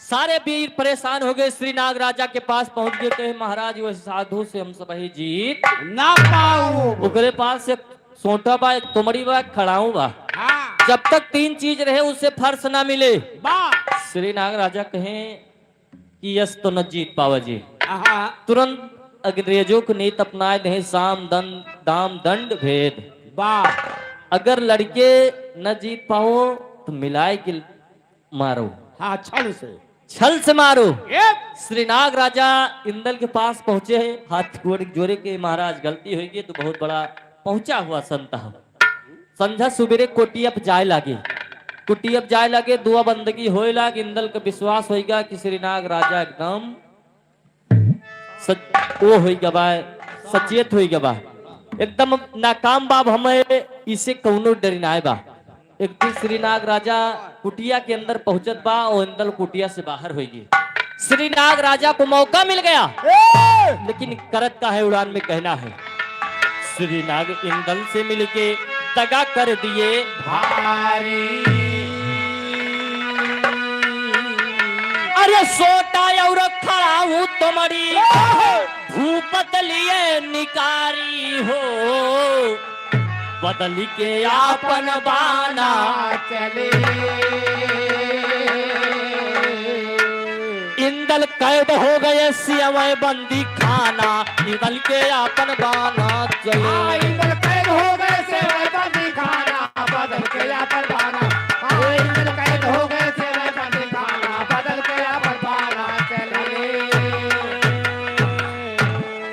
सारे वीर परेशान हो गए, श्रीनाग राजा के पास पहुंच गए। कहे महाराज वह साधु से हम सब ही जीत ना पाऊ। ओकरे पास से सोटा बा तुमड़ी बा खड़ाऊ बा, जब तक तीन चीज रहे उससे फर्श ना मिले। श्रीनाग राजा कहे कि यस तो न जीत पावा जी। तुरंत अंग्रेजों को नीत अपनाए दे साम दंड दाम दंड भेद। अगर लड़के न जीत पाओ तो मिलाए के मारो, हाँ छल से मारो। श्रीनाग राजा इंदल के पास पहुंचे, हाथ जोड़े के महाराज गलती होगी तो बहुत बड़ा पहुंचा हुआ संत हम। संझा सुबेरे कोटियप जाए लागे, कुटियप जाए लागे, दुआ बंदगी होए लागे। इंदल का विश्वास होगा कि श्रीनाग राजा एकदम वो होगा बा, सचेत होगा बा, एकदम नाकाम बाब हमें इसे कौनो डरिनाए बा। एक दिन श्रीनाग राजा कुटिया के अंदर पहुंचत बा और इंदल कुटिया से बाहर होगी। श्रीनाग राजा को मौका मिल गया, लेकिन करत का है उड़ान में कहना है। श्रीनाग इंदल से मिलके दगा कर दिए भारी, अरे सोटा और खड़ा हूँ तुम्हारी भूपत लिए निकारी हो, बदल के आपन बाना चले। इंदल कैद हो गए सियवै बंदी खाना, इंदल के आपन बाना चले। इंदल कैद हो गए सेवै बंदी खाना, बदल के आपन बाना। इंदल कैद हो गए सेवै बंदी खाना, बदल के आपन बाना चले।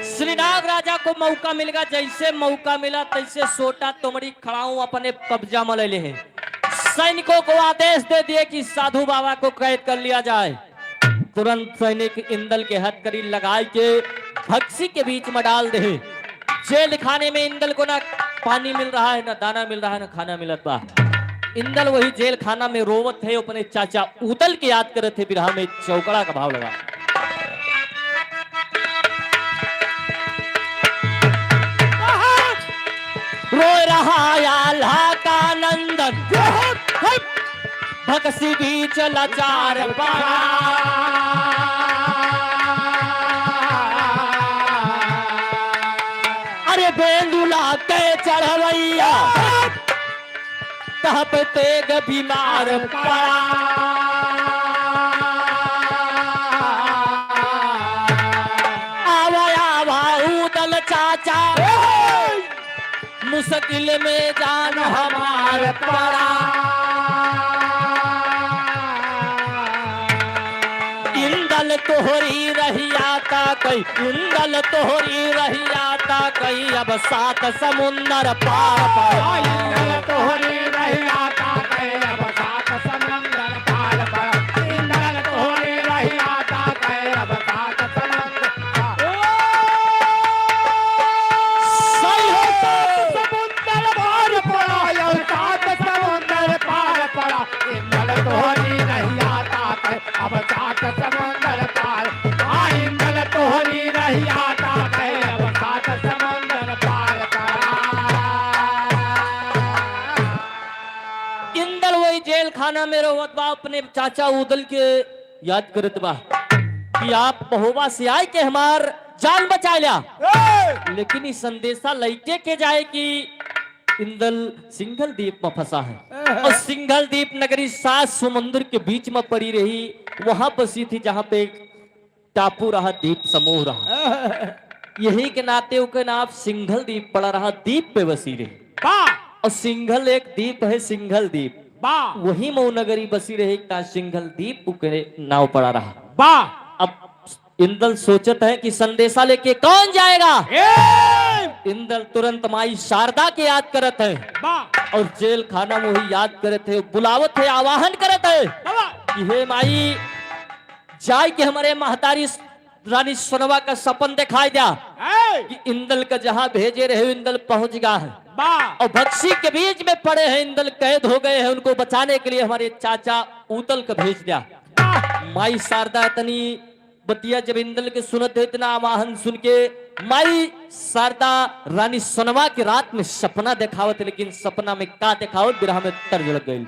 श्रीनाग राजा को मौका मिल गया, जैसे मौका मिला तैसे सोटा तुमड़ी खड़ाऊ अपने कब्जा में ले ले हैं। सैनिकों को आदेश दे दिए कि साधु बाबा को कैद कर लिया जाए। तुरंत सैनिक इंदल के हथकड़ी लगाए के भक्सी के बीच में डाल दे। जेल खाने में इंदल को ना पानी मिल रहा है, ना दाना मिल रहा है, ना खाना मिलत बा। इंदल वही जेल खाना में रोवत है, अपने चाचा उदल के याद करते थे। बिरहा में चौकड़ा का भाव लगा। रो रहा आल्हा का नंदन, भक्सी बीच लाचार पड़ा। अरे बेंदुला के चढ़वैया तह पे तेग बीमार पड़ा। आवा आवा उदल चाचा मुश्किल में जान हमार पड़ा। इंदल तोहरी रही आता कई, इंदल तोहरी रही आता कई, अब सात समुंदर पार पड़ा। इंदल तोहरी रही आता कई, अब सात समुंदर पार पड़ा। इंदल तोहरी रही आता कई, अब सात समुंदर पार खाना में रोवत बा अपने चाचा उदल के याद करत बा कि आप महोबा से आए के हमार जान बचा लिया, लेकिन इस संदेशा लैके के जाए कि इंदल सिंघल द्वीप में फंसा है और सिंघल द्वीप नगरी 7 समुद्र के बीच में पड़ी रही, वहां बसी थी जहां पे एक टापू रहा, द्वीप समूह रहा, यही के नाते उसका नाम सिंघल द्वीप पड़ा रहा, द्वीप पे बसी रही। और सिंघल एक द्वीप है, सिंघल द्वीप वही मऊ नगरी बसी रही का सिंघल द्वीप के नाव पड़ा रहा। अब इंदल सोचत है कि संदेशा लेके कौन जाएगा। इंदल तुरंत माई शारदा के याद करत है और जेल खाना में ही याद करत है, बुलावत है, आवाहन करत है कि हे माई जाय के हमारे महतारी रानी सोनवा का सपन दिखाई दिया कि इंदल का जहां भेजे रहे इंदल पहुंच गया है और भक्सी के बीच में पड़े हैं, इंदल कैद हो गए हैं, उनको बचाने के लिए हमारे चाचा उतल का भेज दिया। माई शारदा इतनी बतिया जब इंदल के सुनत है, इतना आवाहन सुन के माई शारदा रानी सोनवा की रात में सपना दिखावत, लेकिन सपना में का दिखावत बिरहा में तर्ज लग गई।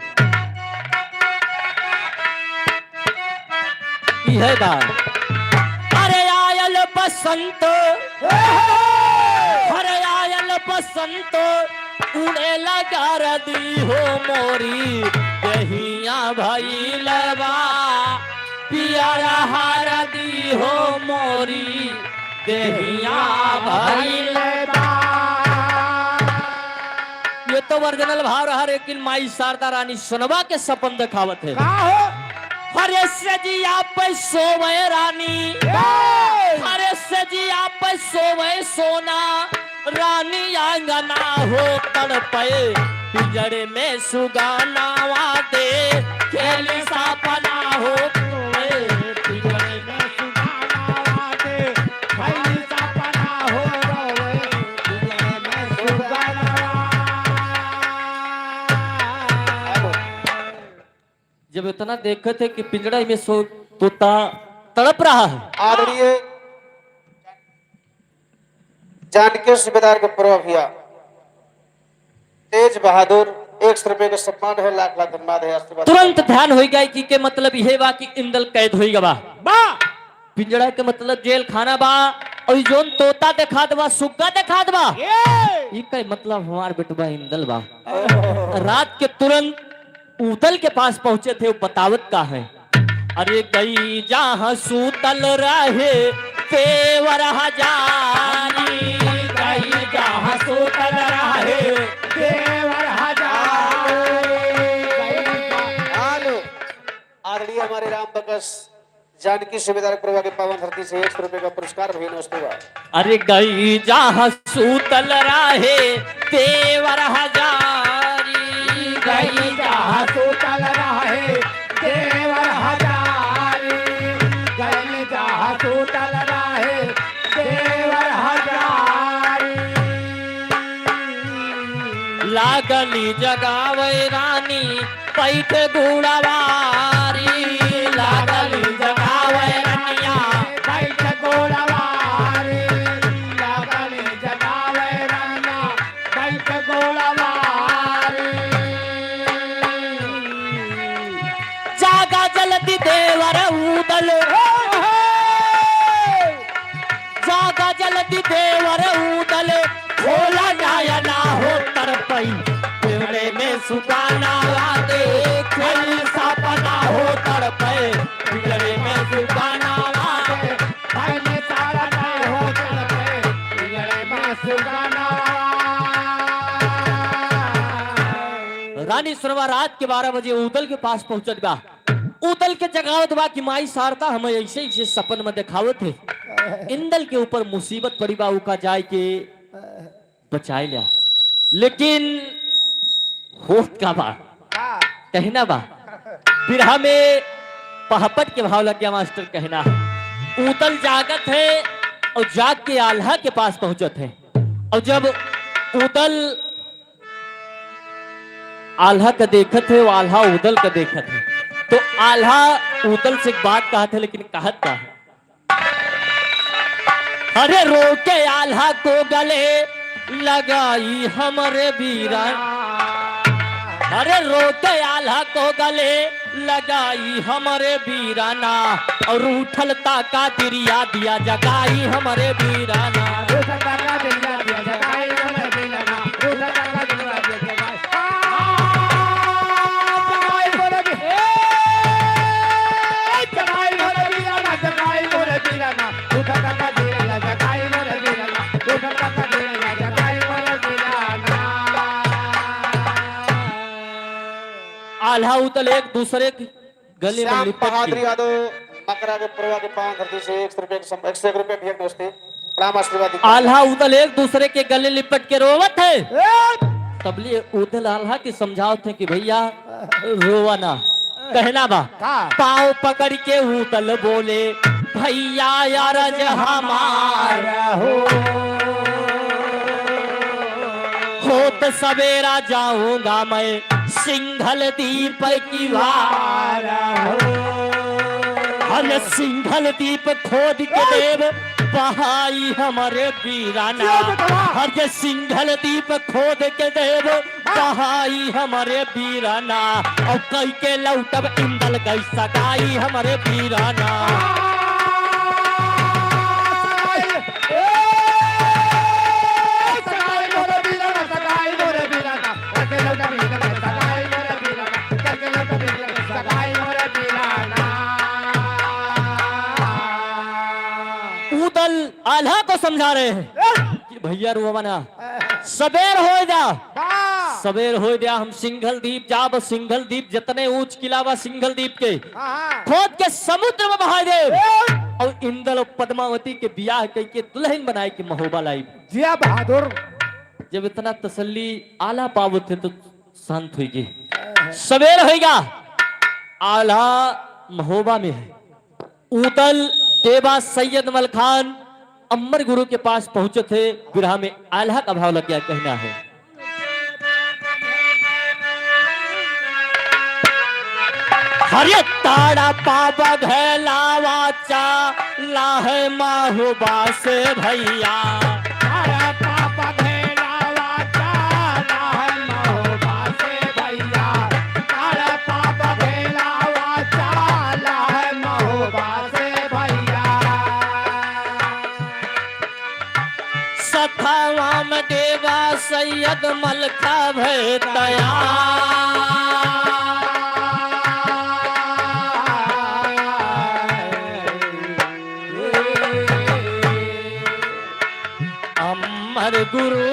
यह बात अरे आयल बसंत, अरे आयल बसंत उड़े लगा रदी हो मोरी कहिया भाई लबा पियारा हारदी हो मोरी देहिया भाई लबा। ये तो वर्जनल भाव रहा, लेकिन माई शारदा रानी सोनवा के सपन दिखावत है। हरे से जी आप सोवे रानी, हरे से जी आप सोवे सोना रानी आंगना हो तड़पे पिंजरे में सुगाना वादे खेली सपना हो पिंजरे में सुगाना वादे खेली सपना हो पिंजरे में सुगाना। जब इतना देखते थे कि पिंजड़ा में सो तोता तड़प रहा है। आदरणीय जानकी सूबेदार के पूर्व भैया तेज बहादुर 100 रुपए का सम्मान है, लाख लाख धन्यवाद है, आशीर्वाद। तुरंत ध्यान हो गया कि के मतलब यह बा कि इंदल कैद हो गया बा, पिंजड़ा के मतलब जेल खाना बा और जोन तोता दिखा दबा सुग्गा दिखा दबा, ये का मतलब हमार बेटवा इंदल बा। रात के तुरंत उदल के पास पहुंचे थे, वो बतावत का है अरे गई जहां सूतल रहे तेवर हजारी, गई जहां सूतल रहे तेवर हजारी। आदरणीय हमारे राम बकस जानकी सूबेदार पूर्व के पावन धरती से 100 रुपए का पुरस्कार भी नमस्ते। अरे गई जहां सूतल रहे तेवर हजारी, गई जहां सूतल रहे तेवर हजारी, गई जहां सूतल रहे तेवर हजारी। लागली जगावे रानी पैठ गुड़वारी, लागली जगावे रनिया पैठ गुड़वारी, लागली जगावे रनिया पैठ गुड़वारी। जागा जलती देवर उदल, जागा जलती देवर उदल, खोला जाया ना हो तरपई पिंजरे में सुगाना वादे खेल सपना हो तड़पे पिंजरे में सुगाना वादे खेल सपना हो तड़पे पिंजरे में सुगाना। रानी सोनवा रात के 12 बजे उदल के पास पहुंचत बा, उदल के जगावत बा कि माई शारदा हमें ऐसे ऐसे सपन में दिखावत है, इंदल के ऊपर मुसीबत पड़ी बा, उका जाए के बचाए लिया, लेकिन होत का बा कहना बा बिरहा में पहपट के भाव लग गया मास्टर कहना है। उदल जागत है और जाग के आल्हा के पास पहुंचत है, और जब उदल आल्हा का देखत है, वो आल्हा उदल का देखत है, तो आल्हा उदल से एक बात कहत है, लेकिन कहत का है अरे रोके आल्हा को गले लगाई हमरे बीरा, अरे रोते आल्हा को गले लगाई हमारे वीराना और उठलता का दिरिया दिया जगाई हमारे वीराना। आल्हा उतल एक दूसरे के गले में श्याम लिपट बहादुर के यादव मकरा के पूर्वा के पांव धरती से 100 रुपए 101 रुपए भेंट दोस्ती प्रणाम आशीर्वाद दीजिए। आल्हा उदल एक दूसरे के गले लिपट के रोवत है। तबले उदल आल्हा की समझावत है कि भैया रोवाना कहना बा। पाँव पकड़ के उदल बोले भैया यार हमारा हो तो सवेरा जाऊंगा मैं सिंघल दीप की वारा हर सिंघल दीप खोद के देव बहाई हमारे वीराना। हर सिंघल दीप खोद के देव बहाई हमारे वीराना और कई के लौटब इंदल गई सगाई हमारे वीराना। उदल आल्हा को समझा रहे हैं कि भैया रोवाना सबेर हो जा सवेर हो गया हम सिंघल दीप जाब सिंघल दीप जितने ऊंच किला बा सिंघल दीप के खोद के समुद्र में बहा दे और इंदल और पद्मावती के ब्याह करके दुल्हन बनाए के महोबा लाई। जिया बहादुर जब इतना तसल्ली आला पावत थे तो शांत हुई सवेर होगा आला महोबा में है। उदल देवा सैयद मल खान अमर गुरु के पास पहुंचे थे। विरह में आल्हा का भाव लग गया कहना है हरे ताड़ा पापा घलावा चा लाह माहुबा से भैया सखावा में देवा सैयद मलका भैया अमर गुरु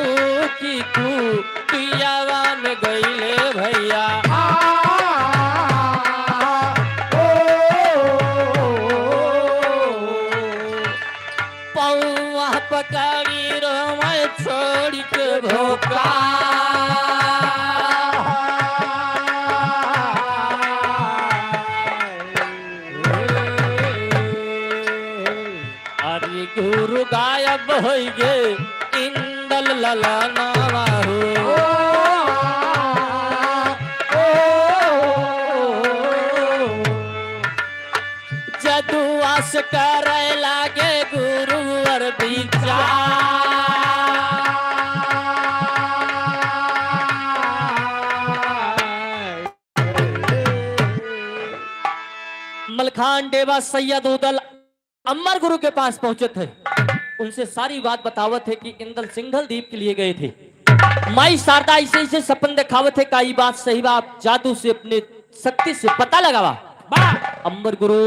की कुटियावान गईले भैया पौवा पकाड़ी रो मैं छोड़ के भोका अरे गुरु गायब हो गए इंदल ललनावा हो जदुआस करे लागे गुरु और मलखान देवा सैयद उदल अमर गुरु के पास पहुंचे थे। उनसे सारी बात बतावत है कि इंदल सिंघल दीप के लिए गए थे। माई शारदा ऐसे ऐसे सपन दिखावत है का ये बात सही बात जादू से अपने शक्ति से पता लगावा। अमर गुरु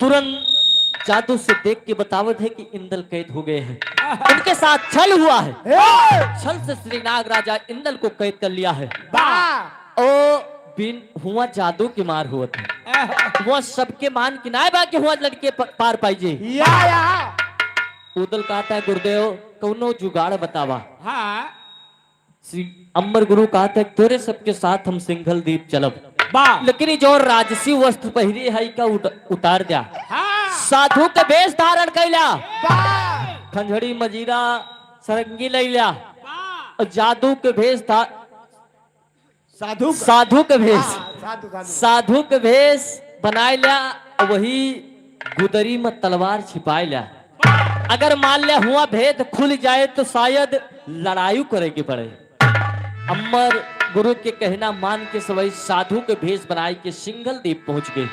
तुरंत जादू से देख के बतावत है कि इंदल कैद हो गए हैं। उनके साथ छल हुआ है। छल से श्री नाग राजा इंदल को कैद कर लिया है। ओ बिन हुआ जादू के मार हुआ था वो सबके मान किनाए बाकी हुआ लड़के पार पाइजे उदल कहता है गुरुदेव कौनो जुगाड़ बतावा। श्री अमर गुरु कहता है तेरे सबके साथ हम सिंघल दीप चलब लेकिन जो राजसी वस्त्र पहरी है का उतार दिया साधु के वेश धारण कैला खंजड़ी मजीरा सरंगी ले लिया और जादू के वेश साधु के भेष साधु के भेष बनाए लिया वही गुदरी में तलवार छिपाए लिया। अगर मान लिया हुआ भेद खुल जाए तो शायद लड़ाई करेगी पड़े। अमर गुरु के कहना मान के सवई साधु के भेष बनाए के सिंघल द्वीप पहुंच गए।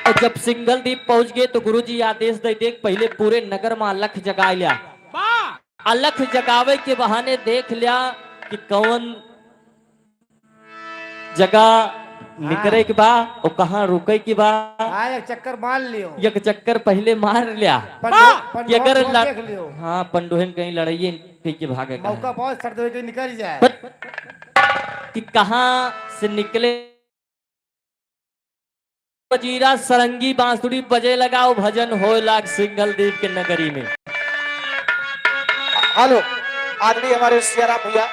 और जब सिंघल द्वीप पहुंच गए तो गुरु जी आदेश दे देख पहले पूरे नगर में अलख जगा लिया। अलख जगावे के बहाने देख लिया कि कौन जगह निकरे के बा और कहाँ रुके की बा। हाँ एक चक्कर मान लियो। एक चक्कर पहले मार लिया कि अगर देख लियो। हाँ पंडोहन कहीं लड़ाइए कहीं के भागे मौका बहुत सर्द हो के निकल जाए। कि कहाँ से निकले। बजीरा सरंगी बांसुरी बजे लगाओ भजन हो लाग सिंघल द्वीप के नगरी में। हेलो आदरणीय हमारे सियाराम भैया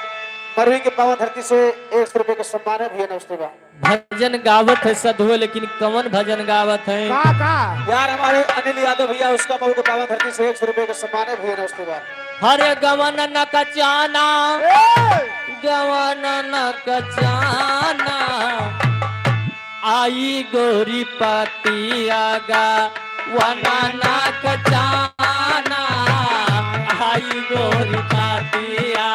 मरवी के पावन धरती से 100 रुपए का सम्मान है भैया। नमस्ते बा। भजन गावत है सधुए लेकिन कौन भजन गावत है। यार हमारे अनिल यादव भैया उसका मऊ के पावन धरती से 100 रुपए का सम्मान है भैया। नमस्ते बा। हरे गवन न कचाना गवन न कचाना आई गोरी पतिया गा वना न कचाना आई गोरी पतिया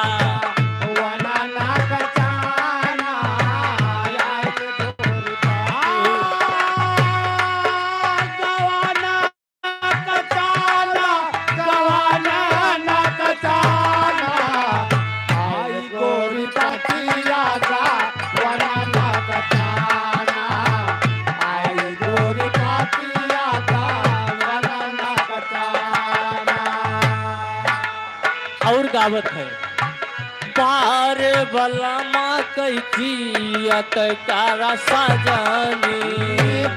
और गावत है। पार बलमा कैचियत कारा सजनी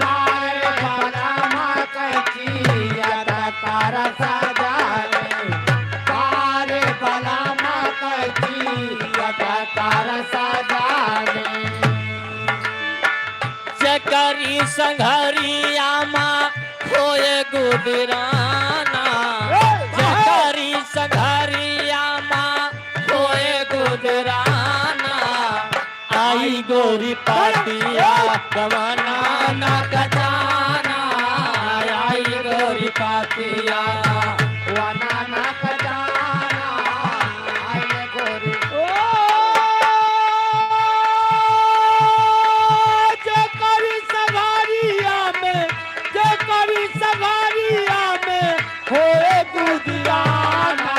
पार बलमा कैचियत कारा सजनी पार बलमा कैचियत कारा सजनी चकरी संघरिया मा होए गुदराना चकरी संघरिया मा होए गुदराना आई गोरी पाटिया गवाना ना कजाना आई गोरी पाटिया वना ना कजाना आई गोरी जे करी सवारिया में जे करी सवारिया में होए गुदियाना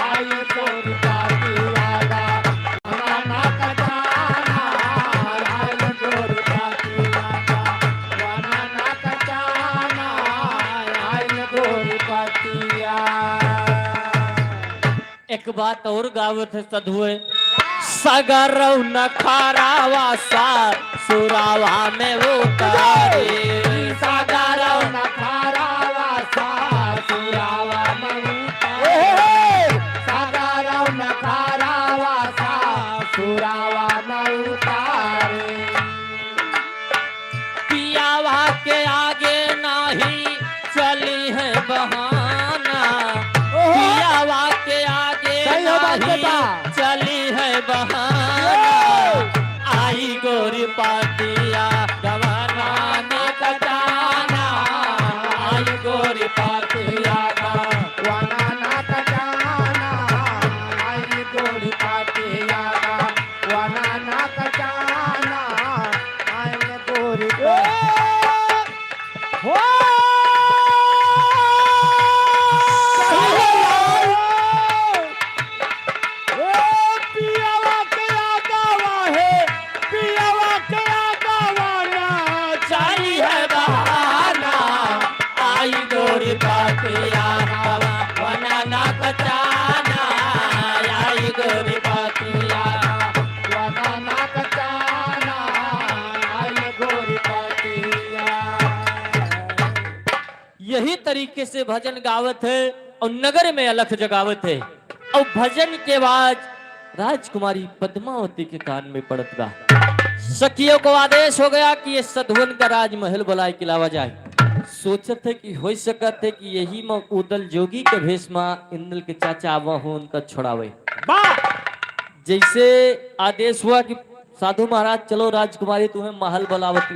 आई गोरी पाटिया वना ना कजाना आई गोरी पाटिया वना ना कजाना आई गोरी पाटिया। एक बात और गावत है सधुए सगरौ न खारावा सा सुरावा में वो तारे सागरौ न खारावा सा सुरावा में उतारे सागरौ न खारावा सा सुरावा में उतारे पियावा के आगे नाही चली है बहाना पियावा के आगे सही हो बात नाही बेटा। चली है बहाना आई गोरी पाटिया गवाना ने कटाना आई गोरी पाटिया वना ना कजाना आई गोरी पाटिया वना ना कजाना आई गोरी हो पियावा के आगावा है पियावा के आगावाना चली है बहाना आई गोरी पाटिया गवाना ना कटाना आई गोरी पाटिया वना ना कजाना आई गोरी पाटिया। यही तरीके से भजन गावत है और नगर में अलख जगावत है। और भजन के बाद राजकुमारी पद्मावती के कान में पड़त बा। सखियों को आदेश हो गया कि ये सधुवन का राजमहल बुलाए के लावा जाए। सोचत है कि हो सकत है कि यही में उदल जोगी के भेष में इंद्र के चाचा आवा हो उनका छोड़ावे। जैसे आदेश हुआ कि साधु महाराज चलो राजकुमारी तुम्हें महल बुलावत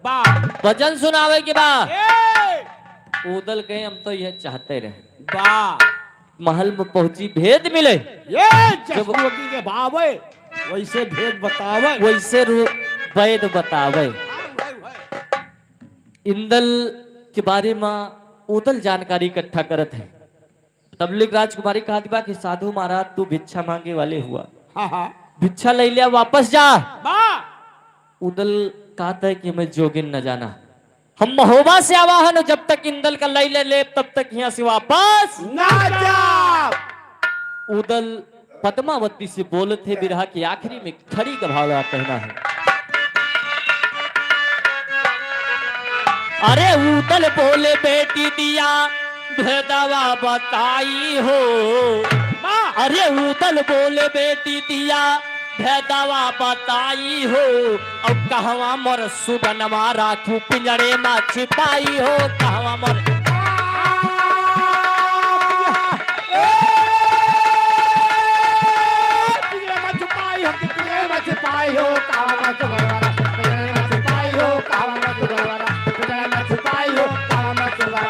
बा भजन सुनावे के बा उदल गए हम तो यह चाहते रहे महल में पहुंची भेद मिले ये जसवंती के भावे वैसे भेद बतावे वैसे वैद बतावे। इंदल के बारे में उदल जानकारी इकट्ठा करत है। तबलीग राजकुमारी कहा दिबा कि साधु महाराज तू भिक्षा मांगे वाले हुआ, हाँ हाँ भिक्षा ले लिया वापस जा। बा उदल कहता है कि मैं जोगिन न जाना, हम महोबा से आवाहन, जब तक इंदल का लैले ले तब तक यहाँ से वापस ना जा। उदल पद्मावती से बोले थे बिरहा की आखिरी में खड़ी का भाव कहना है। अरे उदल बोले बेटी दिया भेदवा बताई हो, अरे उदल बोले बेटी दिया भेदवा बताई हो, अब कहवा मोर सुगनमा राखू पिंजरे में छिपाई हो, कहवा मोर छुपाई हो कावा मत गलवारा, पिंजरे में छुपाई हो कावा मत गलवारा, पिंजरे में छुपाई हो कावा मत गलवारा।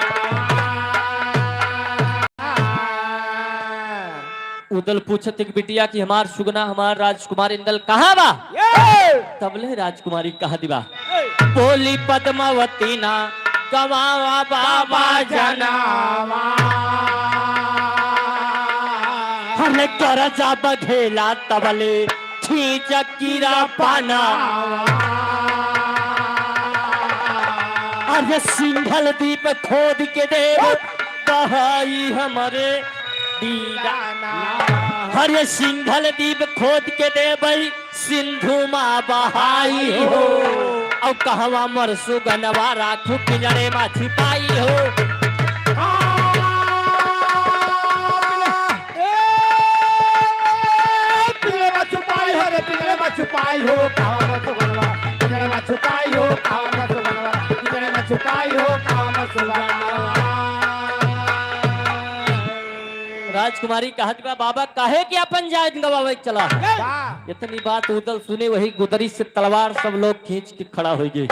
उदल पूछते कि बिटिया कि हमार सुगना हमार राजकुमार इंदल कहाँ बा? तबले राजकुमारी कहा दिबा बोली पद्मावती ना कमावा बाबा जनावा, हमें करजा बघेला तबले खींच कीरा पाना, अरे सिंघल दीप खोद के दे बहाई हमारे दीदाना, हरे सिंघल दीप खोद के दे भाई सिंधु माँ बहाई हो, अब कहवा मर सुगनवा राखू पिंजरे में छिपाई हो, पिंजरे में छुपाई हो कावा मत गलवारा, पिंजरे में छुपाई हो कावा मत गलवारा, पिंजरे में छुपाई हो कावा मत गलवारा। राजकुमारी कहत बा बाबा काहे कि अपन जायद गवावे चला। इतनी बात उदल सुने वही गुदरी से तलवार सब लोग खींच के खड़ा हो गए।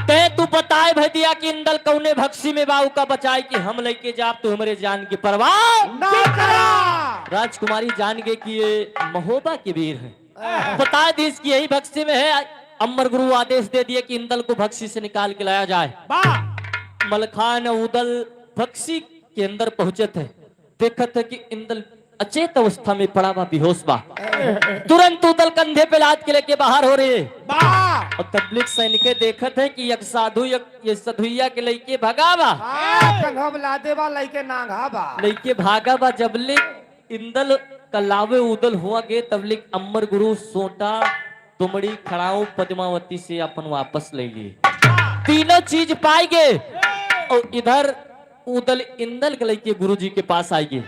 ते तू बताए भैया कि इंदल कौने भक्सी में बाऊ का बचाए कि हम लेके जाब तो हमारे जान की परवाह ना करा। राजकुमारी जान गए कि ये महोबा के वीर है, बता दी इसकी यही भक्सी में है। अमर गुरु आदेश दे दिए कि इंदल को भक्सी से निकाल के लाया जाए। मलखान उदल भक्सी के अंदर पहुंचे थे, देखा था कि इंदल अचेत अवस्था में पड़ा हुआ बेहोश बा। तुरंत उदल कंधे पे लाद के लेके बाहर हो रहे और तबलीग सैनिक देखा थे कि एक साधु ये सधुइया के लेके भागा बा, लेके भागा बा। जबले इंदल कलावे उदल हुआ गए तबलीग अमर गुरु सोटा तुमड़ी खड़ाऊ पद्मावती से अपन वापस ले लिए। तीनों चीज पाए गए और इधर उदल इंदल के लेके गुरु जी के पास आएंगे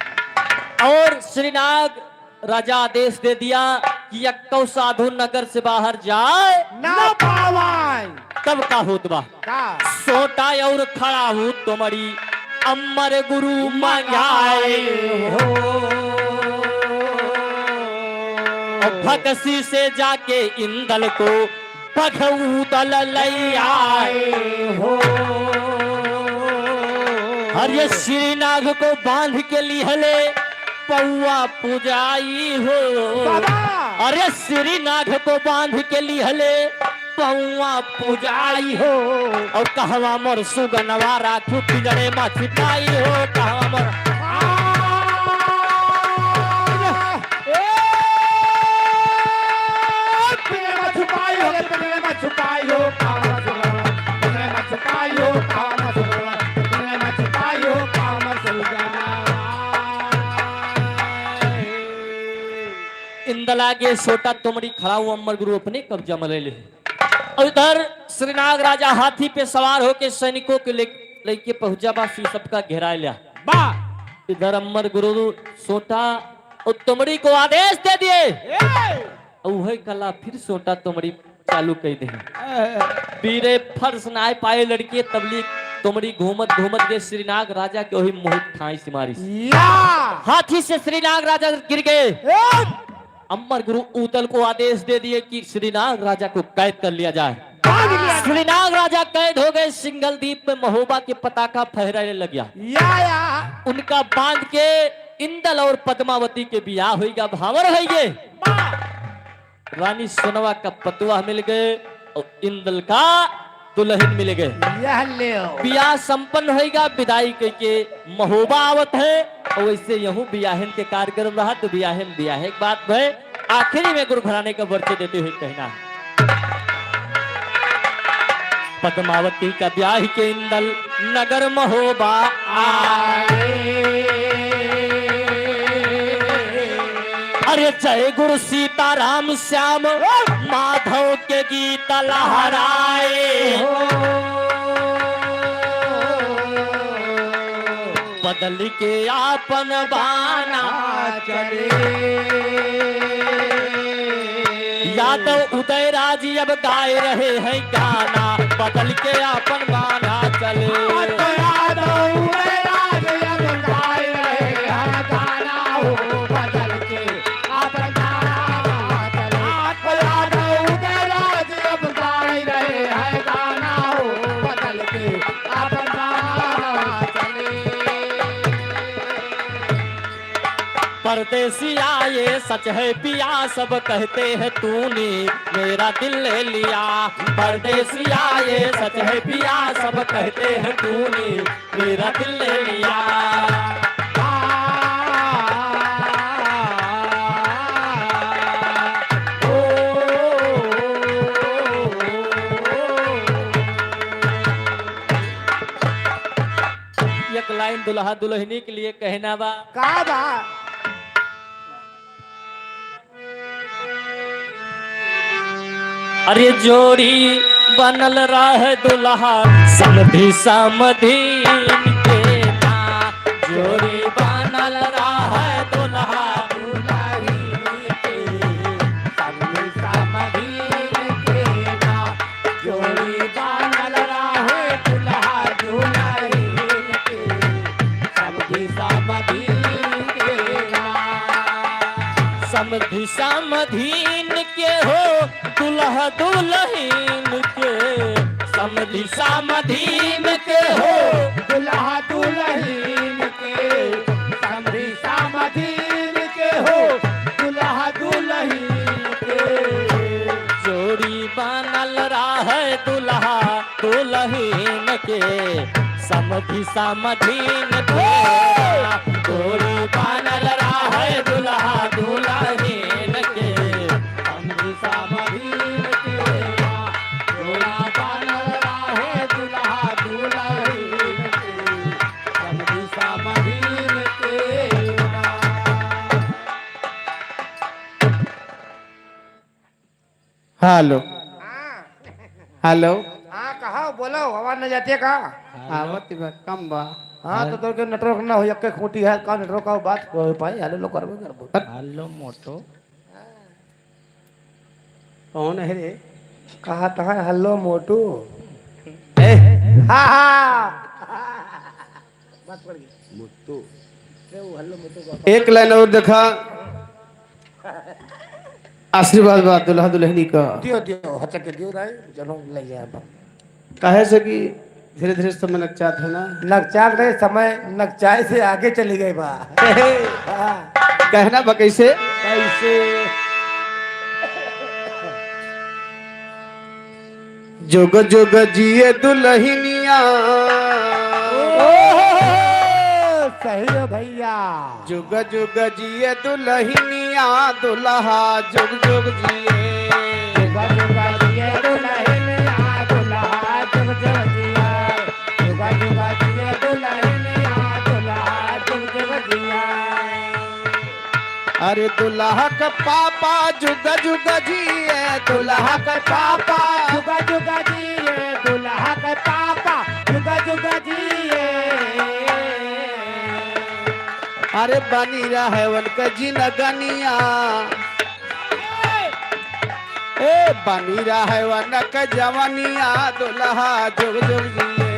और श्रीनाग राजा आदेश दे दिया कि यक्कौ साधु नगर से बाहर जाए ना पावाई। तब का होत बा सोटा और खड़ा हूँ तुमड़ी अमर गुरु मंगाए हो, भक्सी से जाके इंदल को पखऊदल लई आए हो, अरे श्रीनाग को बांध के लिहले पौआ पुजाई हो, अरे श्रीनाग को बांध के लिहले पौआ पुजाई हो, और कहवा मोर सुगनवा राखू पिंजरे में छिपाई हो, कहवा मोर छुपाई हो कावा मत गलवारा, पिंजरे में छुपाई हो कावा मत गलवारा, पिंजरे में छुपाई हो कावा मत गलवारा। इंदल आगे सोटा तुमड़ी खड़ा हुआ अमर गुरु अपने कब्जा में ले ले और इधर श्रीनाग राजा हाथी पे सवार होके सैनिकों के लेके पहुंचा बा, सबका घेरा लिया बा। इधर अमर गुरु सोटा और तुमड़ी को आदेश दे दिए और वही कला फिर सोटा तुमड़ी चालू कर दे। बीरे फर्श ना पाए लड़के तबलीग तुमड़ी घूमत घूमत गए श्रीनाग राजा के वही मोहित ठाई से मारी, हाथी से श्रीनाग राजा गिर गए। अमर गुरु उदल को आदेश दे दिए कि श्रीनाग राजा को कैद कर लिया जाए। श्रीनाग राजा कैद हो गए। सिंगल द्वीप में महोबा के पताका फहराने लग गया। उनका बांध के इंदल और पद्मावती के बियाह होगा, भावर होइगे। रानी सोनवा का पतवा मिल गए और इंदल का दुल्हन मिल गए। यह ले बियाह संपन्न होगा, विदाई के महोबा आवत है और वैसे यहूं बियाहन के कार्यक्रम रहा तो बियाह एक बात भय आखिरी में गुरु घराने का परिचय देते हुए कहना है पद्मावती का ब्याह के इंदल नगर महोबा अरे जय गुरु सीताराम श्याम माधव के गीत लहराए बदल के आपन बाना चले यादव उदयराज अब गाए रहे हैं गाना बदल के आपन बाना चले परदेसी आए सच है पिया सब कहते हैं तूने मेरा दिल ले लिया परदेसी आए सच है पिया सब कहते हैं तूने मेरा दिल ले लिया एक लाइन दुल्हा दुल्हनी के लिए कहना बा का बा अरे जोड़ी बनल रहे दुल्हा समधी समधीन के ना जोड़ी बनल रहे दुल्हा दुल्हन के समधी समधीन के ना जोड़ी बनल रहे दुल्हा दुल्हन के समधी समधीन के ना समधी समधीन के हो दुल्हा दुल्हन के समधी समधीन के हो दुल्हा दुल्हन के समधी समधीन के हो दुल्हा दुल्हन के जोड़ी बनल रहे दुल्हा दुल्हन के समधी समधीन के जोड़ी बनल रहे दुल्हा दुल्हन के समधी समधीन के जोड़ा बनल रहे दुल्हा दुल्हन के समधी समधीन के हेलो हेलो हाँ कहा बोलो आवाज नहीं जाती है कहा आवत बा कम बा हाँ तो तोर के नेटवर्क ना हो एक खूंटी है का नेटवर्क का बात हो पाए हेलो लो करबे करबो हेलो मोटो कौन है रे कहा था हेलो मोटू ए हाँ हाँ बात पड़ गई मोटू हेलो मोटू एक लाइन और देखा आशीर्वाद बा दुल्हा दुल्हनी का दियो दियो हचक के दियो राय चलो ले जाए कहे से कि धीरे धीरे समय नकचात है ना नकचात रहे समय नकचाए से आगे चली गई बा हाँ, कहना बा कैसे कैसे जोग जोग जिए दुल्हनिया सही है भैया जुग जुग जिए दुल्हनिया दुल्हा जुग जुग जिए अरे दुल्हा का पापा जुग जुग जिए दुल्हा का पापा जुगा जुगा जिए दुल्हा के पापा जुगा जुगा जिए अरे बनी रहे उनका जिनगनिया ए बनी रहे उनका जवनिया दुल्हा जुग जुग जिए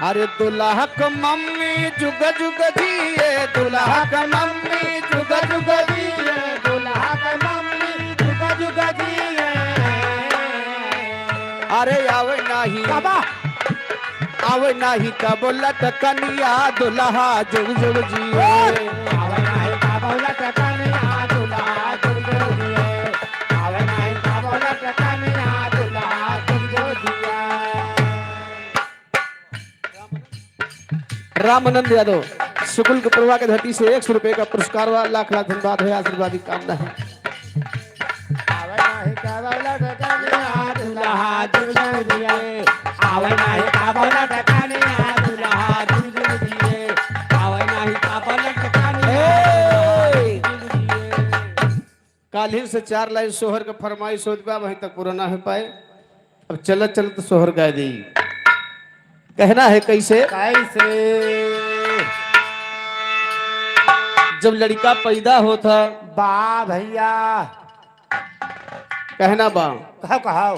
अरे दुल्हा का मम्मी जुग जुग जिए दुल्हा का मम्मी जुग जुग जिए दुल्हा के मम्मी जुगा जुगा जिए अरे आवे नाही बाबा आवे नाही का बोलत कनिया दुल्हा जुग जुग जिए आवे नाही का बोलत कनिया दुल्हा जुग जुग जिए आवे नाही का बोलत कनिया दुल्हा जुग जुग जिए रामानंद यादव शुक्ल के प्रभा के धरती से 100 रुपए का पुरस्कार हुआ। लाख लाख धन्यवाद है, आशीर्वाद की कामना है। आवे नाही का बोलत कनिया दुल्हा जुग जुग जिए आवे नाही का बोलत कनिया दुल्हा जुग जुग जिए आवे नाही का बोलत कनिया जुग जुग जिए। काल्हि से 4 लाइन सोहर का फरमाइश होत बा, वहीं तक पूरा ना हो पाए। अब चलत चलत सोहर गा दी। कहना है कैसे? कैसे जब लड़का पैदा होता बा भैया कहना बा कहो कहो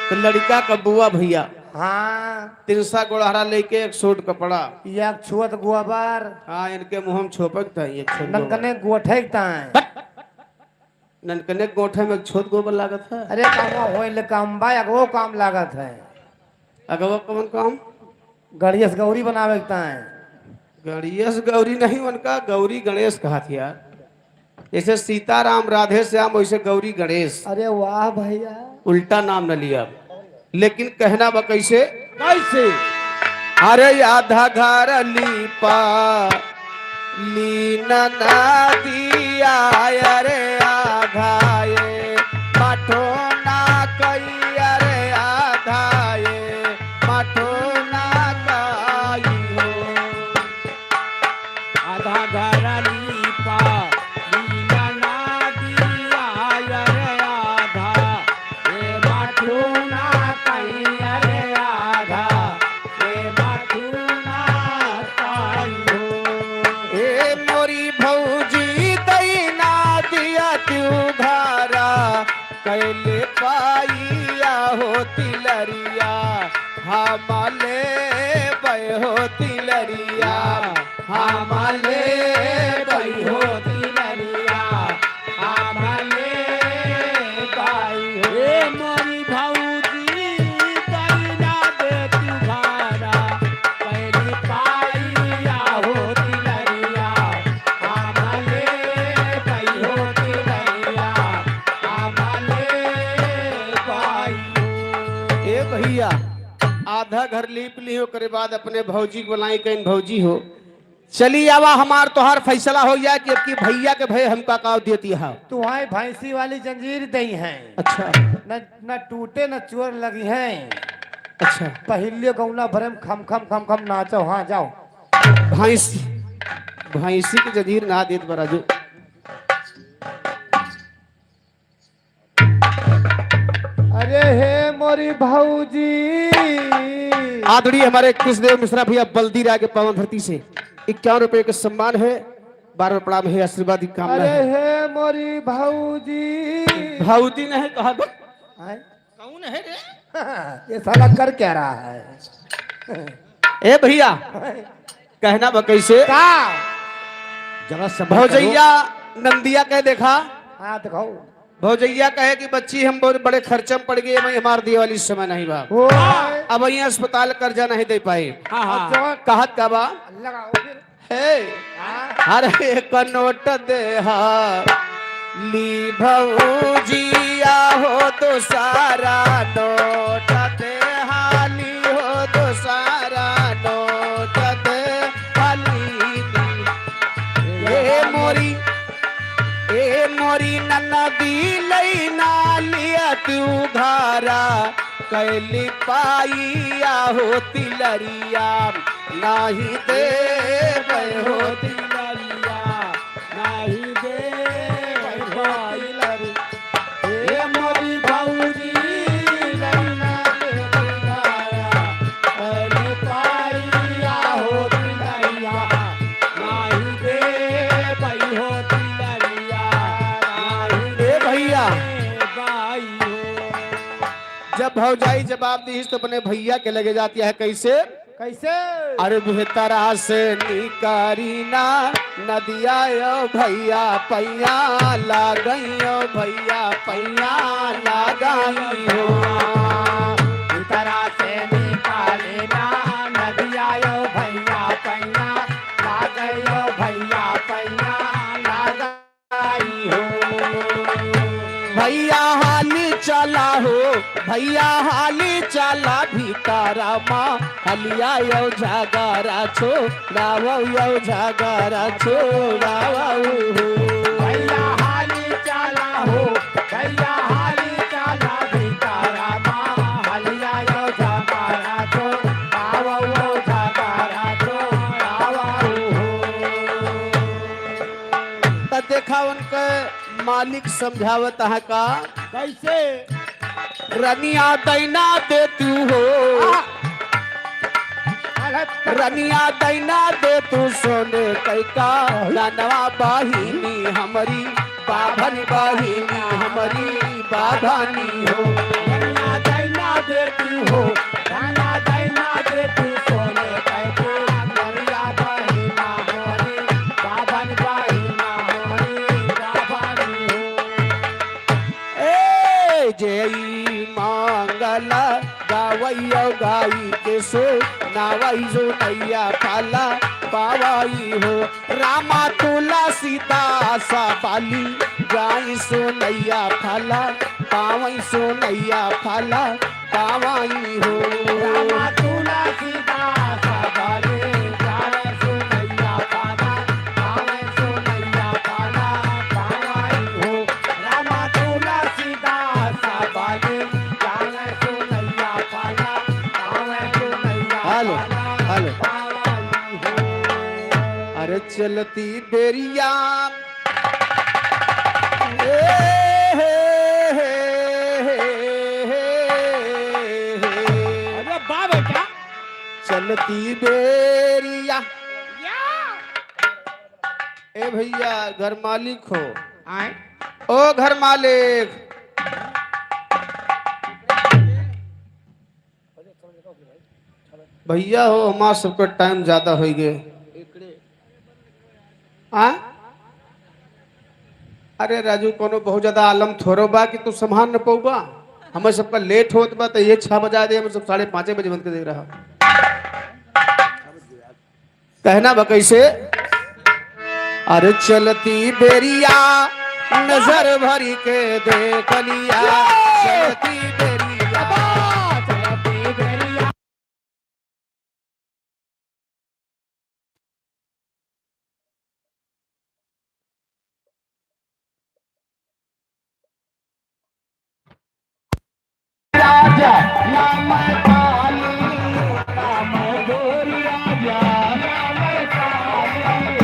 तो लड़का का बुआ भैया हाँ 300 गोड़हरा लेके एक सूट कपड़ा। एक छुअत गोबर हाँ इनके मुंह में छोपक था एक छोट ननकने गोठे ननकने गोठे में एक छोट गोबर लागत है। अरे काम होइल काम बा वो काम लागत है अगवा कौन काम? गणेश गौरी बनावे है गणेश गौरी नहीं, उनका गौरी गणेश कहा था यार। जैसे सीताराम राधे श्याम वैसे गौरी गणेश, अरे वाह भैया उल्टा नाम न लिया। लेकिन कहना बा कैसे? कैसे अरे आधा घर लीपा लीना ना दिया अरे आधा ये माठो ना कई अरे आधा ये माठो ना कई हो। आधा घर लीपा लीना ना दिया अरे आधा ये माठू ना कहीं अरे आधा ये माठू ना कहीं हो। ए मोरी भौजी दैना दिया तू घरा कैले पाइया होती लरिया हमाले बय होती लरिया हमाले बाई होती लरिया हमाले बाई हो मोरी भौजी दैना दे तुम्हारा पहली पाइया होती लरिया हमाले बाई होती लरिया हमाले बाई हो। ए भैया आधा घर लीप ली हो करे बाद अपने भौजी को बुलाई कहीं भौजी हो चली आवा हमार तोहार फैसला हो जाए कि अब की भैया के भय हमका काव देती है। तुम्हारी भैंसी वाली जंजीर दई है अच्छा न टूटे न चोर लगी है। अच्छा पहले गौना भरे में खम खम खम खम नाचो हाँ जाओ भैंसी भैंसी के जदीर ना देत बराजू। अरे हे मोरी भौजी आदरणीय हमारे कृष्णदेव मिश्रा भैया बल्दी राय के पावन धरती से 51 रुपए का सम्मान है। 12 प्रणाम है, आशीर्वाद की कामना अरे है। हे मोरी भौजी भौजी नहीं कहा बे? आय? कौन है रे? ये साला कर क्या रहा है ए भैया कहना बा कैसे? का जरा सब भौजैया नंदिया कह देखा हाँ दिखाओ भौजैया कहे कि बच्ची हम बहुत बड़े खर्चे में पड़ गए, मैं हमार दिए वाली समय नहीं बा। ओ अब यहाँ अस्पताल कर्जा नहीं दे पाए। जो कहत का बा लगाओ फिर हे अरे एक नोट दे ली भौजिया हो तो सारा नोट दे हाली हो तो सारा नोट दे हाली ए मोरी ननदी लैना लिया तू घरा कैली पाइया होती लरिया नाही दे होती लरिया नहीं दे होती लरिया ए मोरी भौजी लैना दे तुम्हारा पहली पाइया होती लरिया नहीं दे भाई होती लरिया नहीं ए भैया बाई हो। जब भौजाई जवाब दी तो अपने भैया के लगे जाती है कैसे? कैसे अरे बेहतरा से निकारी ना नदिया यो भैया पैया लागइयो भैया पैया लागइयो तरह से निकाले ना चला हो भैया हाली चला भीतारा माँ हलिया यो झगारा छोड़ावा यो झगारा छोड़ावा हो भैया हाली चाला हो भैया हाली चाला भीतारा माँ हलिया यो झगारा छो आवा यो झगारा छो आवा हो त देखा उनके मालिक समझावत है का कैसे रनिया दैना दे तू हो रनिया दैना दे तू सोने कैका दानवा बाहिनी हमारी बाभन बाहिनी हमारी बाधानी हो दैना दैना देती हो दैना दैना देती सोने कैसे मरिया बहिना होरी बाबन बहिना होरी बाबानी हो ए जय मांगला गावैया गाई के सो नावाई जो नैया पाला पावाई हो रामा तुला सीता सा पाली गाई सो नैया फाला पावाई सो नैया फाला पावाई हो रामा तुला सीता सवाले जाए सुनैया पाना आवे सुनैया पाना पावाई हो रामा तुला सीता सवाले जाए सुनैया पाना आवे सुनैया हेलो हेलो पावाई हो अरे चलती बेरिया अरे बा बेटा चलती बेरिया ए भैया घर मालिक हो आए ओ घर मालिक भैया हो हमारा सबका टाइम ज्यादा हो गए आ अरे राजू कोनो बहुत ज्यादा आलम थोरो बा कि तू संभाल न पऊबा हमें सबका लेट होत बा तो ये 6 बजा दे हम सब 5:30 बजे बंद कर दे रहा कहना बा कैसे अरे चलती बेरिया नजर भरी के देख लिया चलती बेरिया चलती बेरिया राजा नाम काली नाम गोरी राजा नाम काली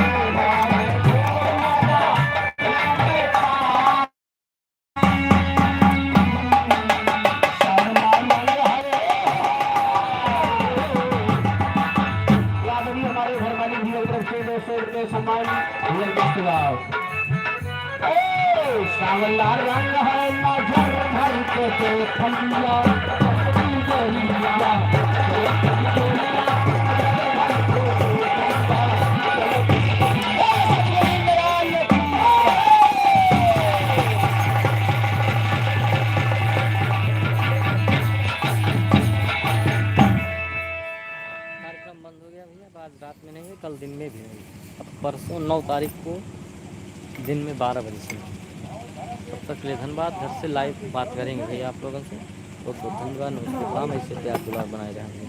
हमारे घर वाली भी तरफ से 200 रुपये सम्मान सावन लाल रंग है नजर भर के देखलिया कार्यक्रम बंद हो गया भैया, आज रात में नहीं है, कल दिन में भी नहीं। अब परसों 9 तारीख को दिन में 12 बजे से। तब तक के लिए धन्यवाद। घर से लाइव बात करेंगे भैया आप लोगों से। बहुत बहुत धन्यवाद। नमस्ते। ऐसे प्यार दुलार बनाए रहेंगे।